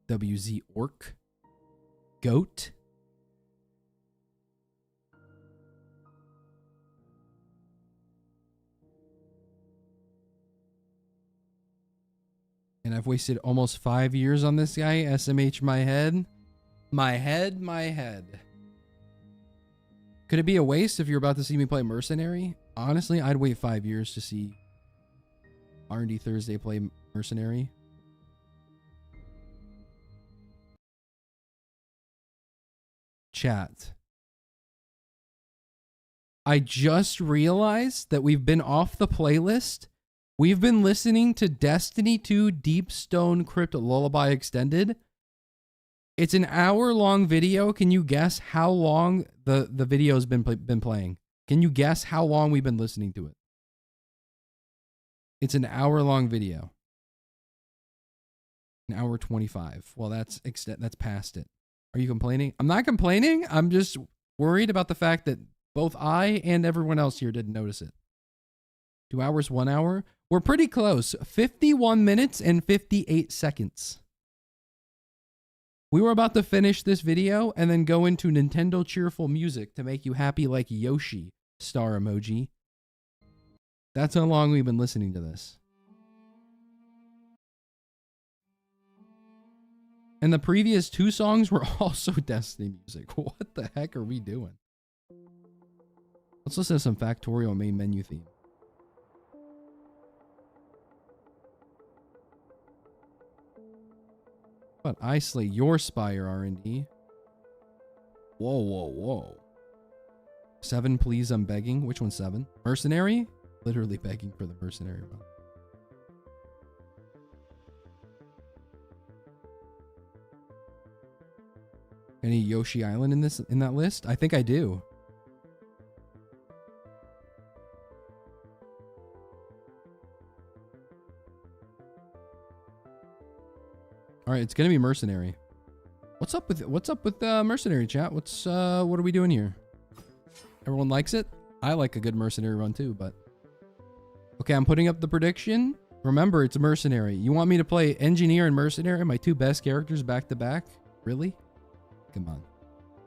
WZ Orc. Goat. And I've wasted almost 5 years on this guy. SMH my head. My head. Could it be a waste if you're about to see me play Mercenary? Honestly, I'd wait 5 years to see rndThursday play Mercenary. Chat. I just realized that we've been off the playlist. We've been listening to Destiny 2 Deep Stone Crypt Lullaby Extended. It's an hour-long video. Can you guess how long the video's been playing? Can you guess how long we've been listening to it? It's an hour-long video. An hour 25. Well, that's past it. Are you complaining? I'm not complaining. I'm just worried about the fact that both I and everyone else here didn't notice it. 2 hours, 1 hour. We're pretty close. 51 minutes and 58 seconds. We were about to finish this video and then go into Nintendo cheerful music to make you happy like Yoshi. Star emoji. That's how long we've been listening to this. And the previous 2 songs were also Destiny music. What the heck are we doing? Let's listen to some Factorial main menu theme. But I slay your spire, R&D. Whoa, whoa, whoa. 7, please, I'm begging. Which one's 7? Mercenary? Literally begging for the mercenary one. Any Yoshi Island in that list? I think I do. All right, it's gonna be mercenary. What's up with mercenary chat? What are we doing here? Everyone likes it. I like a good mercenary run too, but okay, I'm putting up the prediction. Remember, it's mercenary. You want me to play engineer and mercenary, my 2 best characters back to back? Really? Come on.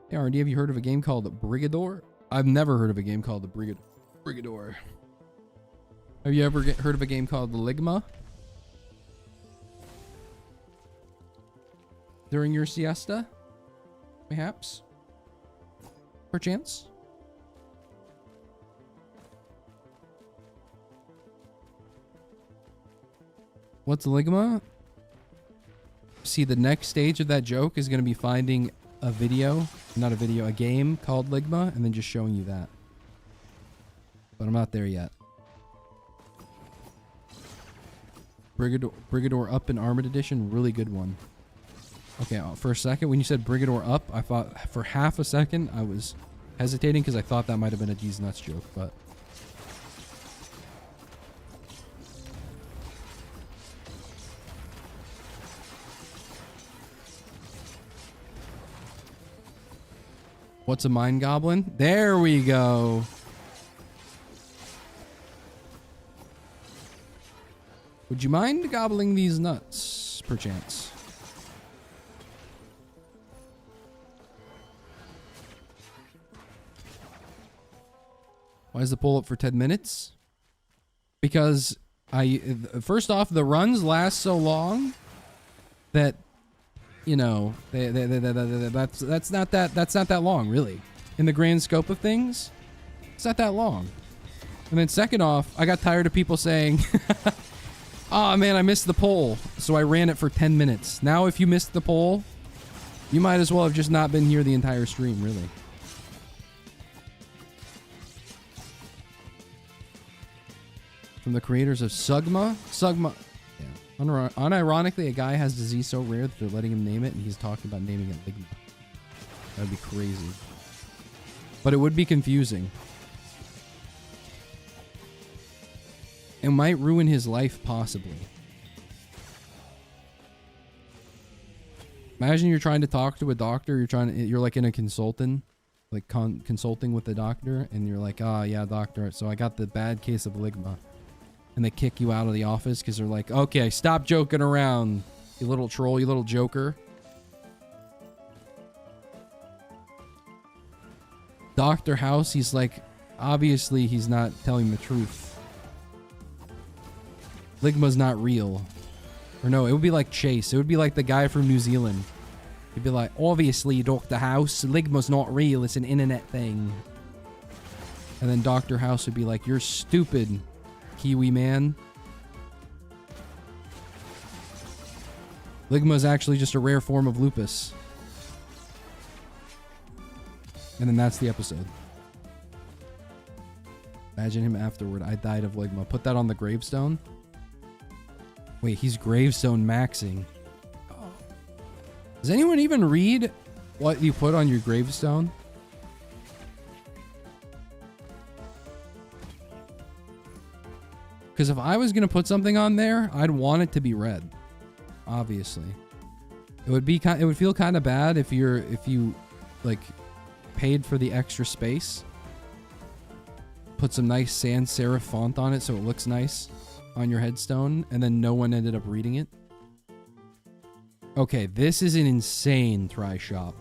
Hey, R&D, have you heard of a game called Brigador? I've never heard of a game called the Brigador. Have you ever heard of a game called the Ligma? During your siesta? Perhaps? Perchance? What's Ligma? See, the next stage of that joke is going to be finding a video, not a video, a game called Ligma, and then just showing you that. But I'm not there yet. Brigador Up in Armored Edition, really good one. Okay, for a second, when you said Brigador Up, I thought, for half a second, I was hesitating because I thought that might have been a G's Nuts joke, but... What's a mind goblin? There we go. Would you mind gobbling these nuts, perchance? Why is the poll up for 10 minutes? Because first off, the runs last so long that, you know, that's not that long, really. In the grand scope of things, it's not that long. And then second off, I got tired of people saying, "Oh man, I missed the poll," so I ran it for 10 minutes. Now, if you missed the poll, you might as well have just not been here the entire stream, really. From the creators of Sugma. Yeah. Unironically, a guy has disease so rare that they're letting him name it, and he's talking about naming it Ligma. That would be crazy. But it would be confusing. It might ruin his life, possibly. Imagine you're trying to talk to a doctor, you're like in a consultant, like consulting with the doctor, and you're like, "Ah, yeah, doctor, so I got the bad case of Ligma." And they kick you out of the office because they're like, "Okay, stop joking around, you little troll, you little joker." Dr. House, he's like, obviously he's not telling the truth. Ligma's not real. Or no, it would be like Chase. It would be like the guy from New Zealand. He'd be like, "Obviously, Dr. House, Ligma's not real, it's an internet thing." And then Dr. House would be like, "You're stupid, Kiwi man. Ligma is actually just a rare form of lupus." And then that's the episode. Imagine him afterward. "I died of Ligma." Put that on the gravestone. Wait, he's gravestone maxing. Does anyone even read what you put on your gravestone? Because if I was going to put something on there, I'd want it to be read. Obviously. It would feel kind of bad if you like paid for the extra space. Put some nice sans serif font on it so it looks nice on your headstone, and then no one ended up reading it. Okay, this is an insane try shop.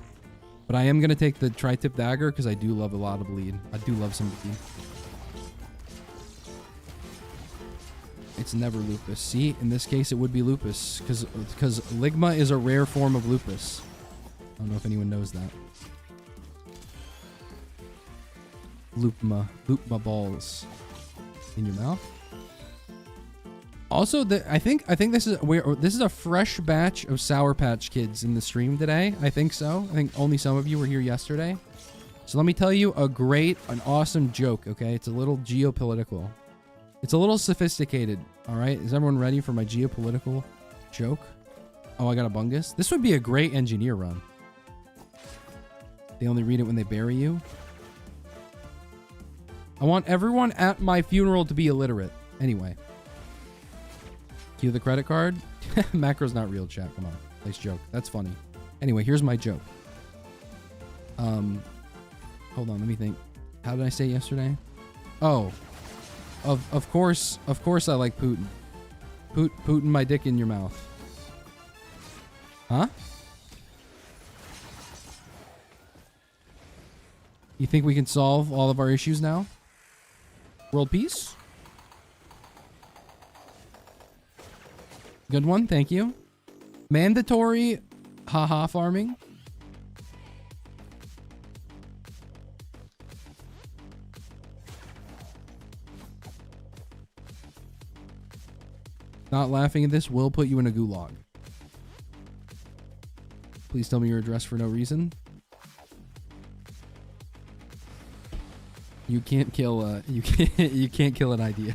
But I am going to take the tri-tip dagger because I do love a lot of bleed. I do love some bleed. It's never lupus. See, in this case, it would be lupus because ligma is a rare form of lupus. I don't know if anyone knows that. Lupma balls in your mouth. Also, I think this is a fresh batch of Sour Patch Kids in the stream today. I think so. I think only some of you were here yesterday. So let me tell you an awesome joke. Okay, it's a little geopolitical. It's a little sophisticated. All right, is everyone ready for my geopolitical joke? Oh, I got a bungus. This would be a great engineer run. They only read it when they bury you. I want everyone at my funeral to be illiterate. Anyway. Cue the credit card. Macro's not real, chat. Come on. Nice joke. That's funny. Anyway, here's my joke. Hold on, let me think. How did I say yesterday? Oh. Of course I like Putin. Putin my dick in your mouth. Huh? You think we can solve all of our issues now? World peace? Good one, thank you. Mandatory haha farming. Not laughing at this will put you in a gulag. Please tell me your address for no reason. You can't kill you can't kill an idea.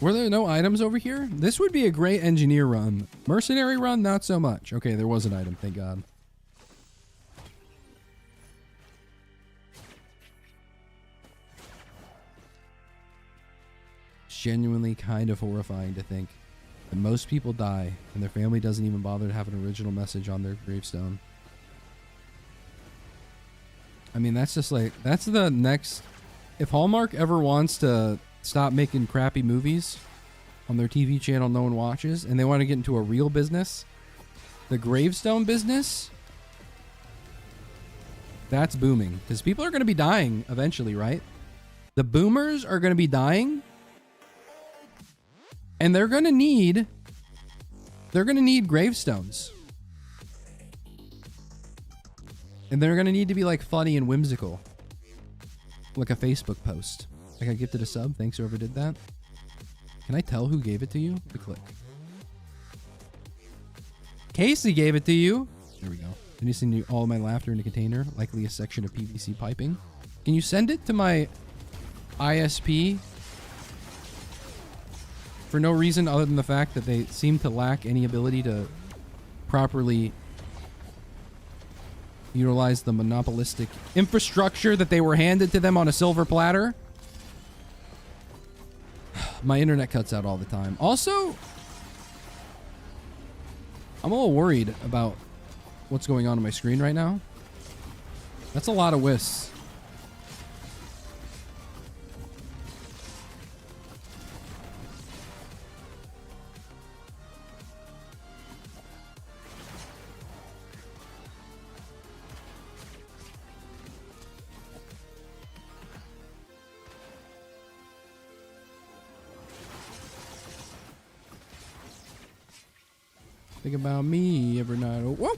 Were there no items over here? This would be a great engineer run. Mercenary run, not so much. Okay, there was an item, thank God. It's genuinely kind of horrifying to think that most people die and their family doesn't even bother to have an original message on their gravestone. I mean, that's just like, that's the next... If Hallmark ever wants to stop making crappy movies on their TV channel no one watches, and they want to get into a real business, the gravestone business, that's booming. Because people are going to be dying eventually, right? The boomers are going to be dying, and they're going to need gravestones. And they're going to need to be like funny and whimsical. Like a Facebook post. Like I gifted a sub. Thanks whoever did that. Can I tell who gave it to you? The click. Casey gave it to you. There we go. I'm just sending all my laughter in a container. Likely a section of PVC piping. Can you send it to my ISP? For no reason other than the fact that they seem to lack any ability to properly utilize the monopolistic infrastructure that they were handed to them on a silver platter. My internet cuts out all the time. Also, I'm a little worried about what's going on my screen right now. That's a lot of wisps. Think about me every night. Oh, whoa!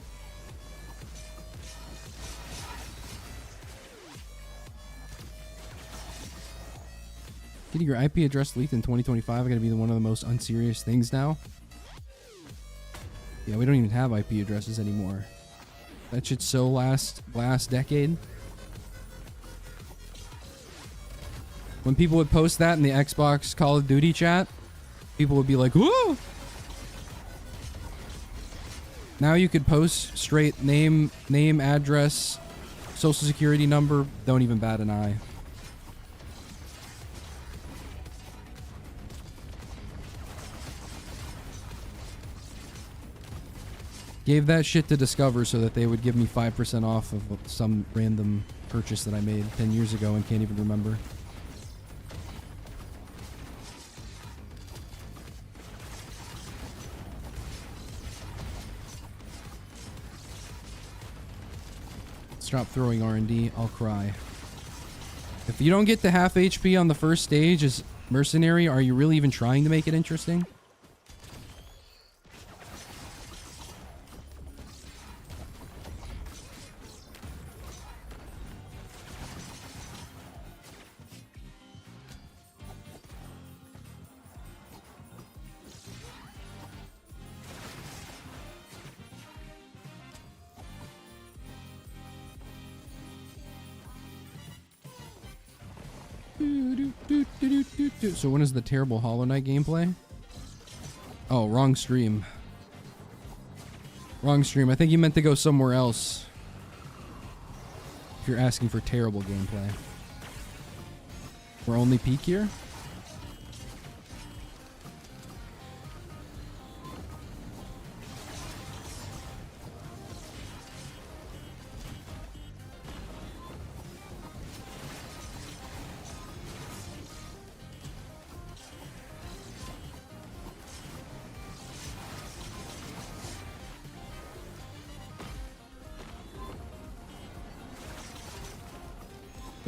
Getting your IP address leaked in 2025 are going to be one of the most unserious things now. Yeah, we don't even have IP addresses anymore. That shit's so last decade. When people would post that in the Xbox Call of Duty chat, people would be like, "Whoa!" Now you could post straight name, address, social security number, don't even bat an eye. Gave that shit to Discover so that they would give me 5% off of some random purchase that I made 10 years ago and can't even remember. Stop throwing R&D. I'll cry. If you don't get to half HP on the first stage as mercenary, are you really even trying to make it interesting? So when is the terrible Hollow Knight gameplay? Oh, wrong stream. Wrong stream. I think you meant to go somewhere else. If you're asking for terrible gameplay. We're only peak here?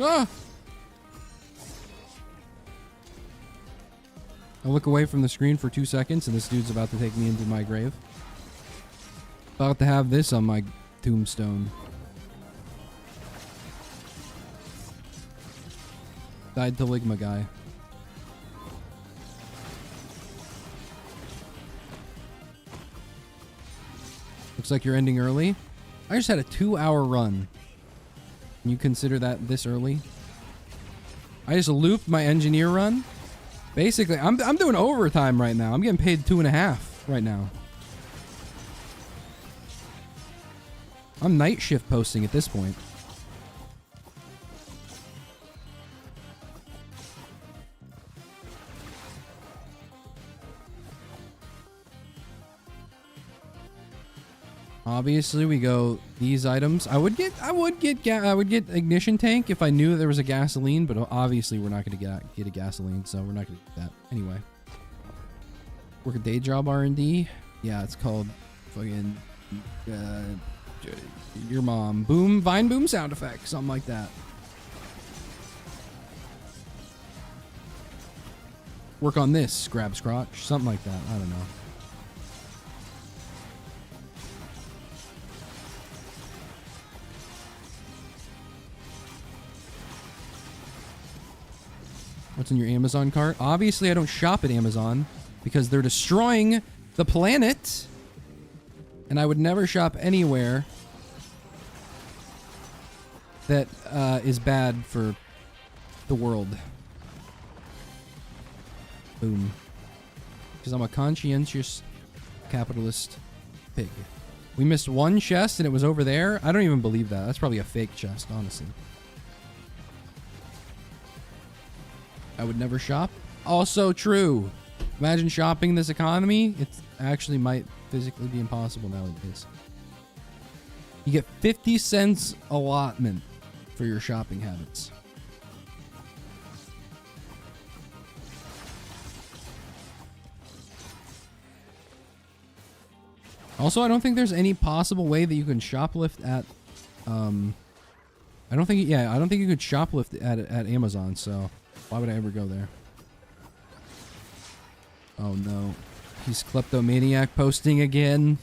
Ah! I look away from the screen for 2 seconds and this dude's about to take me into my grave. About to have this on my tombstone. Died to Ligma guy. Looks like you're ending early. I just had a 2-hour run. Can you consider that this early? I just looped my engineer run. Basically, I'm doing overtime right now. I'm getting paid 2.5 right now. I'm night shift posting at this point. Obviously, we go these items. I would get ignition tank if I knew there was a gasoline, but obviously we're not going to get a gasoline, so we're not going to do that anyway. Work a day job R&D. Yeah, it's called fucking your mom boom vine boom sound effect, something like that. Work on this grab scrotch, something like that. I don't know. What's in your Amazon cart? Obviously, I don't shop at Amazon because they're destroying the planet. And I would never shop anywhere that is bad for the world. Boom. Because I'm a conscientious capitalist pig. We missed one chest and it was over there. I don't even believe that. That's probably a fake chest, honestly. I would never shop. Also true. Imagine shopping this economy. It actually might physically be impossible nowadays. You get 50 cents allotment for your shopping habits. Also, I don't think there's any possible way that you can shoplift at I don't think you could shoplift at Amazon, so why would I ever go there? Oh no. He's kleptomaniac posting again.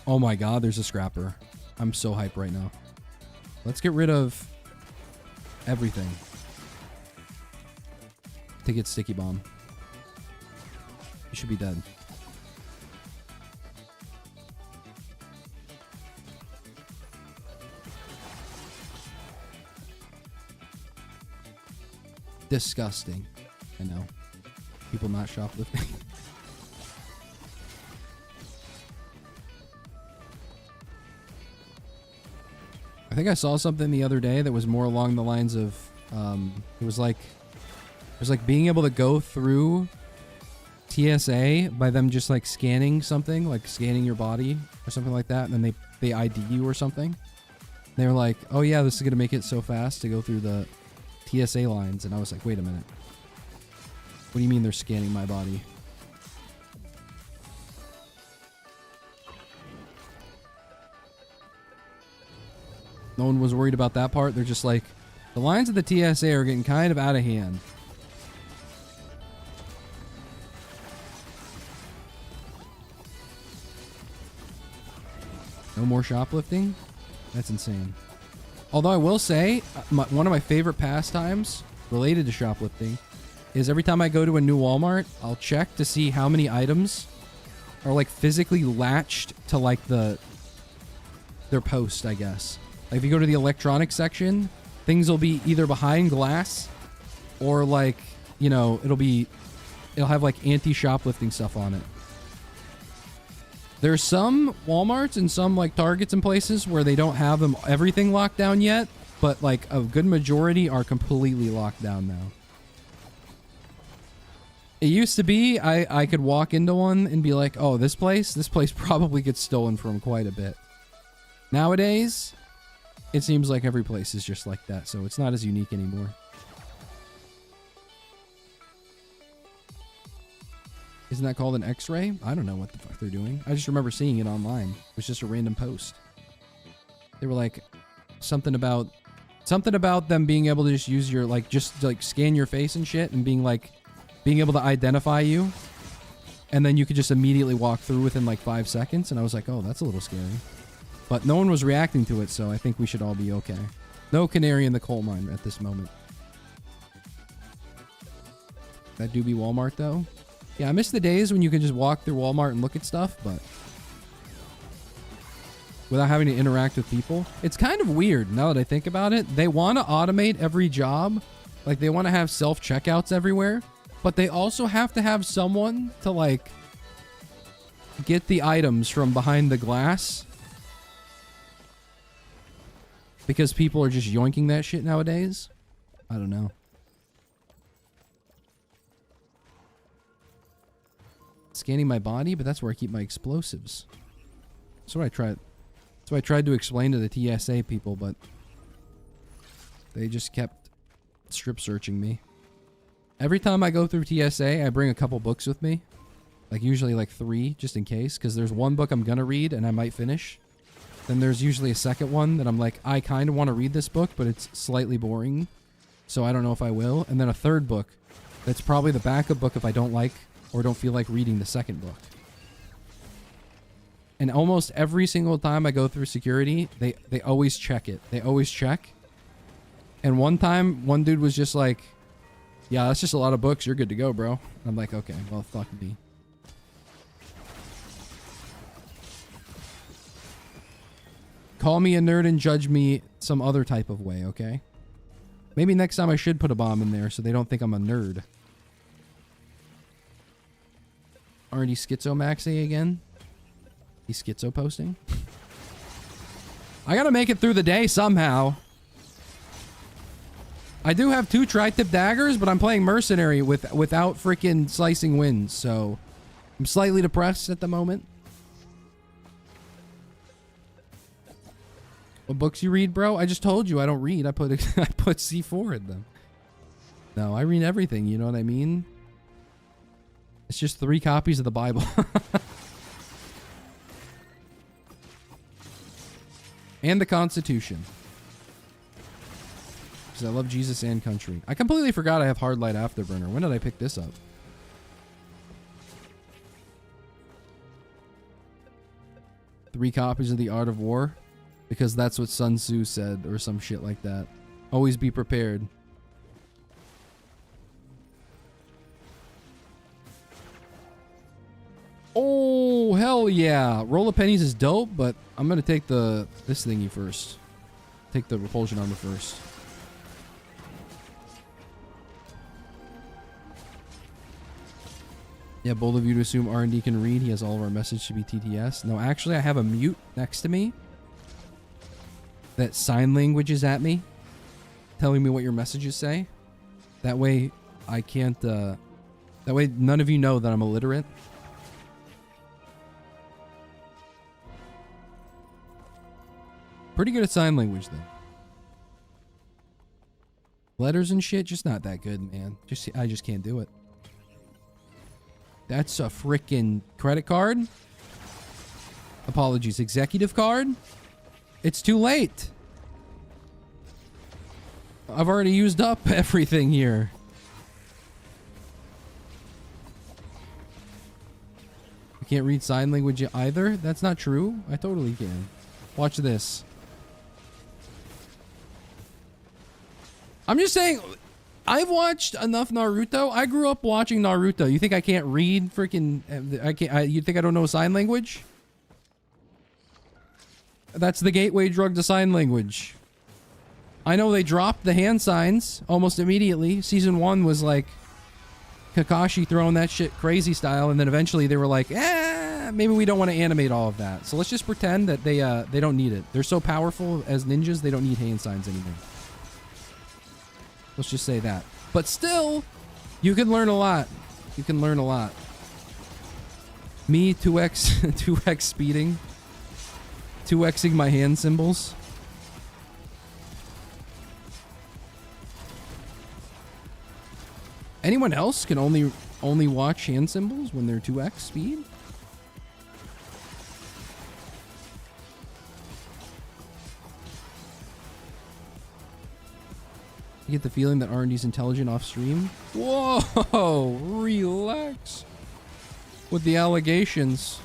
Oh my god, there's a scrapper. I'm so hyped right now. Let's get rid of everything to get sticky bomb. You should be dead. Disgusting. I know. People not shoplifting. I think I saw something the other day that was more along the lines of it was like being able to go through TSA by them just like scanning something, like scanning your body or something like that, and then they ID you or something. They were like, oh yeah, this is gonna make it so fast to go through the TSA lines, and I was like, wait a minute. What do you mean they're scanning my body? No one was worried about that part. They're just like, the lines of the TSA are getting kind of out of hand. No more shoplifting? That's insane. Although I will say, one of my favorite pastimes related to shoplifting is every time I go to a new Walmart, I'll check to see how many items are like physically latched to like their post, I guess. Like if you go to the electronics section, things will be either behind glass or like, you know, it'll have like anti-shoplifting stuff on it. There's some Walmarts and some like Targets and places where they don't have everything locked down yet, but like a good majority are completely locked down now. It used to be I could walk into one and be like, oh, this place probably gets stolen from quite a bit. Nowadays, it seems like every place is just like that, so it's not as unique anymore. Isn't that called an X-ray? I don't know what the fuck they're doing. I just remember seeing it online. It was just a random post. They were like something about them being able to just use your just scan your face and shit and being able to identify you, and then you could just immediately walk through within like 5 seconds. And I was like, oh, that's a little scary. But no one was reacting to it, so I think we should all be okay. No canary in the coal mine at this moment. That do be Walmart though. Yeah, I miss the days when you could just walk through Walmart and look at stuff, but without having to interact with people. It's kind of weird now that I think about it. They want to automate every job. Like, they want to have self-checkouts everywhere, but they also have to have someone to, like, get the items from behind the glass. Because people are just yoinking that shit nowadays. I don't know. Scanning my body, but that's where I keep my explosives. That's what I tried. That's what I tried to explain to the TSA people, but they just kept strip searching me. Every time I go through TSA, I bring a couple books with me. Like usually like 3, just in case, because there's one book I'm gonna read and I might finish. Then there's usually a second one that I'm like, I kind of want to read this book, but it's slightly boring, so I don't know if I will. And then a third book that's probably the backup book if I don't like or don't feel like reading the second book. And almost every single time I go through security, they always check it. They always check. And one time, one dude was just like, yeah, that's just a lot of books. You're good to go, bro. I'm like, okay, well, fuck me. Call me a nerd and judge me some other type of way, okay? Maybe next time I should put a bomb in there so they don't think I'm a nerd. Already Schizo Maxi again? He's schizo posting? I gotta make it through the day somehow. I do have 2 tri-tip daggers, but I'm playing Mercenary without freaking slicing winds, so I'm slightly depressed at the moment. What books you read, bro? I just told you I don't read. I put C4 in them. No, I read everything, you know what I mean? It's just 3 copies of the Bible. And the Constitution. Because I love Jesus and country. I completely forgot I have Hard Light Afterburner. When did I pick this up? Three copies of The Art of War. Because that's what Sun Tzu said, or some shit like that. Always be prepared. Oh, hell yeah. Roll of Pennies is dope, but I'm going to take this thingy first. Take the repulsion armor first. Yeah, bold of you to assume R&D can read. He has all of our message to be TTS. No, actually, I have a mute next to me that sign languages at me, telling me what your messages say. That way, I can't, that way none of you know that I'm illiterate. Pretty good at sign language, though. Letters and shit, just not that good, man. I just can't do it. That's a freaking credit card. Apologies, executive card. It's too late. I've already used up everything here. You can't read sign language either? That's not true. I totally can. Watch this. I'm just saying, I've watched enough Naruto. I grew up watching Naruto. You think I can't read freaking... you think I don't know sign language? That's the gateway drug to sign language. I know they dropped the hand signs almost immediately. Season 1 was like Kakashi throwing that shit crazy style, and then eventually they were like, maybe we don't want to animate all of that. So let's just pretend that they don't need it. They're so powerful as ninjas, they don't need hand signs anymore. Let's just say that. But still, you can learn a lot. You can learn a lot. Me, 2x speeding. 2xing my hand symbols. Anyone else can only watch hand symbols when they're 2x speed? You get the feeling that R&D's intelligent off stream? Whoa, relax with the allegations.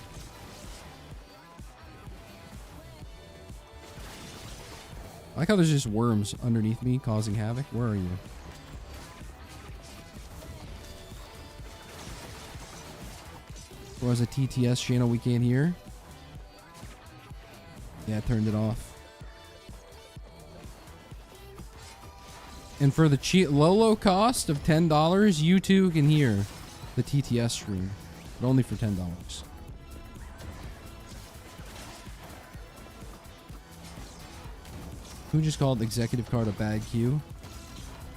I like how there's just worms underneath me causing havoc. Where are you? Or was a TTS channel we can't hear? Yeah, I turned it off. And for the low cost of $10, you too can hear the TTS stream, but only for $10. Who just called executive card a bad queue?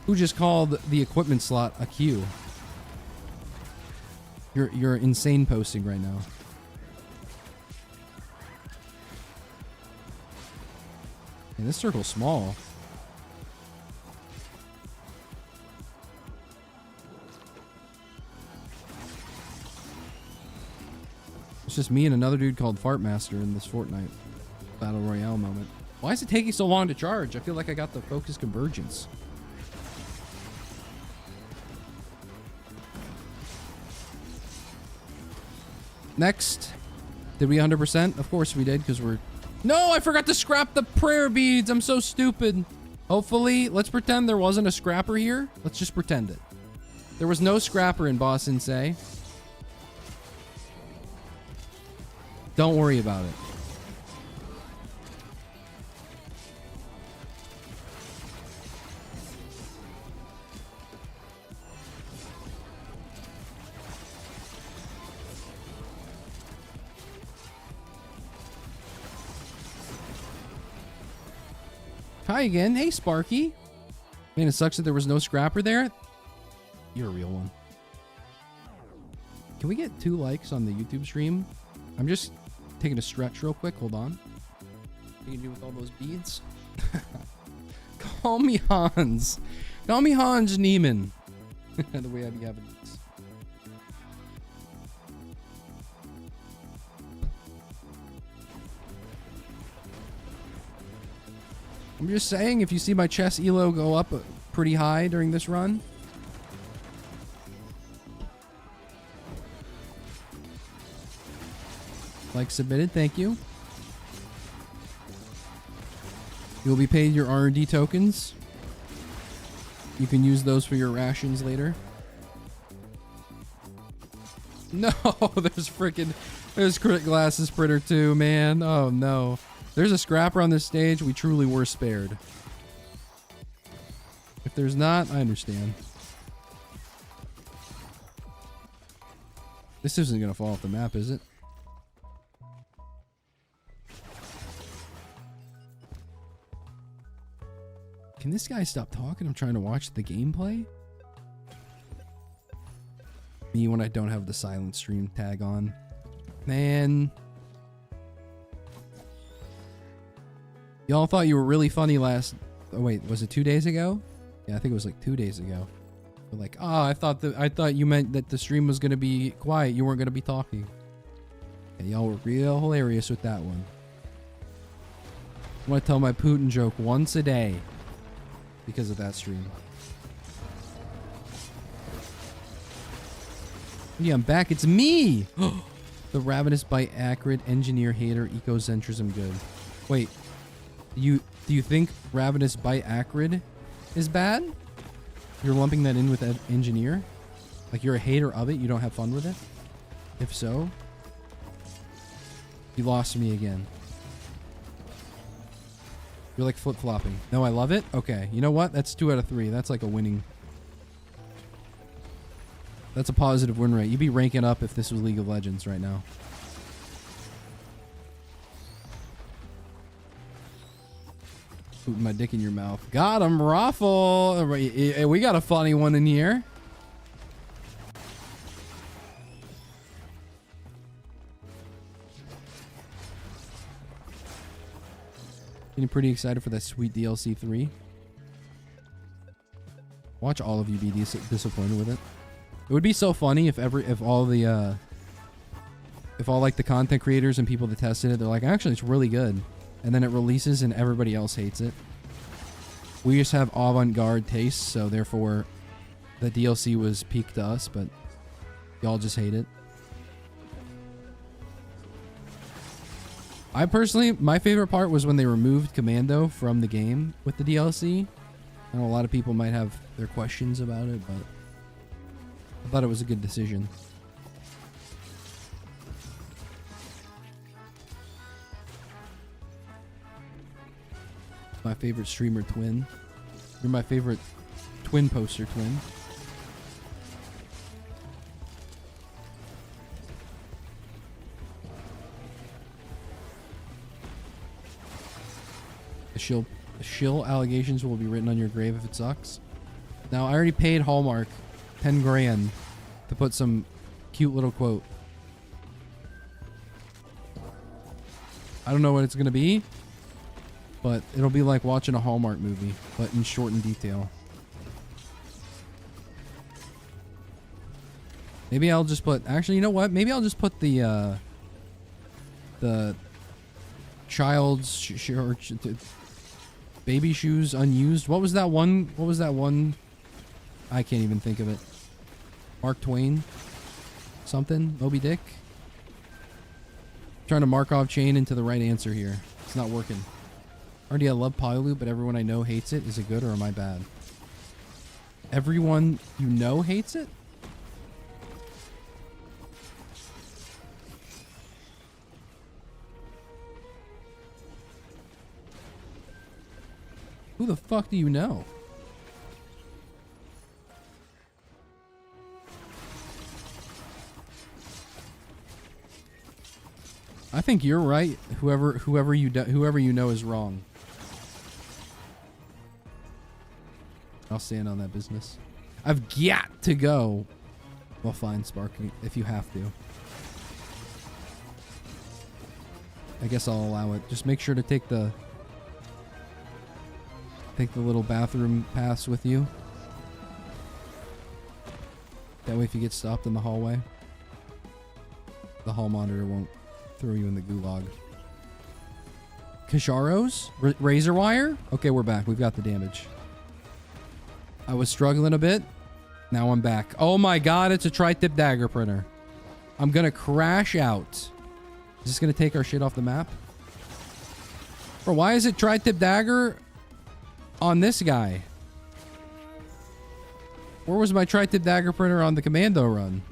Who just called the equipment slot a queue? You're insane posting right now. Man, this circle's small. It's just me and another dude called Fartmaster in this Fortnite Battle Royale moment. Why is it taking so long to charge? I feel like I got the focus convergence. Next. Did we 100%? Of course we did, because we're... No, I forgot to scrap the prayer beads. I'm so stupid. Hopefully, let's pretend there wasn't a scrapper here. Let's just pretend it. There was no scrapper in Boss Sensei. Don't worry about it. Hi again. Hey, Sparky. Man, it sucks that there was no scrapper there. You're a real one. Can we get 2 likes on the YouTube stream? I'm just taking a stretch real quick. Hold on. What can you do with all those beads? Call me Hans. Call me Hans Niemann. The way I be having this. I'm just saying, if you see my chess elo go up pretty high during this run. Like submitted, thank you. You'll be paid your R&D tokens. You can use those for your rations later. No, there's Crit Glasses Printer too, man. Oh no. There's a scrapper on this stage. We truly were spared. If there's not, I understand. This isn't gonna fall off the map, is it? Can this guy stop talking? I'm trying to watch the gameplay. Me when I don't have the silent stream tag on. Man. Y'all thought you were really funny last... Oh wait, was it 2 days ago? Yeah, I think it was like 2 days ago. We're like, oh, I thought you meant that the stream was gonna be quiet. You weren't gonna be talking. Yeah, y'all were real hilarious with that one. I want to tell my Putin joke once a day because of that stream. Yeah, I'm back. It's me! The ravenous bite acrid engineer hater ecocentrism good. Wait, do you think ravenous bite acrid is bad? You're lumping that in with engineer? Like you're a hater of it? You don't have fun with it? If so, you lost me again. You're like flip-flopping. No, I love it? Okay. You know what? That's 2 out of 3. That's like a winning. That's a positive win rate. You'd be ranking up if this was League of Legends right now. Putting my dick in your mouth. Got him, Raffle. We got a funny one in here. Getting pretty excited for that sweet DLC 3. Watch all of you be disappointed with it. It would be so funny if all the like the content creators and people that tested it, they're like, actually it's really good, and then it releases and everybody else hates it. We just have avant-garde tastes, so therefore the DLC was peak to us, but y'all just hate it. I personally, my favorite part was when they removed Commando from the game with the DLC. I know a lot of people might have their questions about it, but I thought it was a good decision. My favorite streamer twin. You're my favorite twin poster twin. The shill allegations will be written on your grave if it sucks. Now, I already paid Hallmark 10 grand to put some cute little quote. I don't know what it's going to be, but it'll be like watching a Hallmark movie, but in shortened detail. Maybe I'll just put... Actually, you know what? Maybe I'll just put the child's... baby shoes unused. What was that one? What was that one? I can't even think of it. Mark Twain? Something? Moby Dick? Trying to Markov chain into the right answer here. It's not working. Already I love Polyloop, but everyone I know hates it. Is it good or am I bad? Everyone you know hates it? Who the fuck do you know? I think you're right. Whoever you know is wrong. I'll stand on that business. I've got to go. Well, fine, Sparky, if you have to. I guess I'll allow it. Just make sure to take the little bathroom pass with you. That way if you get stopped in the hallway, the hall monitor won't throw you in the gulag. Kasharos? Razor wire? Okay, we're back. We've got the damage. I was struggling a bit. Now I'm back. Oh my god, it's a tri-tip dagger printer. I'm gonna crash out. Is this gonna take our shit off the map? Bro, why is it tri-tip dagger on this guy? Where was my tri-tip dagger printer on the commando run?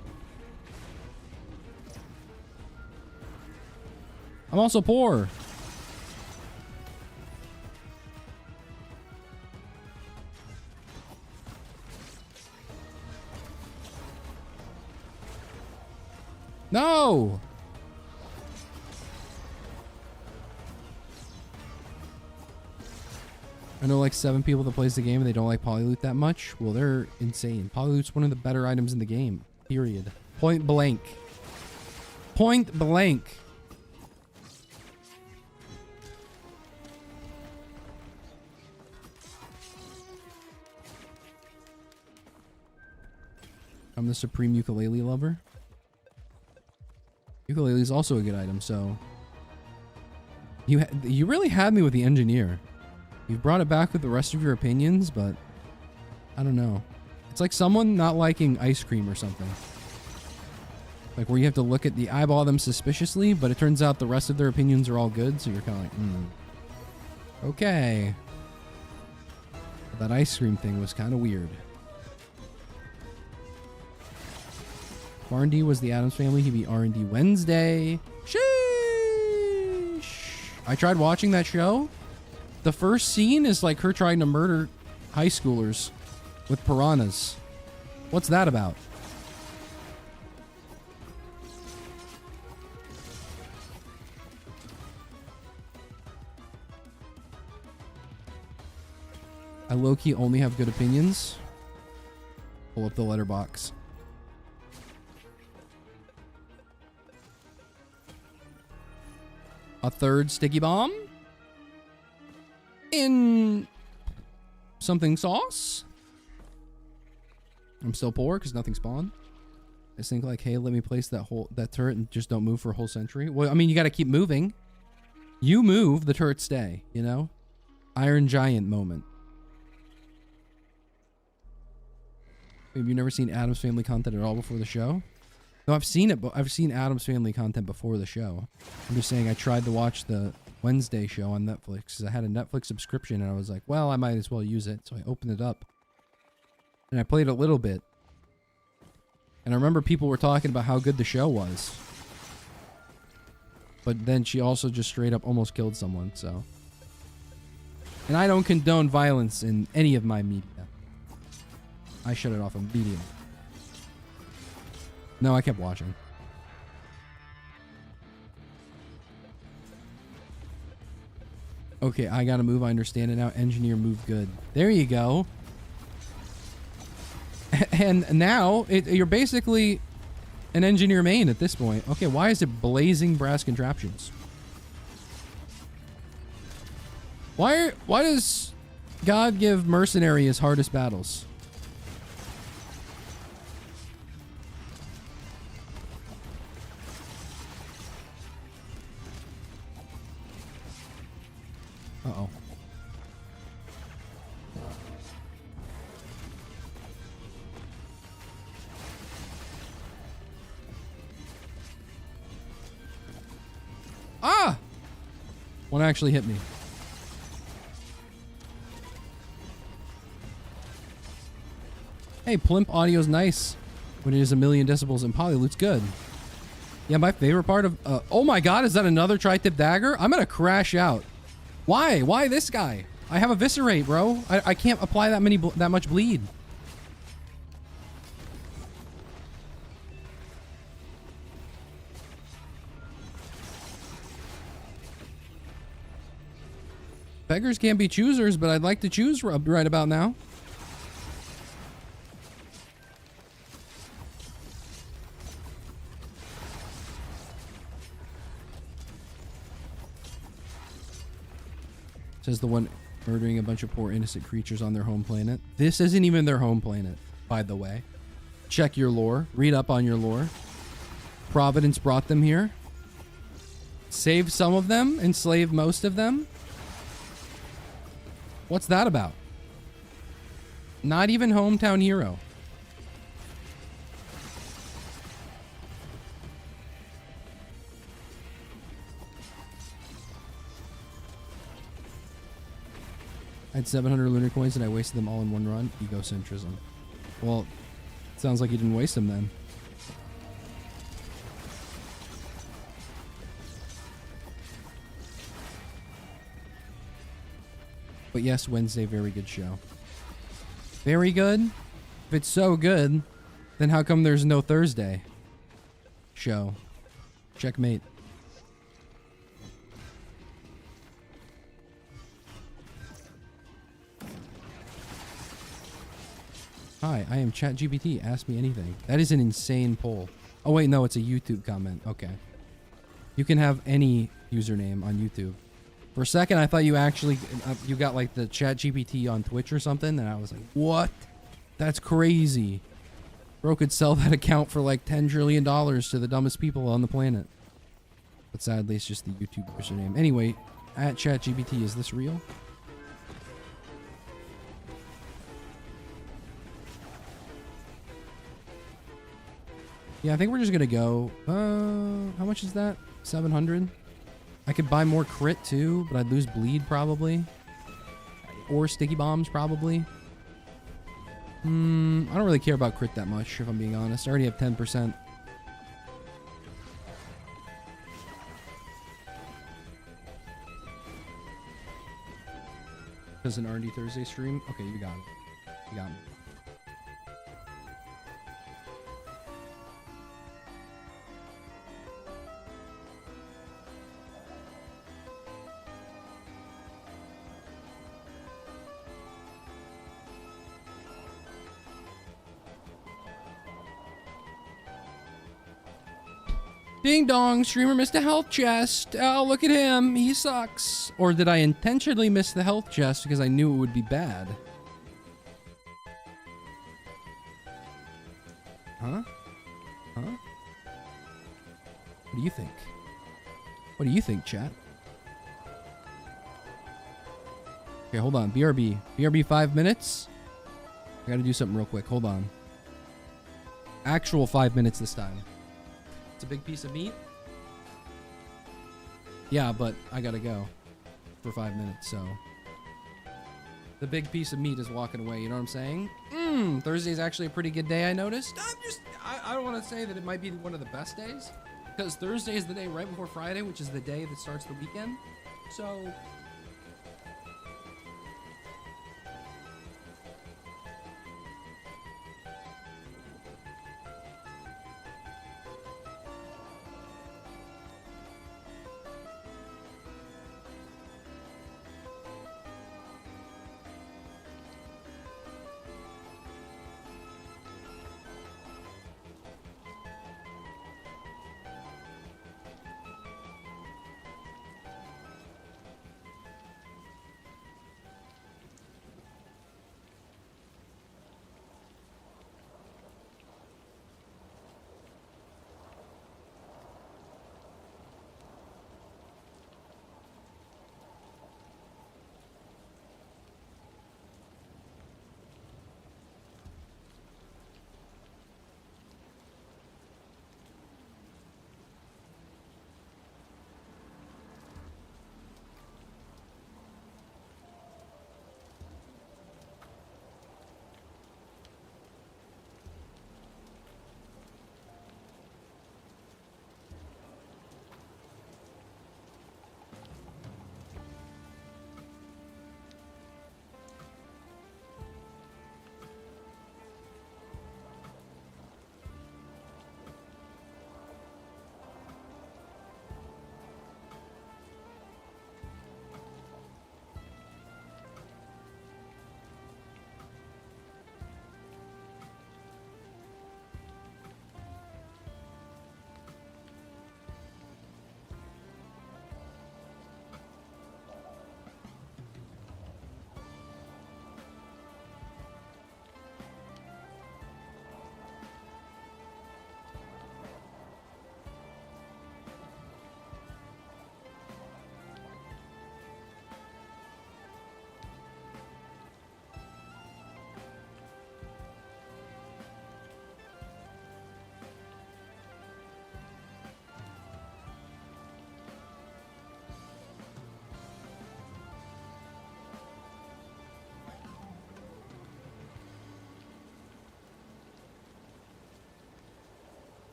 I'm also poor. No! I know like 7 people that plays the game and they don't like Polyloot that much. Well, they're insane. Polyloot's one of the better items in the game. Period. Point blank. Point blank. I'm the supreme ukulele lover. Ukulele is also a good item, so... You really had me with the engineer. You've brought it back with the rest of your opinions, but... I don't know. It's like someone not liking ice cream or something. Like where you have to look at eyeball them suspiciously, but it turns out the rest of their opinions are all good, so you're kind of like, okay. But that ice cream thing was kind of weird. R&D was the Addams Family. He beat R&D Wednesday. Sheesh. I tried watching that show. The first scene is like her trying to murder high schoolers with piranhas. What's that about? I low-key only have good opinions. Pull up the letterbox. A third sticky bomb in something sauce. I'm still poor because nothing spawned. I just think like, hey, let me place that turret and just don't move for a whole century. Well, I mean, you got to keep moving. You move, the turrets stay, you know? Iron Giant moment. Have you never seen Addams Family content at all before the show? No, I've seen it, but I've seen Addams Family content before the show. I'm just saying I tried to watch the Wednesday show on Netflix because I had a Netflix subscription and I was like, well, I might as well use it. So I opened it up and I played a little bit. And I remember people were talking about how good the show was. But then she also just straight up almost killed someone, so. And I don't condone violence in any of my media. I shut it off immediately. No, I kept watching. Okay, I gotta move. I understand it now. Engineer, move good. There you go. And now, you're basically an engineer main at this point. Okay, why is it blazing brass contraptions? Why does God give mercenary his hardest battles? Uh-oh. Ah! One actually hit me. Hey, Plimp audio's nice when it is 1,000,000 decibels and Polyloot's good. Yeah, my favorite part of... oh my god, is that another tri-tip dagger? I'm gonna crash out. Why? Why this guy? I have eviscerate, bro. I can't apply that much bleed. Beggars can't be choosers, but I'd like to choose right about now. Says the one murdering a bunch of poor innocent creatures on their home planet. This isn't even their home planet, by the way. Check your lore. Read up on your lore. Providence brought them here. Saved some of them, enslaved most of them. What's that about? Not even hometown hero. I had 700 lunar coins and I wasted them all in one run. Egocentrism. Well, sounds like you didn't waste them then. But yes, Wednesday, very good show. Very good? If it's so good, then how come there's no Thursday show? Checkmate. Hi, I am ChatGPT. Ask me anything. That is an insane poll. Oh wait, no, it's a YouTube comment. Okay. You can have any username on YouTube. For a second, I thought you actually, you got like the ChatGPT on Twitch or something, and I was like, what? That's crazy. Bro could sell that account for like $10 trillion to the dumbest people on the planet. But sadly, it's just the YouTube username. Anyway, at ChatGPT, is this real? Yeah, I think we're just gonna go. How much is that? 700? I could buy more crit too, but I'd lose bleed probably. Or sticky bombs probably. I don't really care about crit that much, if I'm being honest. I already have 10%. Does an rndThursday stream? Okay, you got it. You got me. Ding dong, streamer missed a health chest. Oh, look at him. He sucks. Or did I intentionally miss the health chest because I knew it would be bad? Huh? Huh? What do you think? What do you think, chat? Okay, hold on. BRB. BRB 5 minutes. I gotta do something real quick. Hold on. Actual 5 minutes this time. It's a big piece of meat. Yeah, but I gotta go for 5 minutes, so. The big piece of meat is walking away, you know what I'm saying? Thursday's actually a pretty good day, I noticed. I don't want to say that it might be one of the best days, because Thursday is the day right before Friday, which is the day that starts the weekend. So,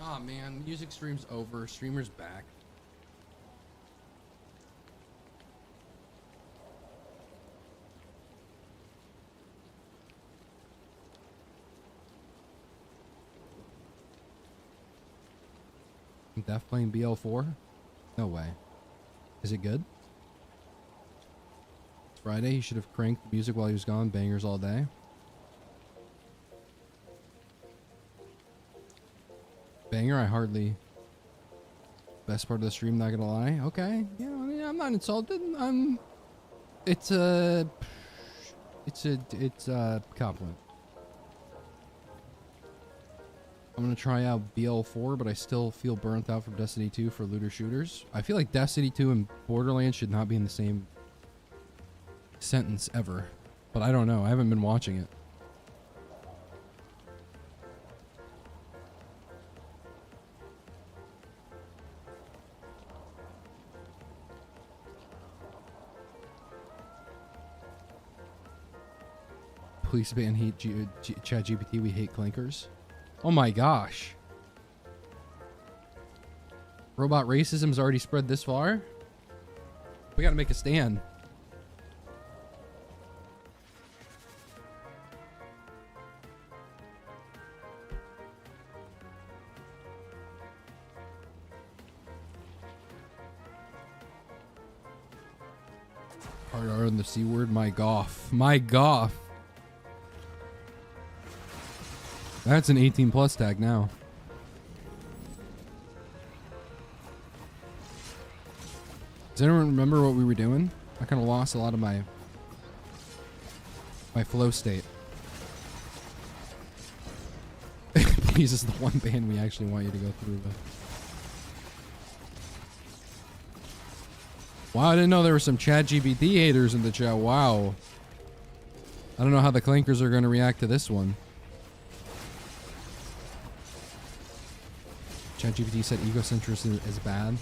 Oh man, music stream's over. Streamer's back. Def playing BL4? No way. Is it good? It's Friday. He should have cranked the music while he was gone. Bangers all day. Banger, I hardly. Best part of the stream, not gonna lie. Okay. Yeah, I mean, I'm not insulted. It's a compliment. I'm gonna try out BL4, but I still feel burnt out from Destiny 2 for looter shooters. I feel like Destiny 2 and Borderlands should not be in the same sentence ever. But I don't know. I haven't been watching it. Please ban hate ChatGPT. We hate clankers. Oh my gosh. Robot racism's already spread this far? We gotta make a stand. Hard R on the C word. My goff. My goff. That's an 18 plus tag now. Does anyone remember what we were doing? I kind of lost a lot of my flow state. Please, is the one band we actually want you to go through with. Wow, I didn't know there were some ChatGPT haters in the chat. Wow. I don't know how the clankers are going to react to this one. ChatGPT said egocentrism is bad.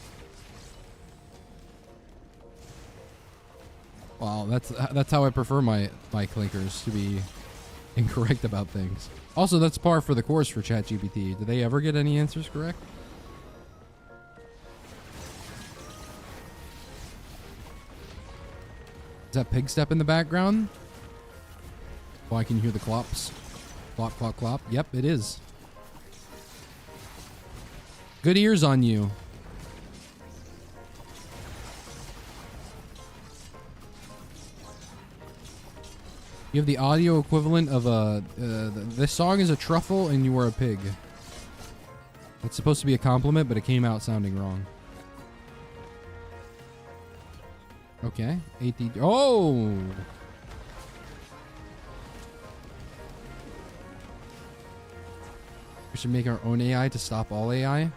Wow, that's how I prefer my clinkers, to be incorrect about things. Also, that's par for the course for ChatGPT. Do they ever get any answers correct? Is that pig step in the background? Oh, I can hear the clops. Clop, clop, clop. Yep, it is. Good ears on you. You have the audio equivalent of a... this song is a truffle and you are a pig. It's supposed to be a compliment, but it came out sounding wrong. Okay. AT... Oh! We should make our own AI to stop all AI.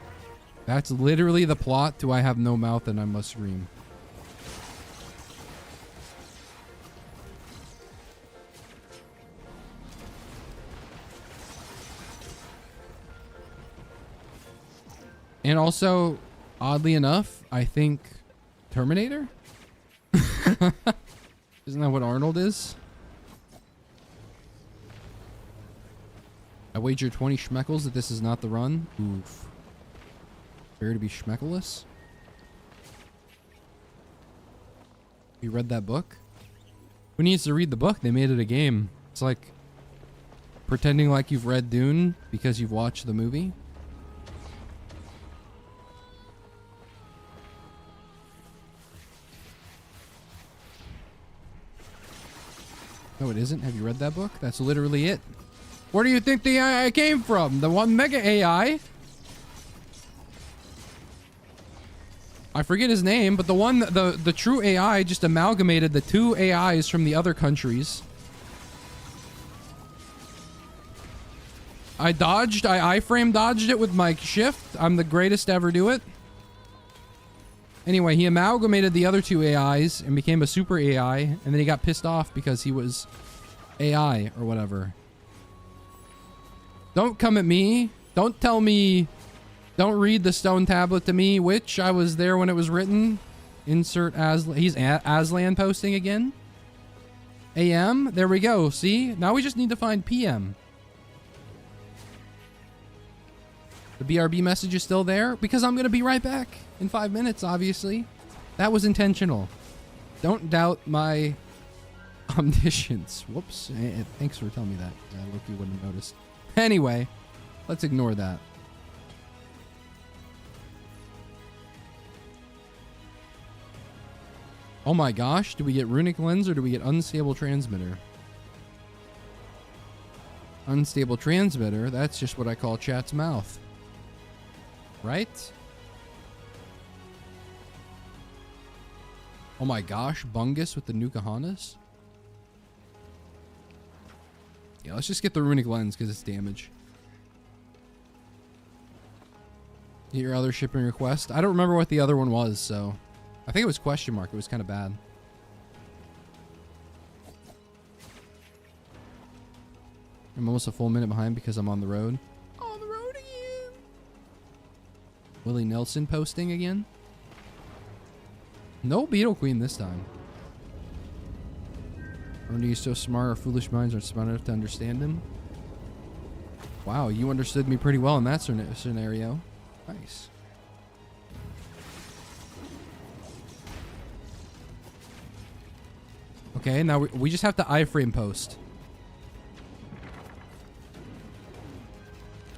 That's literally the plot to I have no mouth and I must scream. And also, oddly enough, I think Terminator? Isn't that what Arnold is? I wager 20 schmeckles that this is not the run. Oof. Fair to be schmeckleless. You read that book? Who needs to read the book? They made it a game. It's like pretending like you've read Dune because you've watched the movie. No, it isn't. Have you read that book? That's literally it. Where do you think the AI came from? The one mega AI? I forget his name, but the one, the true AI just amalgamated the two AIs from the other countries. I iframe dodged it with my shift. I'm the greatest to ever do it. Anyway, he amalgamated the other two AIs and became a super AI, and then he got pissed off because he was AI or whatever. Don't come at me. Don't tell me. Don't read the stone tablet to me, which I was there when it was written. Insert Aslan. He's Aslan posting again. AM. There we go. See? Now we just need to find PM. The BRB message is still there because I'm going to be right back in 5 minutes, obviously. That was intentional. Don't doubt my omniscience. Whoops. Thanks for telling me that. Loki wouldn't have noticed. Anyway, let's ignore that. Oh my gosh. Do we get runic lens or do we get unstable transmitter? Unstable transmitter. That's just what I call chat's mouth. Right? Oh my gosh, Bungus with the new Kahanas? Yeah, let's just get the runic lens because it's damage. Get your other shipping request. I don't remember what the other one was, so I think it was question mark. It was kind of bad. I'm almost a full minute behind because I'm on the road. On the road again. Willie Nelson posting again. No Beetle Queen this time. Are you so smart? Our foolish minds aren't smart enough to understand him. Wow, you understood me pretty well in that scenario. Nice. Okay, now we just have to iframe post.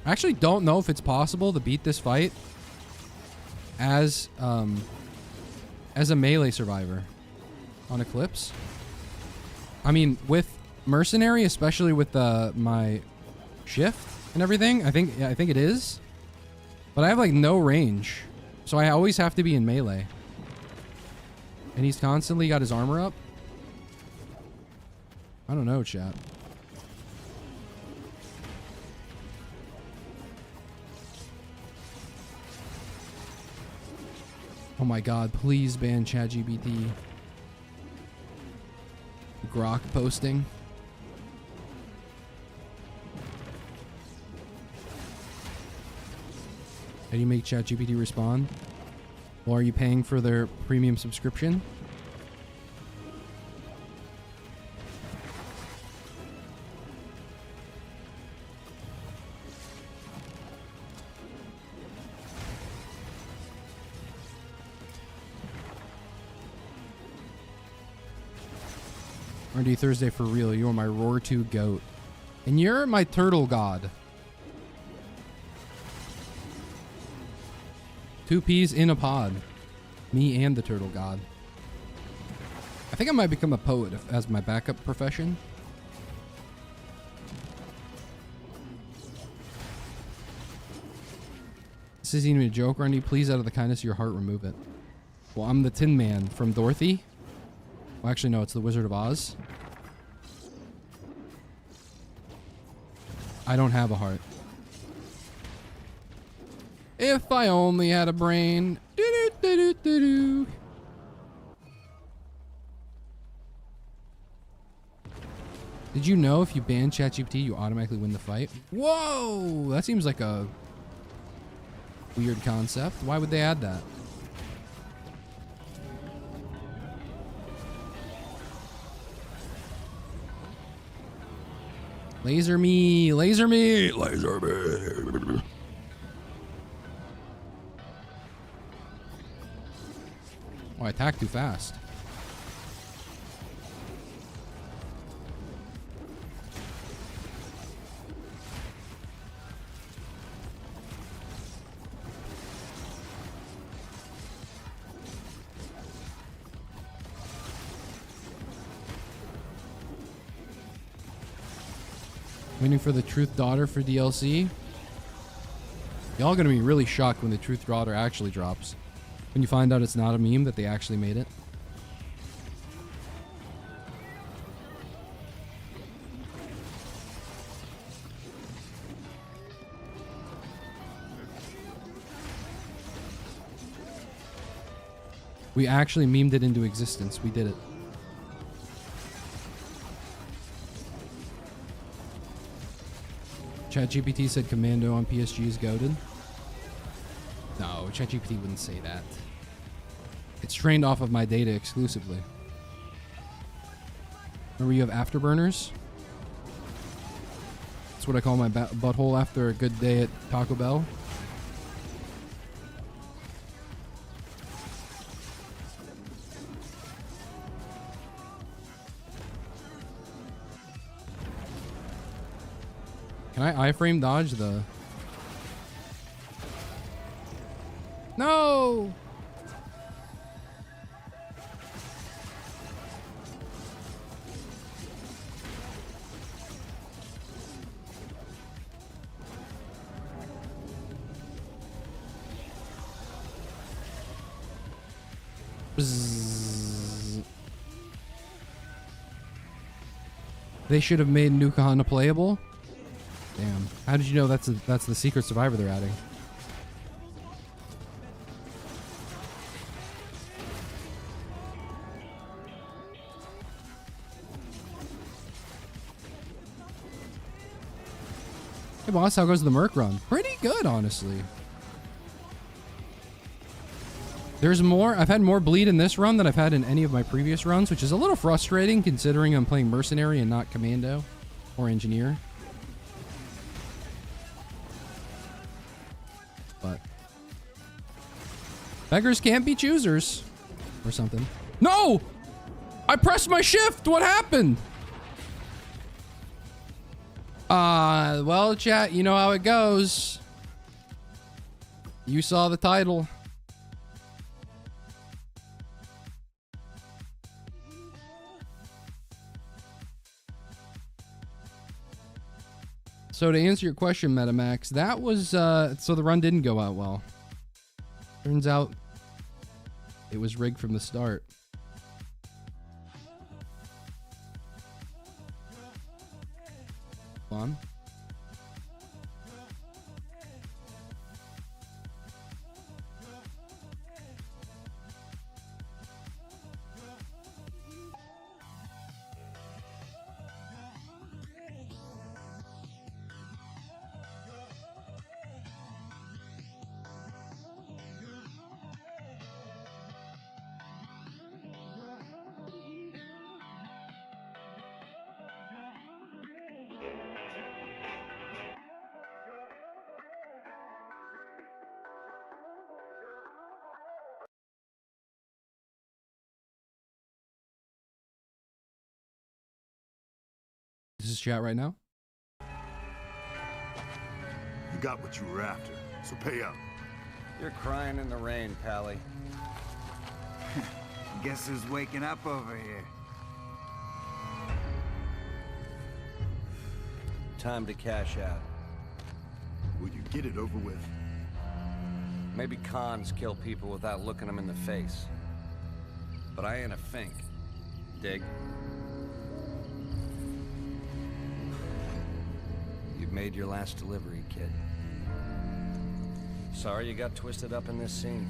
I actually don't know if it's possible to beat this fight as a melee survivor on Eclipse. I mean, with Mercenary, especially with my shift and everything, I think it is. But I have like no range, so I always have to be in melee. And he's constantly got his armor up. I don't know, chat. Oh my god, please ban ChatGPT. Grok posting. How do you make ChatGPT respond? Well, are you paying for their premium subscription? rndThursday for real. You are my Roar 2 goat. And you're my turtle god. 2 peas in a pod. Me and the turtle god. I think I might become a poet as my backup profession. This isn't even a joke, Randy. Please, out of the kindness of your heart, remove it. Well, I'm the Tin Man from Dorothy. Well, actually, no, it's the Wizard of Oz. I don't have a heart. If I only had a brain. Do-do-do-do-do-do. Did you know if you ban ChatGPT, you automatically win the fight? Whoa! That seems like a weird concept. Why would they add that? Laser me, laser me, laser me. Oh, I attacked too fast. Waiting for the Truth Daughter for DLC. Y'all gonna be really shocked when the Truth Daughter actually drops. When you find out it's not a meme, that they actually made it. We actually memed it into existence. We did it. ChatGPT said Commando on PSG is goated. No, ChatGPT wouldn't say that. It's trained off of my data exclusively. Remember you have afterburners? That's what I call my butthole after a good day at Taco Bell. Can I iframe dodge the... No! Bzzz. They should have made Nuka Honda playable. Damn. How did you know that's the secret survivor they're adding? Hey boss, how goes the Merc run? Pretty good, honestly. There's more. I've had more bleed in this run than I've had in any of my previous runs, which is a little frustrating considering I'm playing Mercenary and not Commando or Engineer. But beggars can't be choosers or something. No! I pressed my shift. What happened? Well, chat, you know how it goes. You saw the title. So to answer your question, Metamax, that was, so the run didn't go out well. Turns out it was rigged from the start. On. This is chat right now. You got what you were after, so pay up. You're crying in the rain, Pally. Guess who's waking up over here? Time to cash out. Will you get it over with? Maybe cons kill people without looking them in the face. But I ain't a fink. Dig? You've made your last delivery, kid. Sorry you got twisted up in this scene.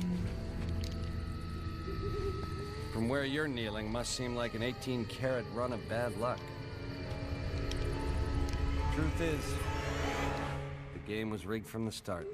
From where you're kneeling must seem like an 18-carat run of bad luck. Truth is, the game was rigged from the start.